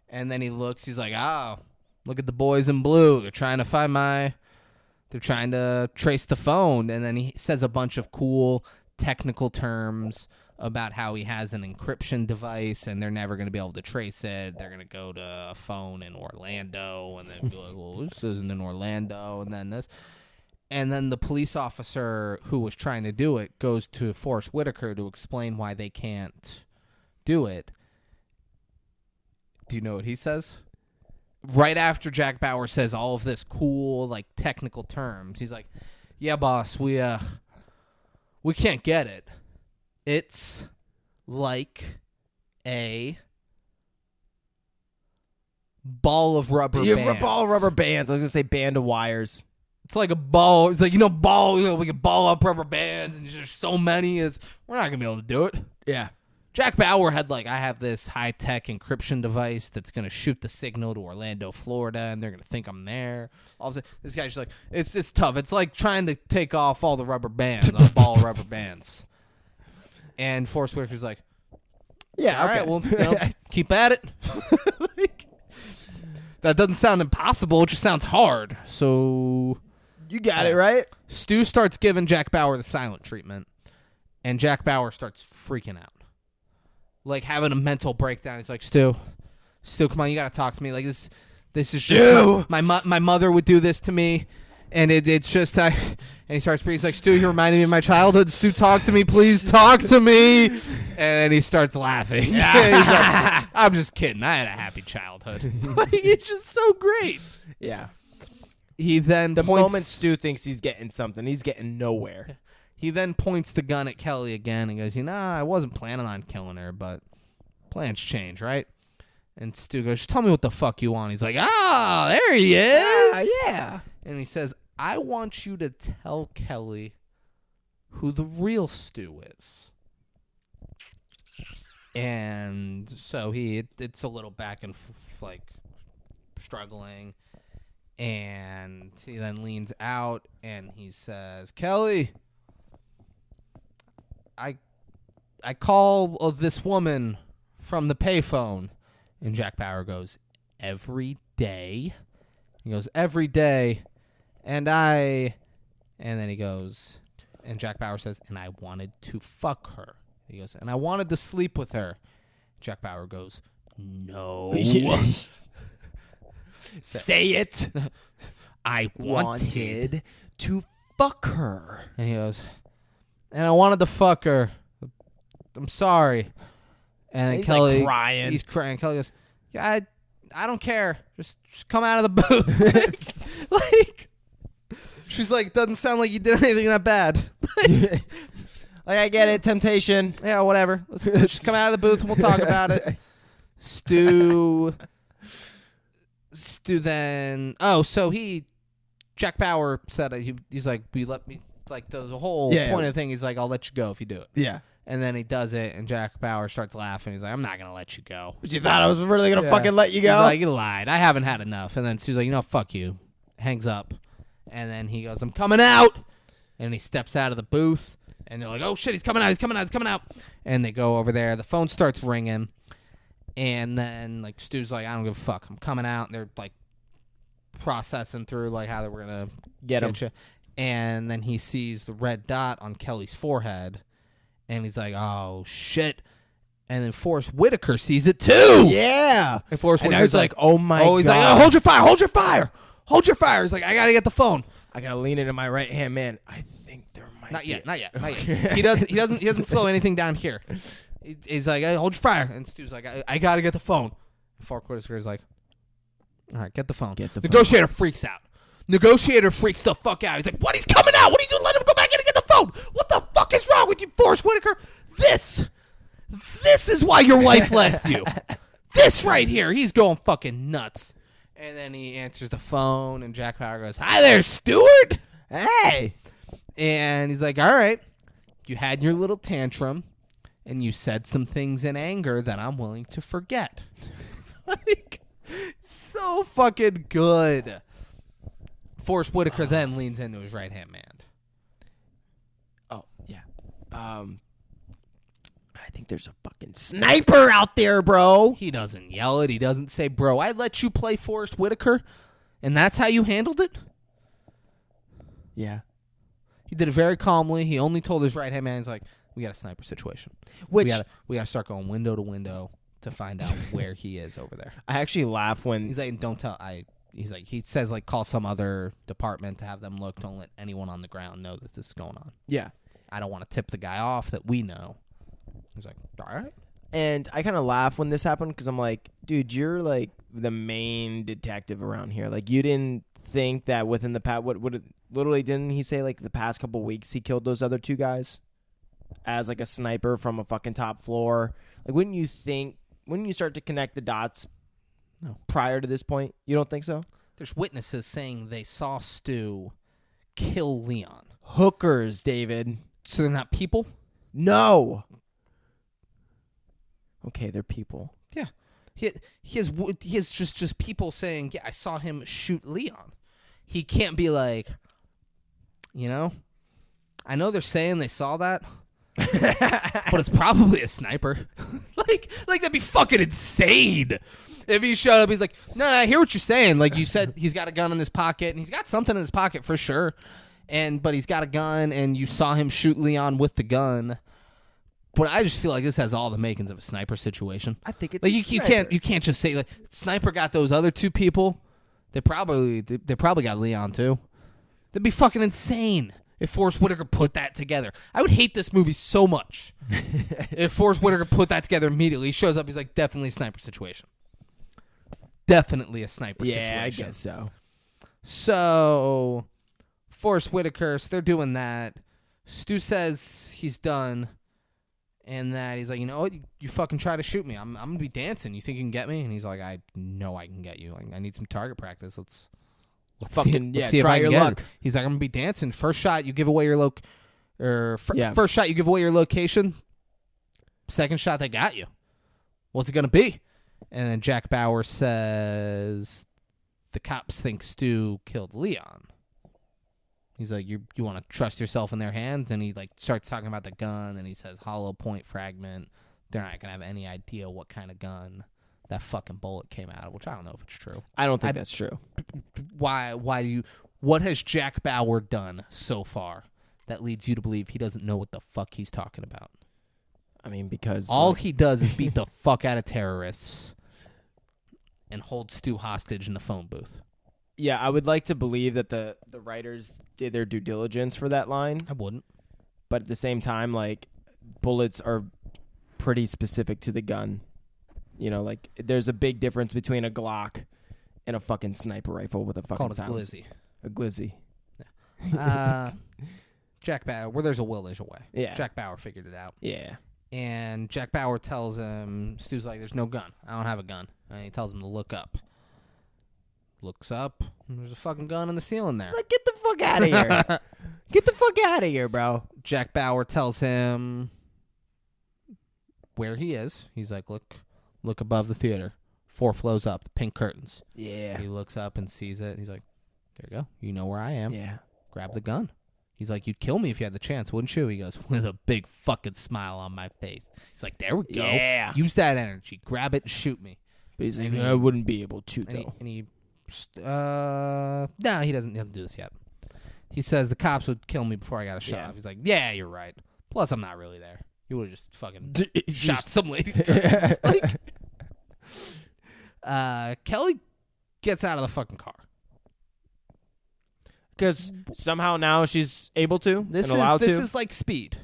And then he looks, he's like, oh, look at the boys in blue. They're trying to trace the phone. And then he says a bunch of cool technical terms about how he has an encryption device and they're never going to be able to trace it. They're going to go to a phone in Orlando and then be like, well, this isn't in Orlando, and then this. And then the police officer who was trying to do it goes to Forrest Whitaker to explain why they can't do it. Do you know what he says? Right after Jack Bauer says all of this cool, like, technical terms, he's like, yeah, boss, we can't get it. It's like a ball of rubber bands. Ball of rubber bands. I was going to say band of wires. It's like a ball. It's like, we can ball up rubber bands, and there's so many. We're not going to be able to do it. Yeah. Jack Bauer had, like, I have this high-tech encryption device that's going to shoot the signal to Orlando, Florida, and they're going to think I'm there. All of a sudden, this guy's just like, it's tough. It's like trying to take off all the rubber bands on a ball of rubber bands. And Forrest Whitaker's like, Yeah, all okay. right, well, keep at it. Like, that doesn't sound impossible. It just sounds hard. So You got it, right? Stu starts giving Jack Bauer the silent treatment, and Jack Bauer starts freaking out. Like, having a mental breakdown. He's like, Stu, come on, you got to talk to me. Like, this is Stu! just, my mother would do this to me, and it's just, and he starts, he's like, Stu, you reminded me of my childhood. Stu, talk to me, please, talk to me. And he starts laughing. He's like, I'm just kidding. I had a happy childhood. Like, it's just so great. Yeah. He then The points, moment Stu thinks he's getting something, he's getting nowhere. He then points the gun at Kelly again and goes, I wasn't planning on killing her, but plans change, right? And Stu goes, tell me what the fuck you want. He's like, there he is. Yeah. And he says, I want you to tell Kelly who the real Stu is. And so it's a little back and like struggling. And he then leans out and he says, Kelly, I call this woman from the payphone. And Jack Bauer goes, every day? He goes, every day. And then he goes, and Jack Bauer says, and I wanted to fuck her. He goes, and I wanted to sleep with her. Jack Bauer goes, no. Say it. I wanted. to fuck her. And he goes, and I wanted to fuck her. I'm sorry. And then He's Kelly, like crying. He's crying. Kelly goes, Yeah, I don't care. Just come out of the booth. Like, she's like, doesn't sound like you did anything that bad. Like, I get it, temptation. Yeah, whatever. Let's just come out of the booth and we'll talk about it. Stu then. Oh, so Jack Bauer said he's like, "We let me." Like the whole point of the thing, he's like, "I'll let you go if you do it." Yeah. And then he does it, and Jack Bauer starts laughing. He's like, "I'm not gonna let you go." But you thought I was really gonna fucking let you go? He's like, "You lied. I haven't had enough." And then Stu's like, fuck you. Hangs up. And then he goes, "I'm coming out." And he steps out of the booth. And they're like, "Oh shit, he's coming out. He's coming out. He's coming out." And they go over there. The phone starts ringing. And then like Stu's like, "I don't give a fuck. I'm coming out." And they're like processing through like how they were gonna Get him. you. And then he sees the red dot on Kelly's forehead. And he's like, "Oh shit." And then Forrest Whitaker sees it too. Yeah. And Forrest And I Whitaker's was like, oh my he's God. like, "Oh, hold your fire, hold your fire. Hold your fire." He's like, "I gotta get the phone." I gotta lean into my right hand, man. I think there might Not be yet, not yet, not yet. He doesn't slow anything down here. He's like, "Hey, hold your fire." And Stu's like, I gotta get the phone. And Forrest Whitaker's like, "All right, get the phone." Get the phone. Negotiator freaks out. Negotiator freaks the fuck out. He's like, "What? He's coming out. What are you doing? Let him go back in and get the phone. What the fuck is wrong with you, Forrest Whitaker? This is why your wife left you. This right here." He's going fucking nuts. And then he answers the phone, and Jack Bauer goes, "Hi there, Stewart." Hey. And he's like, "All right, you had your little tantrum, and you said some things in anger that I'm willing to forget." Like, so fucking good. Forrest Whitaker then leans into his right-hand man. Oh, yeah. I think there's a fucking sniper out there, bro. He doesn't yell it. He doesn't say, "Bro, I let you play Forrest Whitaker, and that's how you handled it?" Yeah. He did it very calmly. He only told his right-hand man, he's like, "We got a sniper situation. Which we gotta start going window to window to find out where he is over there." I actually laugh when He's like, "Don't tell." He's like, he says, like, call some other department to have them look. Don't let anyone on the ground know that this is going on. yeah. I don't want to tip the guy off that we know. He's like, "All right." And I kind of laugh when this happened because I'm like, dude, you're like the main detective around here. Like, you didn't think that within the past, literally didn't he say like the past couple weeks he killed those other two guys as like a sniper from a fucking top floor? Like, wouldn't you start to connect the dots? No. Prior to this point, you don't think so? There's witnesses saying they saw Stu kill Leon. Hookers, David. So they're not people? No. Okay, they're people. Yeah. He has just people saying, "Yeah, I saw him shoot Leon." He can't be like, I know they're saying they saw that, but it's probably a sniper. like that'd be fucking insane. If he showed up, he's like, "No, I hear what you're saying. Like, you said he's got a gun in his pocket, and he's got something in his pocket for sure. But he's got a gun, and you saw him shoot Leon with the gun." But I just feel like this has all the makings of a sniper situation. I think it's like a you sniper. can't just say like sniper got those other two people. They probably got Leon too. That'd be fucking insane if Forrest Whitaker put that together. I would hate this movie so much if Forrest Whitaker put that together immediately. He shows up, he's like, definitely a sniper situation. Definitely a sniper situation. Yeah, I guess so. So Forrest Whitaker, so they're doing that. Stu says he's done. And that he's like, "You know what? You fucking try to shoot me. I'm gonna be dancing. You think you can get me?" And he's like, "I know I can get you. Like, I need some target practice. Let's Fucking, see if try I can your get luck." it." He's like, "I'm gonna be dancing. First shot, you give away your Yeah. first shot, you give away your location. Second shot, they got you. What's it gonna be?" And then Jack Bauer says, "The cops think Stu killed Leon." He's like, you want to trust yourself in their hands? And he like starts talking about the gun, and he says hollow point fragment. They're not gonna have any idea what kind of gun that fucking bullet came out of, which I don't know if it's true. I don't think that's true. What has Jack Bauer done so far that leads you to believe he doesn't know what the fuck he's talking about? I mean, because All he does is beat the fuck out of terrorists and hold Stu hostage in the phone booth. yeah, I would like to believe that the writers did their due diligence for that line, I wouldn't. but at the same time, like, bullets are pretty specific to the gun. You know, like there's a big difference between a Glock and a fucking sniper rifle with a fucking Called a silencer. glizzy. A glizzy. Jack Bauer, where there's a will, there's a way. Yeah. Jack Bauer figured it out. Yeah. And Jack Bauer tells him, Stu's like, there's no gun. I don't have a gun. And he tells him to look up. Looks up, and there's a fucking gun in the ceiling there. Like, get the fuck out of here. Get the fuck out of here, bro. Jack Bauer tells him where he is. He's like, look above the theater. 4 floors up, the pink curtains. Yeah. He looks up and sees it. He's like, there you go. You know where I am. Yeah. Grab the gun. He's like, you'd kill me if you had the chance, wouldn't you? He goes, with a big fucking smile on my face. He's like, there we go. Yeah. Use that energy. Grab it and shoot me. But he's like, And he- I wouldn't be able to, And though. he no, he doesn't do this yet. He says the cops would kill me before I got a shot Yeah. off. He's like, yeah, you're right. Plus, I'm not really there. You would have just fucking Just- shot some lady. Like, Kelly gets out of the fucking car. Because somehow now she's able to This and allowed is to. like Speed,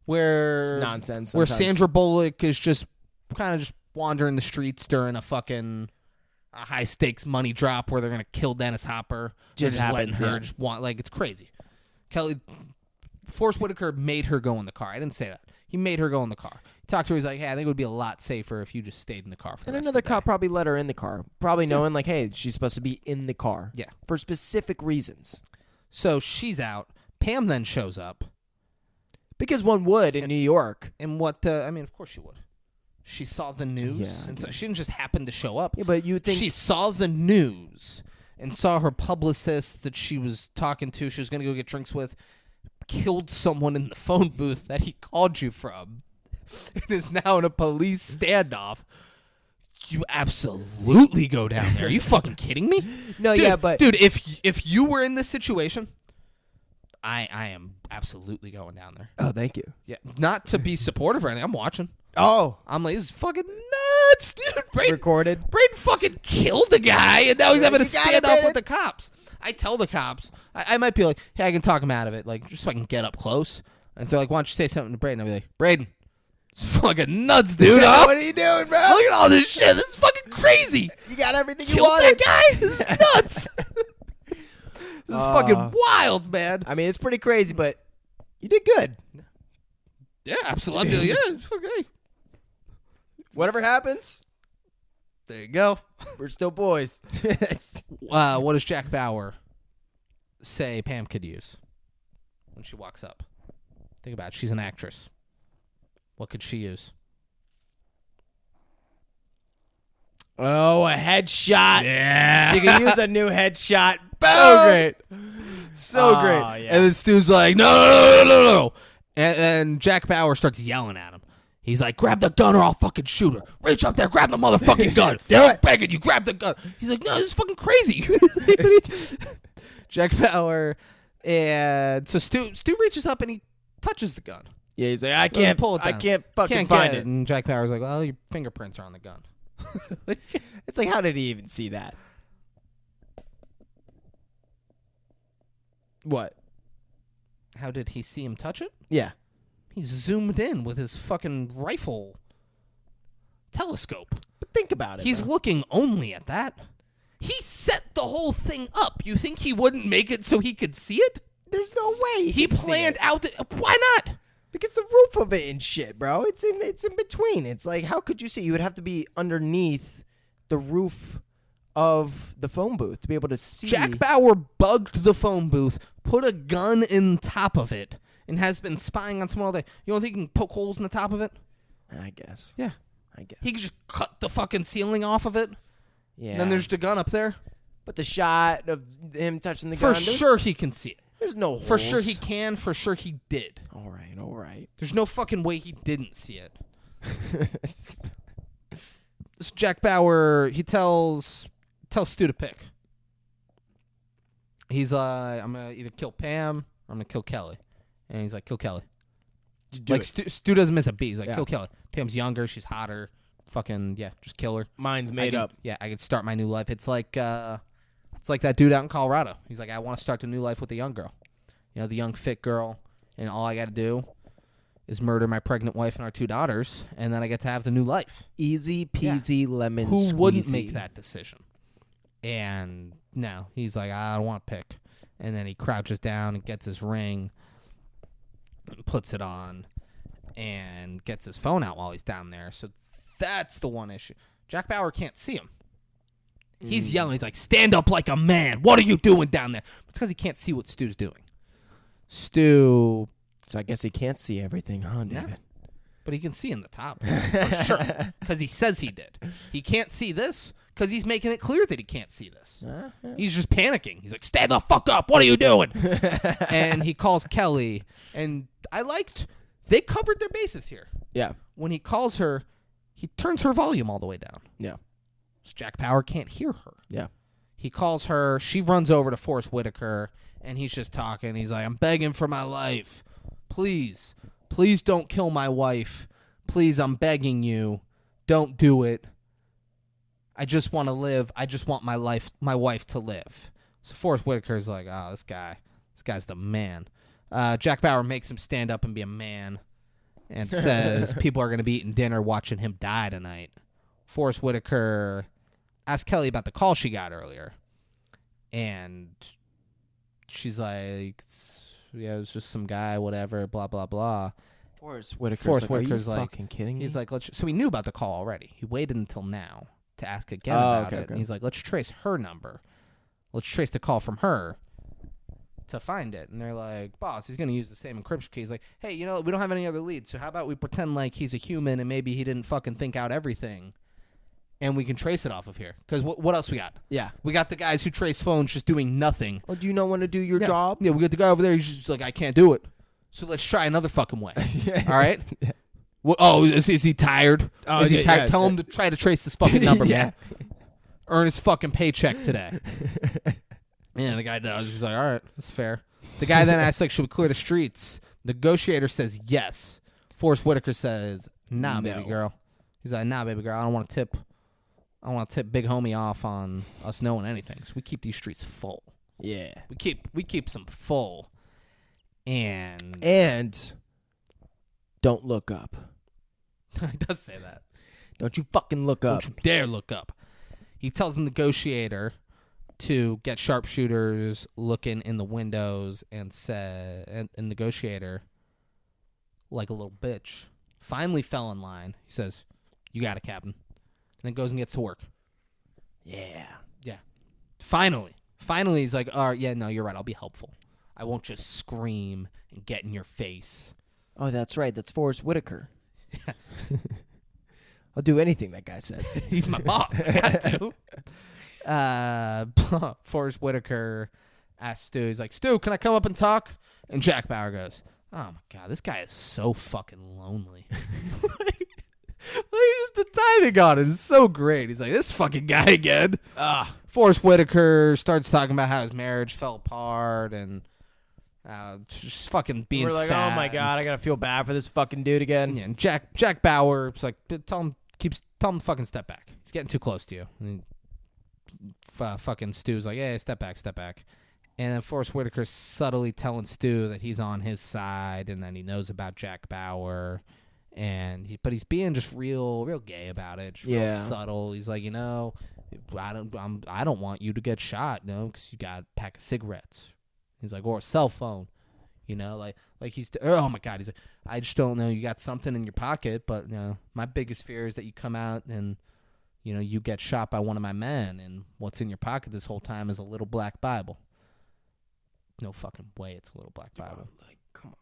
where It's nonsense. where sometimes. Sandra Bullock is just kind of just wandering the streets during a high stakes money drop where they're gonna kill Dennis Hopper. They're Just letting happens, her yeah. just want, like, it's crazy. Forrest Whitaker made her go in the car. I didn't say that. He made her go in the car. He talked to her. He's like, hey, I think it would be a lot safer if you just stayed in the car for the And rest another of the cop day. probably let her in the car, probably knowing like, hey, she's supposed to be in the car. Yeah. For specific reasons. So she's out. Pam then shows up. Because one would in New York. And of course she would. She saw the news. Yeah, I and so guess. she didn't just happen to show up. Yeah, but you think She saw the news and saw her publicist that she was talking to, she was going to go get drinks with, killed someone in the phone booth that he called you from and is now in a police standoff. You absolutely go down there. Are you fucking kidding me? No, Dude, yeah, but Dude, if you were in this situation, I am absolutely going down there. oh, thank you. Yeah, not to be supportive or anything. I'm watching. Oh, I'm like, this is fucking nuts, dude. Braden recorded. fucking killed a guy, and now he's having to You got it, stand off Braden. with the cops. I tell the cops, I might be like, hey, I can talk him out of it, like, just so I can get up close. And if they're like, why don't you say something to Braden? I'll be like, Braden, it's fucking nuts, dude. Huh? What are you doing, bro? Look at all this shit. This is fucking crazy. You got everything you Killed wanted. that guy? This is nuts. This is fucking wild, man. I mean, it's pretty crazy, but you did good. Yeah, absolutely. Yeah, it's okay. Whatever happens, There you go. we're still boys. What does Jack Bauer say Pam could use when she walks up? Think about it. She's an actress. What could she use? Oh, a headshot. Yeah. She could use a new headshot. Boom. So great. So Oh, great. yeah. And then Stu's like, no. And Jack Bauer starts yelling at him. He's like, grab the gun or I'll fucking shoot her. Reach up there, grab the motherfucking gun. I'm begging you, grab the gun. He's like, no, this is fucking crazy. Jack Bauer. And so Stu reaches up and he touches the gun. Yeah, he's like, I can't pull it I down. can't fucking Can't find get it. And Jack Bauer's like, well, your fingerprints are on the gun. It's like, how did he even see that? What? How did he see him touch it? Yeah. He zoomed in with his fucking rifle telescope. But think about it. He's bro. looking only at that. He set the whole thing up. You think he wouldn't make it so he could see it? There's no way He could see planned it. out. Why not? Because the roof of it and shit, bro. It's in between. It's like, how could you see? You would have to be underneath the roof of the phone booth to be able to see. Jack Bauer bugged the phone booth, put a gun in top of it, and has been spying on someone all day. You don't think he can poke holes in the top of it? I guess. Yeah. I guess. He could just cut the fucking ceiling off of it. Yeah. And then there's the gun up there. but the shot of him touching the For gun. sure he can see it. There's no holes. For sure he can. For sure he did. All right. There's no fucking way he didn't see it. This Jack Bauer, he tells Stu to pick. He's I'm gonna either kill Pam or I'm gonna kill Kelly. And he's like, kill Kelly. Do Like it. Stu doesn't miss a beat. He's like, Yeah. kill Kelly. Pam's younger, she's hotter. Fucking yeah, just kill her. Mine's I made can- up. Yeah, I could start my new life. It's like that dude out in Colorado. He's like, I want to start a new life with a young girl. You know, the young fit girl, and all I got to do is murder my pregnant wife and our 2 daughters, and then I get to have the new life. Easy peasy lemon Who wouldn't squeezy. make that decision? And no, he's like, I don't want to pick. And then he crouches down and gets his ring, puts it on, and gets his phone out while he's down there. So that's the one issue. Jack Bauer can't see him. He's yelling. He's like, stand up like a man. What are you doing down there? It's because he can't see what Stu's doing. Stu, So I guess he can't see everything, huh, David? but he can see in the top. For sure. Because he says he did. He can't see this because he's making it clear that he can't see this. He's just panicking. He's like, stand the fuck up. What are you doing? And he calls Kelly. And they covered their bases here. Yeah. When he calls her, he turns her volume all the way down. Yeah. So Jack Bauer can't hear her. Yeah. He calls her. She runs over to Forrest Whitaker, and he's just talking. He's like, I'm begging for my life. Please. Please don't kill my wife. Please, I'm begging you. Don't do it. I just want to live. I just want my wife to live. So Forrest Whitaker's like, oh, this guy's the man. Jack Bauer makes him stand up and be a man and says people are going to be eating dinner watching him die tonight. Forrest Whitaker asked Kelly about the call she got earlier. And she's like, yeah, it was just some guy, whatever, blah, blah, blah. Forrest Whitaker's Are you like, fucking kidding me? He's like, so he knew about the call already. He waited until now to ask again about it. And he's like, let's trace her number. Let's trace the call from her to find it. And they're like, boss, he's going to use the same encryption key. He's like, hey, we don't have any other leads, so how about we pretend like he's a human and maybe he didn't fucking think out everything, and we can trace it off of here. Because what else we got? Yeah. We got the guys who trace phones just doing nothing. Oh, do you not want to do your job? Yeah, we got the guy over there. He's just like, I can't do it. So let's try another fucking way. All right? Yeah. Is he tired? Oh, is he yeah, tired? yeah. Tell him to try to trace this fucking number, Yeah. man. Earn his fucking paycheck today. Yeah, the guy does. He's like, all right, that's fair. The guy then asks, like, should we clear the streets? Negotiator says yes. Forrest Whitaker says, nah, baby No. girl. He's like, nah, baby girl, I don't want to tip Big Homie off on us knowing anything. So we keep these streets full. Yeah. We keep some full. And don't look up. he does say that. Don't you fucking look up. Don't you dare look up. He tells the negotiator to get sharpshooters looking in the windows and negotiator, like a little bitch, finally fell in line. He says, you got it, Captain. And then goes and gets to work. Yeah. Yeah. Finally, he's like, all right, yeah, no, you're right. I'll be helpful. I won't just scream and get in your face. Oh, that's right. That's Forrest Whitaker. I'll do anything that guy says. He's my boss. I got to. Forrest Whitaker asks Stu, he's like, Stu, can I come up and talk? And Jack Bauer goes, oh my God, this guy is so fucking lonely. Just the timing on it is so great. He's like, this fucking guy again. Forrest Whitaker starts talking about how his marriage fell apart and just fucking being We're like, sad. oh my God, I gotta feel bad for this fucking dude again. Yeah, and Jack Bauer's like, tell him to fucking step back. He's getting too close to you. And fucking Stu's like, yeah, step back. And then Forrest Whitaker's subtly telling Stu that he's on his side and that he knows about Jack Bauer. But he's being just real gay about it. Just real subtle. He's like, I don't want you to get shot, because you got a pack of cigarettes. He's like, or a cell phone, like he's, oh my God. He's like, I just don't know. You got something in your pocket, but my biggest fear is that you come out and, you get shot by one of my men, and what's in your pocket this whole time is a little black Bible. No fucking way it's a little black Bible. Like, come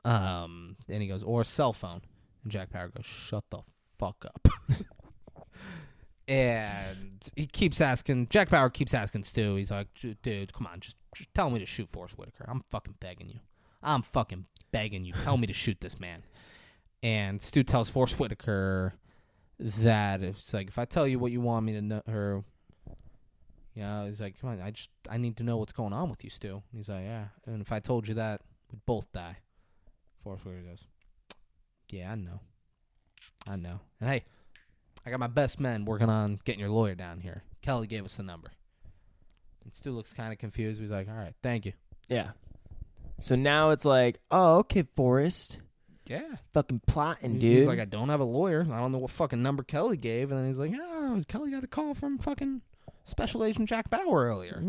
on, bro. And he goes, or a cell phone. And Jack Bauer goes, shut the fuck up. And Jack Bauer keeps asking Stu, he's like, dude, come on, just tell me to shoot Forrest Whitaker. I'm fucking begging you. Tell me to shoot this man. And Stu tells Forrest Whitaker that it's like, if I tell you what you want me to know, he's like, come on, I need to know what's going on with you, Stu. And he's like, yeah. And if I told you that, we'd both die. Forrest Whitaker goes, yeah, I know. And hey, I got my best men working on getting your lawyer down here. Kelly gave us the number. And Stu looks kind of confused. He's like, all right, thank you. Yeah. So now it's like, oh, okay, Forrest. Yeah. Fucking plotting, dude. He's like, I don't have a lawyer. I don't know what fucking number Kelly gave. And then he's like, oh, Kelly got a call from fucking Special Agent Jack Bauer earlier.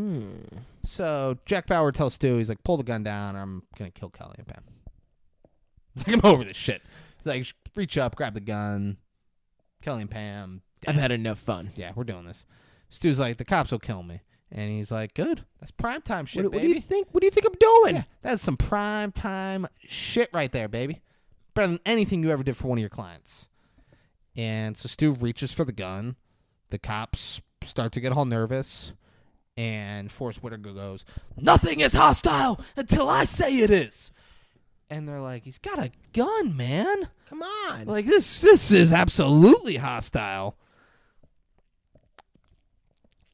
So Jack Bauer tells Stu, he's like, pull the gun down or I'm going to kill Kelly and Pam. He's like, I'm over this shit. He's like, reach up, grab the gun. Kelly and Pam. I've had enough fun. Yeah, we're doing this. Stu's like, the cops will kill me. And he's like, good. That's primetime shit, What baby. do you think? What do you think I'm doing? Yeah, that's some primetime shit right there, baby. Better than anything you ever did for one of your clients. And so Stu reaches for the gun. The cops start to get all nervous. And Forrest Whitaker goes, nothing is hostile until I say it is. And they're like, he's got a gun, man. Come on. Like, this is absolutely hostile.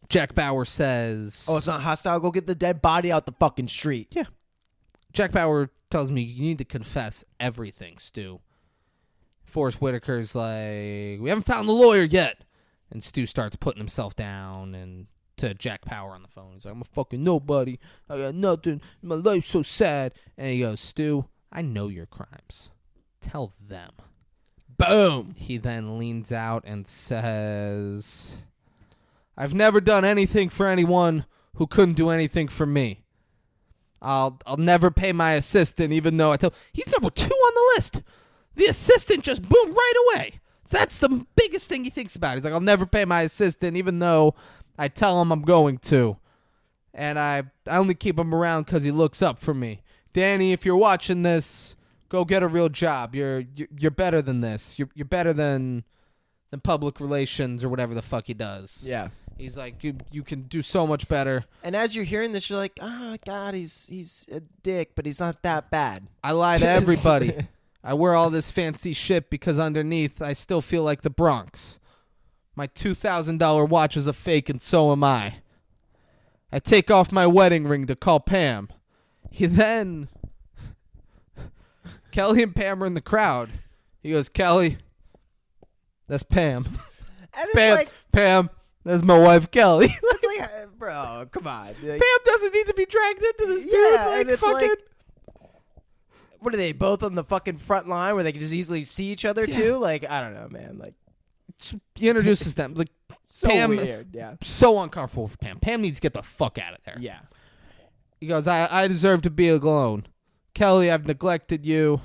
Jack Bauer says... Oh, it's not hostile. Go get the dead body out the fucking street. Yeah. Jack Bauer tells me you need to confess everything, Stu. Forrest Whitaker's like, we haven't found the lawyer yet. And Stu starts putting himself down and to Jack Bauer on the phone. He's like, I'm a fucking nobody. I got nothing. My life's so sad. And he goes, Stu, I know your crimes. Tell them. Boom. He then leans out and says, I've never done anything for anyone who couldn't do anything for me. I'll never pay my assistant, even though he's number 2 on the list. The assistant just boomed right away. That's the biggest thing he thinks about. He's like, I'll never pay my assistant, even though I tell him I'm going to. And I only keep him around because he looks up for me. Danny, if you're watching this, go get a real job. You're better than this. You're better than public relations or whatever the fuck he does. Yeah. He's like, you can do so much better. And as you're hearing this, you're like, oh, God, he's a dick, but he's not that bad. I lie to everybody. I wear all this fancy shit because underneath I still feel like the Bronx. My $2,000 watch is a fake and so am I. I take off my wedding ring to call Pam. He then... Kelly and Pam are in the crowd. He goes, Kelly, that's Pam. And it's Pam, like, Pam, that's my wife, Kelly. it's like, bro, come on. Like, Pam doesn't need to be dragged into this, dude. Yeah, Like, and it's fucking... like- what are they, both on the fucking front line where they can just easily see each other, too? Like, I don't know, man. Like, He introduces them. Like, so Pam, weird, yeah. so uncomfortable for Pam. Pam needs to get the fuck out of there. Yeah. He goes, I deserve to be alone. Kelly, I've neglected you.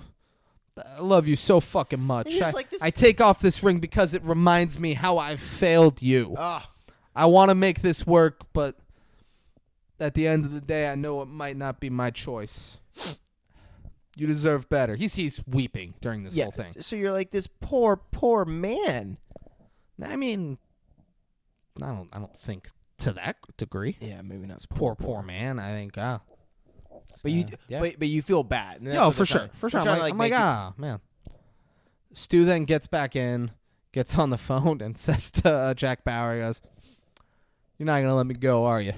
I love you so fucking much. And just like this- I take off this ring because it reminds me how I've failed you. Ah. I want to make this work, but at the end of the day, I know it might not be my choice. You deserve better. He's weeping during this whole thing. So you're like, this poor man. I mean, I don't think to that degree. Yeah, maybe not. Poor man. I think. But you, yeah. but you feel bad. And that's No, what for they're sure, for they're sure. trying I'm to, like, man. Stu then gets back in, gets on the phone, and says to Jack Bauer, he goes, "You're not gonna let me go, are you?"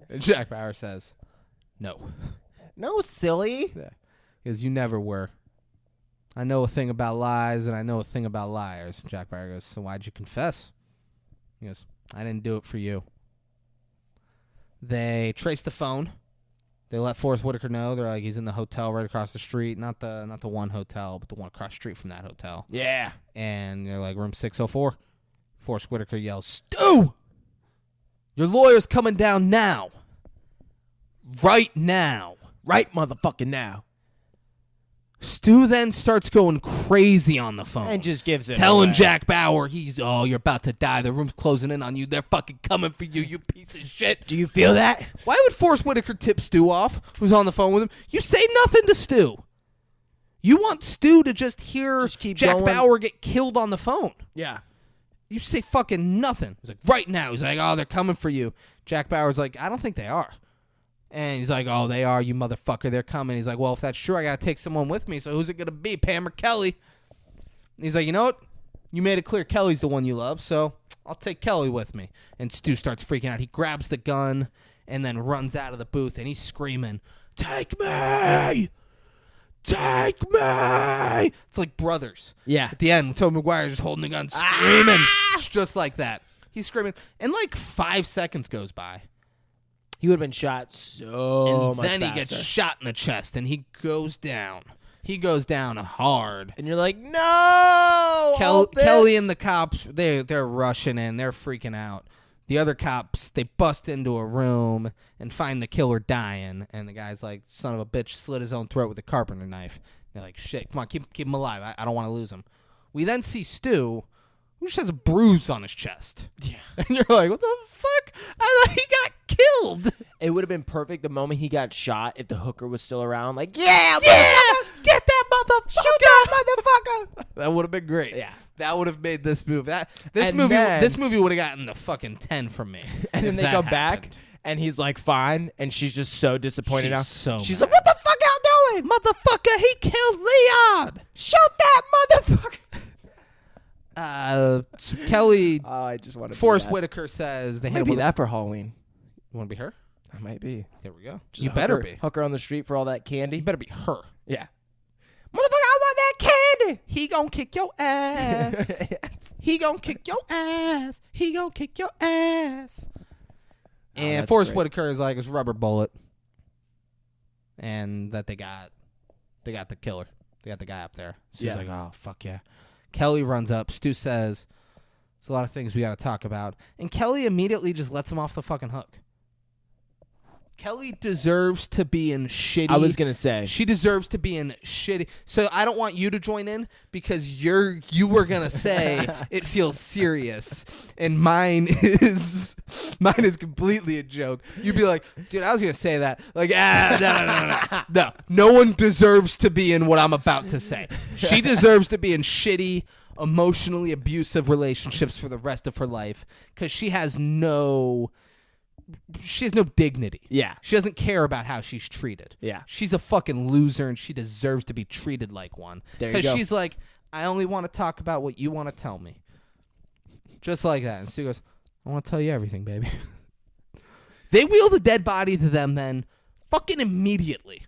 And Jack Bauer says, "No." No, silly. Yeah. He goes, "You never were. I know a thing about lies, and I know a thing about liars." And Jack Bauer goes, "So why'd you confess?" He goes, "I didn't do it for you." They trace the phone. They let Forrest Whitaker know. They're like, he's in the hotel right across the street. Not the one hotel, but the one across the street from that hotel. Yeah. And they're like, room 604. Forrest Whitaker yells, "Stu! Your lawyer's coming down now. Right now." Right, motherfucking now. Stu then starts going crazy on the phone. And just gives it telling away. Jack Bauer, you're about to die. The room's closing in on you. They're fucking coming for you, you piece of shit. Do you feel that? Why would Forrest Whitaker tip Stu off, who's on the phone with him? You say nothing to Stu. You want Stu to just hear Just keep Jack going. Bauer get killed on the phone. Yeah. You say fucking nothing. He's like, right now. He's like, oh, they're coming for you. Jack Bauer's like, I don't think they are. And he's like, oh, they are, you motherfucker. They're coming. He's like, well, if that's true, I got to take someone with me. So who's it going to be, Pam or Kelly? And he's like, you know what? You made it clear Kelly's the one you love, so I'll take Kelly with me. And Stu starts freaking out. He grabs the gun and then runs out of the booth, and he's screaming, "Take me! Take me!" It's like brothers. Yeah. At the end, Tobey Maguire just holding the gun, screaming. It's just like that. He's screaming. And like 5 seconds goes by. He would have been shot so And much then faster. he gets shot in the chest, and he goes down. He goes down hard. And you're like, no! Kelly and the cops, they're rushing in. They're freaking out. The other cops, they bust into a room and find the killer dying. And the guy's like, son of a bitch, slit his own throat with a carpenter knife. They're like, shit, come on, keep him alive. I don't want to lose him. We then see Stu, who just has a bruise on his chest. Yeah. And you're like, what the fuck? I thought he got killed. It would have been perfect the moment he got shot if the hooker was still around. Like, Get that motherfucker. Shoot that motherfucker. That would have been great. Yeah. That would have made this movie. And then- This movie would have gotten a fucking 10 from me. And then if they that come back, happened. and he's like, fine. And she's just so disappointed now. She's mad. like, what the fuck y'all doing? Motherfucker, he killed Leon. Shoot that motherfucker. So Kelly, Oh, I just want to Forrest Whitaker says they hit him Maybe with that for Halloween. You want to be her? That might be. There we go. Just You a better hooker- be. Hooker on the street for all that candy. You better be her. Yeah. Motherfucker, I want that candy. He gonna kick your ass. He gonna kick your ass. He gonna kick your ass. And that's Forrest great. Whitaker is like his rubber bullet. And that they got the killer. They got the guy up there. Stu's Yeah. like, oh, fuck yeah. Kelly runs up. Stu says, there's a lot of things we got to talk about. And Kelly immediately just lets him off the fucking hook. Kelly deserves to be in shitty. I was going to say. She deserves to be in shitty. So I don't want you to join in because you were gonna say it feels serious, and mine is completely a joke. You'd be like, dude, I was gonna say that. Like, no one deserves to be in what I'm about to say. She deserves to be in shitty, emotionally abusive relationships for the rest of her life because she has no dignity. Yeah. She doesn't care about how she's treated. Yeah. She's a fucking loser and she deserves to be treated like one. There you go. She's like, I only want to talk about what you want to tell me. Just like that. And Stu goes, I want to tell you everything, baby. They wheel the dead body to them then fucking immediately.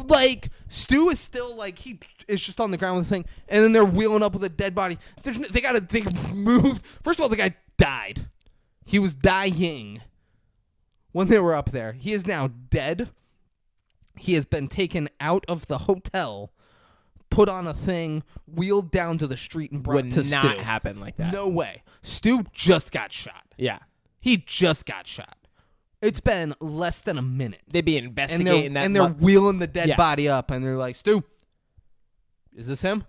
Like, Stu is still like, he is just on the ground with the thing, and then they're wheeling up with a dead body. They moved. First of all, the guy died. He was dying when they were up there. He is now dead. He has been taken out of the hotel, put on a thing, wheeled down to the street, and brought Would to not Stu. happen like that. No way. Stu just got shot. Yeah. He just got shot. It's been less than a minute. They'd be investigating that. And they're wheeling the dead Yeah. body up, and they're like, Stu, is this him?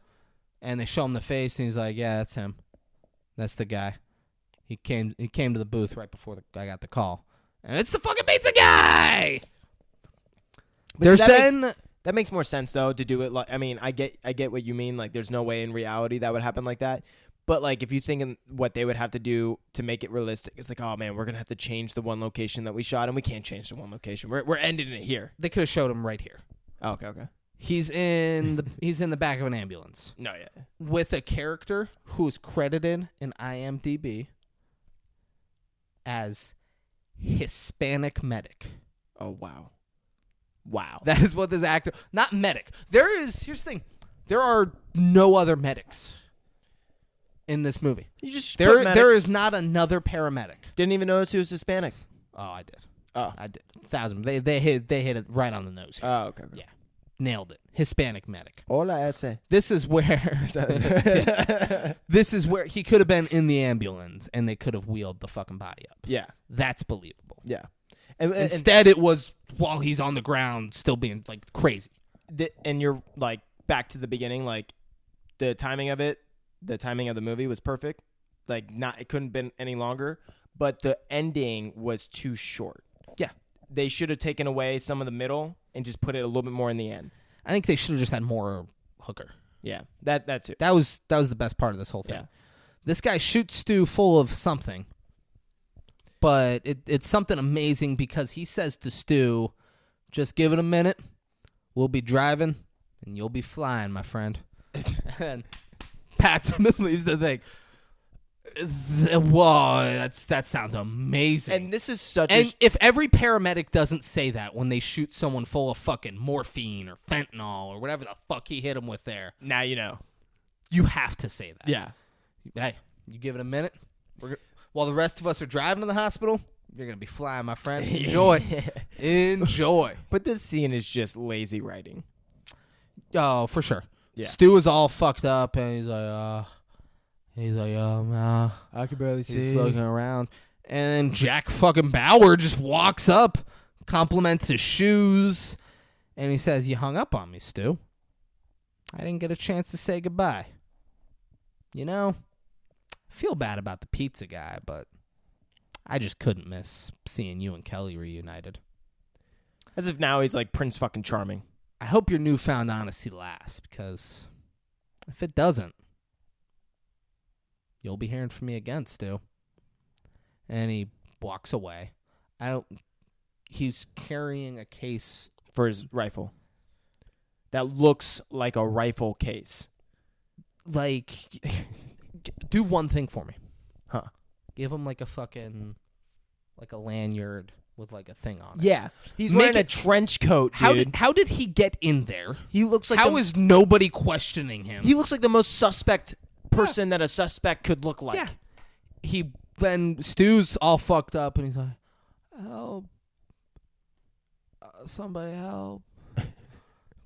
And they show him the face, and he's like, yeah, that's him. That's the guy. He came to the booth right before I got the call. And it's the fucking pizza guy! But see, There's that makes more sense though to do it. Like, I mean, I get what you mean. Like, there's no way in reality that would happen like that. But like, if you think in what they would have to do to make it realistic, it's like, oh man, we're gonna have to change the one location that we shot, and we can't change the one location. We're ending it here. they could have showed him right here. Oh, okay. He's in the back of an ambulance No, yeah. with a character who is credited in IMDb as Hispanic medic. Oh wow. That is what this actor, not medic. Here's the thing. There are no other medics in this movie. You just There is not another paramedic. didn't even notice he was Hispanic. Oh, I did. Oh. I did. 1,000. They hit it right on the nose. Here. Oh, okay. Yeah. Nailed it. Hispanic medic. Hola ese. This is where he could have been in the ambulance and they could have wheeled the fucking body up. Yeah. That's believable. Yeah. And Instead, it was while he's on the ground, still being like crazy. and you're like back to the beginning, like the timing of the movie was perfect. Like, it couldn't have been any longer, but the ending was too short. Yeah. They should have taken away some of the middle and just put it a little bit more in the end. I think they should have just had more hooker. Yeah. That's it. That was the best part of this whole thing. Yeah. This guy shoots Stu full of something, but it's something amazing because he says to Stu, just give it a minute. We'll be driving, and you'll be flying, my friend. And pats him and leaves the thing. Whoa, that sounds amazing. And this is such And if every paramedic doesn't say that when they shoot someone full of fucking morphine or fentanyl or whatever the fuck he hit him with there, now you know. you have to say that. Yeah. Hey, you give it a minute. While the rest of us are driving to the hospital, you're going to be flying, my friend. Enjoy. Enjoy. But this scene is just lazy writing. Oh, for sure. Yeah. Stu is all fucked up, and he's like, I can barely he's looking around, and then Jack fucking Bauer just walks up, compliments his shoes, and he says, "You hung up on me, Stu. I didn't get a chance to say goodbye. You know, I feel bad about the pizza guy, but I just couldn't miss seeing you and Kelly reunited. As if now he's like Prince fucking Charming. I hope your newfound honesty lasts, because if it doesn't, you'll be hearing from me again, Stu." And he walks away. He's carrying a case For his rifle. That looks like a rifle case. like do one thing for me. Huh. Give him like a fucking like a lanyard with like a thing on it. Yeah. He's Make wearing a it- trench coat, dude. How did he get in there? He looks like How is nobody questioning him? he looks like the most suspect person that a suspect could look like. Yeah. He then Stu's all fucked up and he's like, "Help. Somebody help." But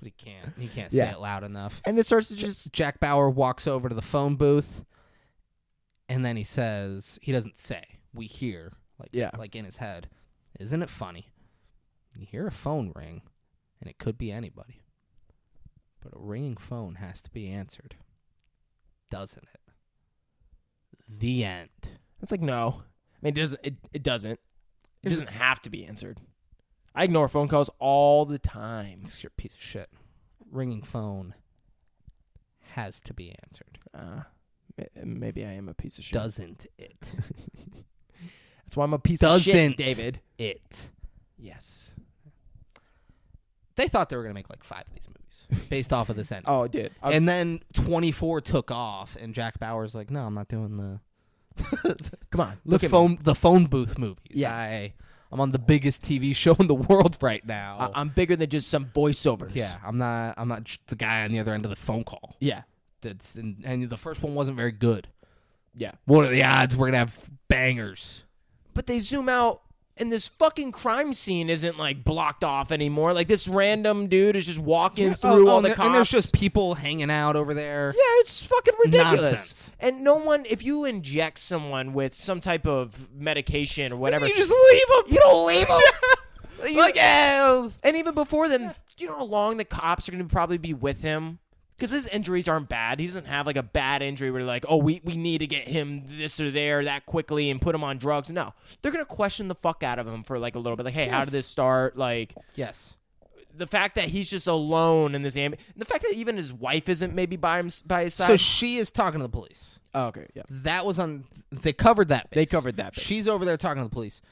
he can't. He can't say Yeah. it loud enough. And it starts to just Jack Bauer walks over to the phone booth, and then he says, he doesn't say, we hear, like in his head, "Isn't it funny? You hear a phone ring, and it could be anybody. But a ringing phone has to be answered. Doesn't it?" The end. it's like no. I mean it doesn't. It doesn't have to be answered. I ignore phone calls all the time. It's your piece of shit. Ringing phone has to be answered. Maybe I am a piece of shit. Doesn't it? That's why I'm a piece of shit, Doesn't David. it? Yes. They thought they were going to make like 5 of these movies based off of this ending. Oh, it did. And then 24 took off, and Jack Bauer's like, "No, I'm not doing the Come on, look at the phone booth movies. Yeah. I'm on the biggest TV show in the world right now. I'm bigger than just some voiceovers. Yeah, I'm not just the guy on the other end of the phone call. Yeah. And the first one wasn't very good. Yeah. What are the odds we're gonna have bangers?" But they zoom out, and this fucking crime scene isn't like blocked off anymore. Like this random dude is just walking through all the cops. and there's just people hanging out over there. Yeah, it's fucking ridiculous. Nonsense. And no one, if you inject someone with some type of medication or whatever, You just leave them. you don't leave them. And even before then, you know how long the cops are going to probably be with him? Because his injuries aren't bad. He doesn't have like a bad injury where like, oh, we need to get him this or there that quickly and put him on drugs. No, they're going to question the fuck out of him for like a little bit. Like, hey, how did this start? Like, yes. the fact that he's just alone in this the fact that even his wife isn't maybe by his side. So she is talking to the police. Oh, okay, yeah. That was on. They covered that. Base. They covered that base. She's over there talking to the police.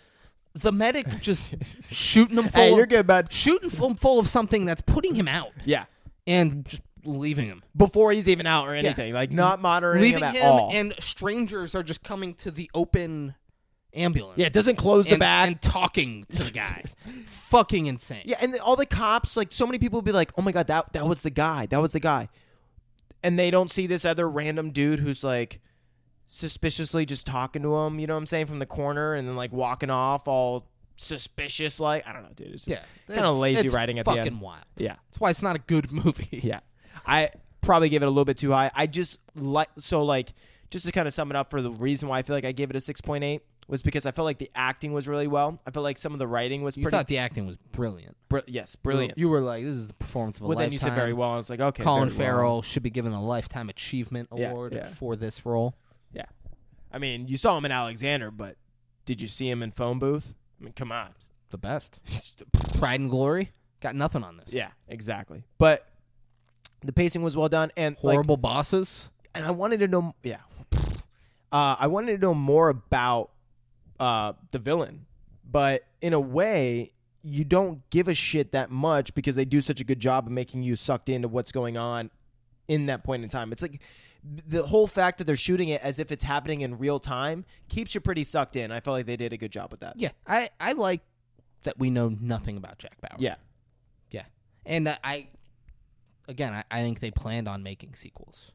The medic just shooting him full. Hey, you're good, bud. Shooting him full of something that's putting him out Yeah. and just leaving him. Before he's even out or anything. Like, not monitoring Leaving him at him, all. and strangers are just coming to the open ambulance. Yeah, it doesn't close the and, back. and talking to the guy. Fucking insane. Yeah, and all the cops, like, so many people will be like, oh my God, that was the guy. That was the guy. And they don't see this other random dude who's, like, suspiciously just talking to him, you know what I'm saying, from the corner and then, like, walking off all suspicious, like, I don't know, dude. It's just kind of lazy writing at the end. Fucking wild. Yeah. That's why it's not a good movie. Yeah. I probably gave it a little bit too high. I just just to kind of sum it up, for the reason why I feel like I gave it a 6.8 was because I felt like the acting was really well. I felt like some of the writing was You pretty. thought the acting was brilliant. Yes, brilliant. You were like, this is the performance of a Well, lifetime. then you said very well. I was like, okay. Colin very well. Farrell should be given a Lifetime Achievement Yeah, Award yeah. for this role. Yeah. I mean, you saw him in Alexander, but did you see him in Phone Booth? I mean, come on. The best. Pride and Glory. Got nothing on this. Yeah, exactly. But the pacing was well done, and Horrible Bosses. and I wanted to know. Yeah. I wanted to know more about the villain, but in a way, you don't give a shit that much because they do such a good job of making you sucked into what's going on in that point in time. It's like the whole fact that they're shooting it as if it's happening in real time keeps you pretty sucked in. I felt like they did a good job with that. Yeah. I like that we know nothing about Jack Bauer. Yeah. Yeah. And I think they planned on making sequels.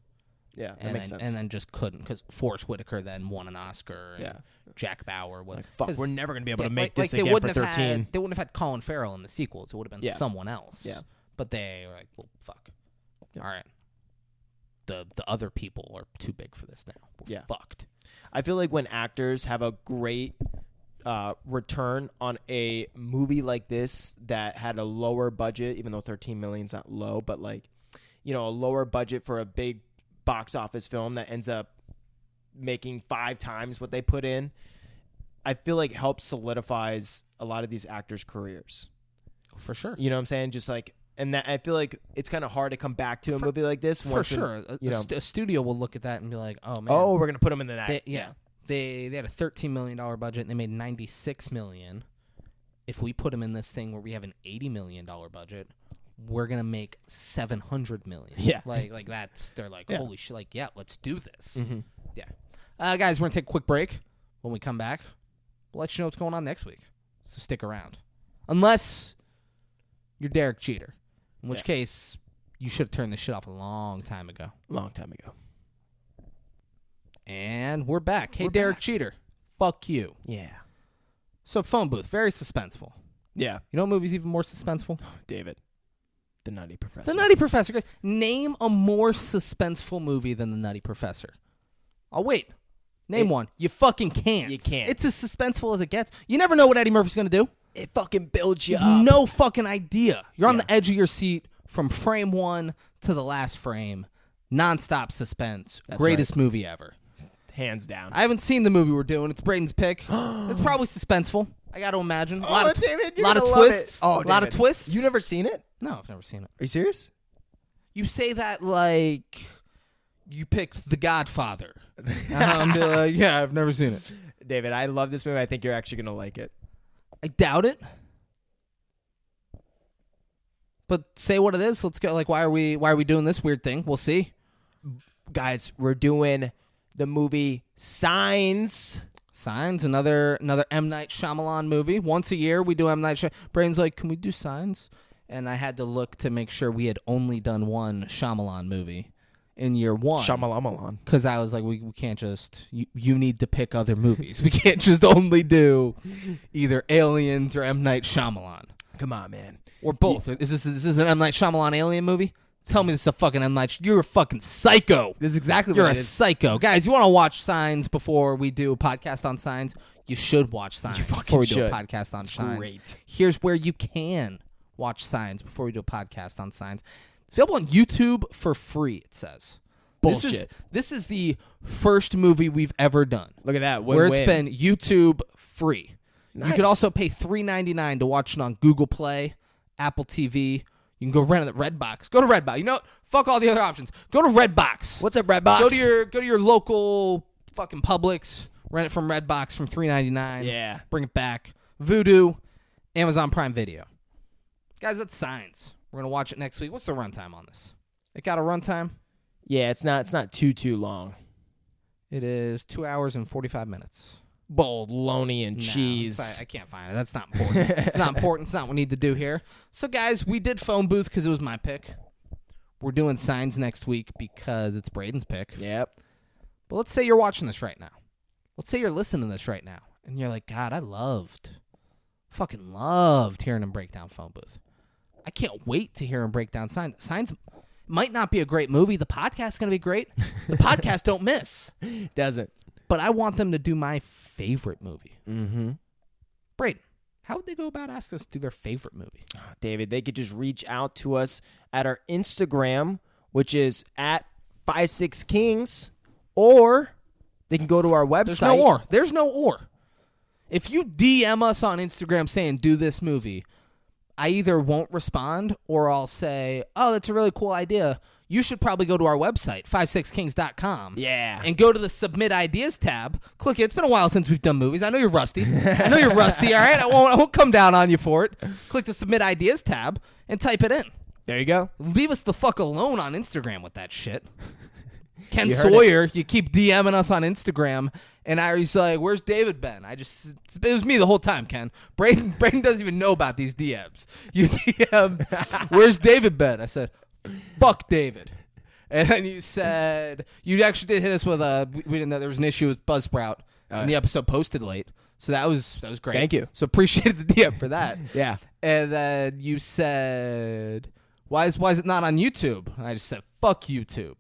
Yeah, that And makes then, sense. And then just couldn't because Forrest Whitaker then won an Oscar. And Yeah. Jack Bauer was. Like, fuck, 'cause- we're never going to be able to yeah, make this they again for wouldn't have 13. They wouldn't have had Colin Farrell in the sequels. It would have been Yeah. someone else. Yeah. But they were like, well, fuck. all right, the other people are too big for this now. We're fucked. I feel like when actors have a great return on a movie like this that had a lower budget, even though 13 million is not low, but like, a lower budget for a big box office film that ends up making 5 times what they put in, I feel like helps solidifies a lot of these actors' careers. For sure. You know what I'm saying? Just like, and that I feel like it's kind of hard to come back to a movie like this. For sure. A studio will look at that and be like, oh, man. Oh, we're going to put them in the night. They had a $13 million budget and they made $96 million. If we put them in this thing where we have an $80 million budget, we're going to make $700 million. Yeah. Like that's, they're like, holy shit, like, yeah, let's do this. Mm-hmm. Yeah. Guys, we're going to take a quick break. When we come back, we'll let you know what's going on next week. So stick around. Unless you're Derek Jeter, in which case you should have turned this shit off a long time ago. Long time ago. And we're back. Hey, Derek Jeter. Fuck you. Yeah. So, Phone Booth, very suspenseful. Yeah. You know what movie's even more suspenseful? David. The Nutty Professor. The Nutty Professor. Guys, name a more suspenseful movie than The Nutty Professor. I'll wait. Name one. You fucking can't. You can't. It's as suspenseful as it gets. You never know what Eddie Murphy's going to do. It fucking builds you You up. have no fucking idea. You're on the edge of your seat from frame 1 to the last frame. Nonstop suspense. That's Greatest movie ever. Hands down. I haven't seen the movie we're doing. It's Braden's pick. It's probably suspenseful. I got to imagine. A lot of David, you're lot of gonna love twists. it. Oh, a lot of David. twists. You never seen it? No, I've never seen it. Are you serious? You say that like you picked The Godfather. I'm be like, yeah, I've never seen it. David, I love this movie. I think you're actually going to like it. I doubt it. But say what it is. Let's go. Like, why are we doing this weird thing? We'll see. Guys, we're doing the movie Signs. Signs, another M. Night Shyamalan movie. Once a year, we do M. Night Shyamalan. Brain's like, can we do Signs? And I had to look to make sure we had only done one Shyamalan movie in year 1. Shyamalan. Because I was like, we can't just... You need to pick other movies. We can't just only do either Aliens or M. Night Shyamalan. Come on, man. Or both. Is this an M. Night Shyamalan alien movie? Tell me this is a fucking M. Night... You're a fucking psycho. This is exactly You're what a it is. psycho. Guys, you want to watch Signs before we do a podcast on Signs? You should watch Signs before we do a should. podcast on Signs. Great. Here's where you can watch Signs before we do a podcast on Signs. It's available on YouTube for free, it says. Bullshit. This is the first movie we've ever done Look at that. where Win-win. it's been YouTube free. You Nice. could also pay $3.99 to watch it on Google Play, Apple TV. You can go rent it at Redbox. Go to Redbox. You know what? Fuck all the other options. Go to Redbox. What's up, Redbox? Go to your local fucking Publix. Rent it from Redbox from $3.99. Yeah. Bring it back. Vudu, Amazon Prime Video. Guys, that's Signs. We're gonna watch it next week. What's the runtime on this? It got a runtime? Yeah, it's not too long. It is 2 hours and 45 minutes. Bologna and No, cheese. I can't find it. That's not important. It's not important. It's not what we need to do here. So, guys, we did Phone Booth because it was my pick. We're doing Signs next week because it's Braden's pick. Yep. But let's say you're watching this right now. Let's say you're listening to this right now. And you're like, God, fucking loved hearing him break down Phone Booth. I can't wait to hear him break down Signs. Signs might not be a great movie. The podcast's going to be great. The podcast don't miss. Doesn't. But I want them to do my favorite movie. Mm-hmm. Braden, how would they go about asking us to do their favorite movie? David, they could just reach out to us at our Instagram, which is at 56kings, or they can go to our website. There's no or. If you DM us on Instagram saying, do this movie, I either won't respond or I'll say, oh, that's a really cool idea. You should probably go to our website, 56kings.com. Yeah. And go to the Submit Ideas tab. Click it. It's been a while since we've done movies. I know you're rusty. All right? I won't come down on you for it. Click the Submit Ideas tab and type it in. There you go. Leave us the fuck alone on Instagram with that shit. Ken You heard Sawyer, you keep DMing us on Instagram, and I was like, where's David been? It was me the whole time, Ken. Braden doesn't even know about these DMs. You DM, where's David been? I said, fuck David. And then you said, you actually did hit us with we didn't know there was an issue with Buzzsprout, and the episode posted late. So that was great. Thank you. So appreciated the DM for that. Yeah. And then you said, why is it not on YouTube? And I just said, fuck YouTube.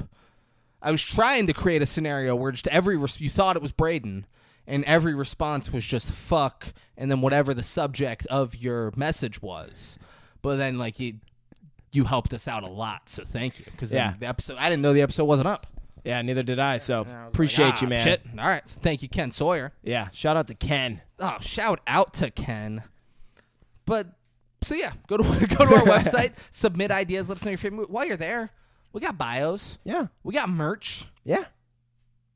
I was trying to create a scenario where just you thought it was Braden, and every response was just fuck, and then whatever the subject of your message was. But then, like, you helped us out a lot, so thank you. Because Yeah. the episode, I didn't know the episode wasn't up. Yeah, neither did I. So And I was appreciate like, you, man. Shit. All right, so thank you, Ken Sawyer. Yeah, shout out to Ken. Oh, shout out to Ken. But so yeah, go to our website, submit ideas, let us know your favorite movie. While you're there, we got bios, Yeah, we got merch. yeah.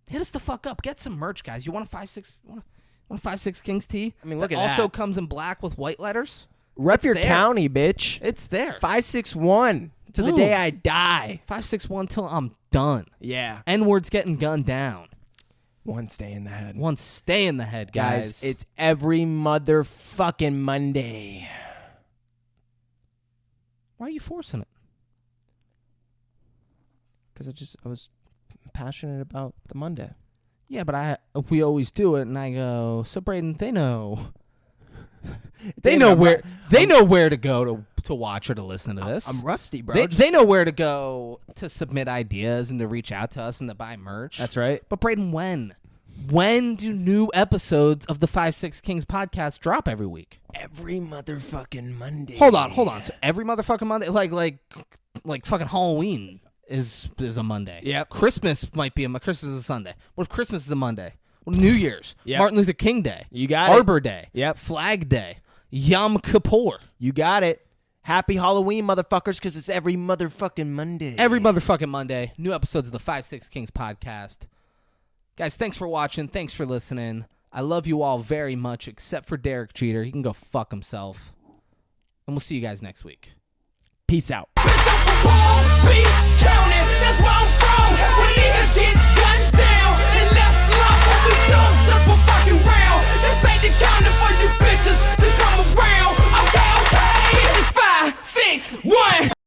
Hit us the fuck up. Get some merch, guys. You want a 5'6"? Want a 5'6" Kings tee? I mean, look that at also that. comes in black with white letters. Rep It's your there. county, bitch. It's there. 561 to the Boom. day I die. 561 till I'm done. Yeah. N-word's getting gunned down. One stay in the head. One stay in the head, guys. It's every motherfucking Monday. Why are you forcing it? Because I was passionate about the Monday. Yeah, but we always do it, and I go, so Braden, they know. They know where to go to watch or to listen to this. I'm rusty, bro. They know where to go to submit ideas and to reach out to us and to buy merch. That's right. But Braden, when do new episodes of the 5'6" Kings podcast drop every week? Every motherfucking Monday. Hold on. So every motherfucking Monday, like fucking Halloween is a Monday. Yep. Christmas might be Christmas is a Sunday. What if Christmas is a Monday? What if New Year's? Yep. Martin Luther King Day. You got it. Arbor Day. Yep. Flag Day. Yom Kippur. You got it. Happy Halloween, motherfuckers, because it's every motherfucking Monday. Every motherfucking Monday. New episodes of the 5'6" Kings podcast. Guys, thanks for watching. Thanks for listening. I love you all very much, except for Derek Jeter. He can go fuck himself. And we'll see you guys next week. Peace out. Bitch, I'm from Palm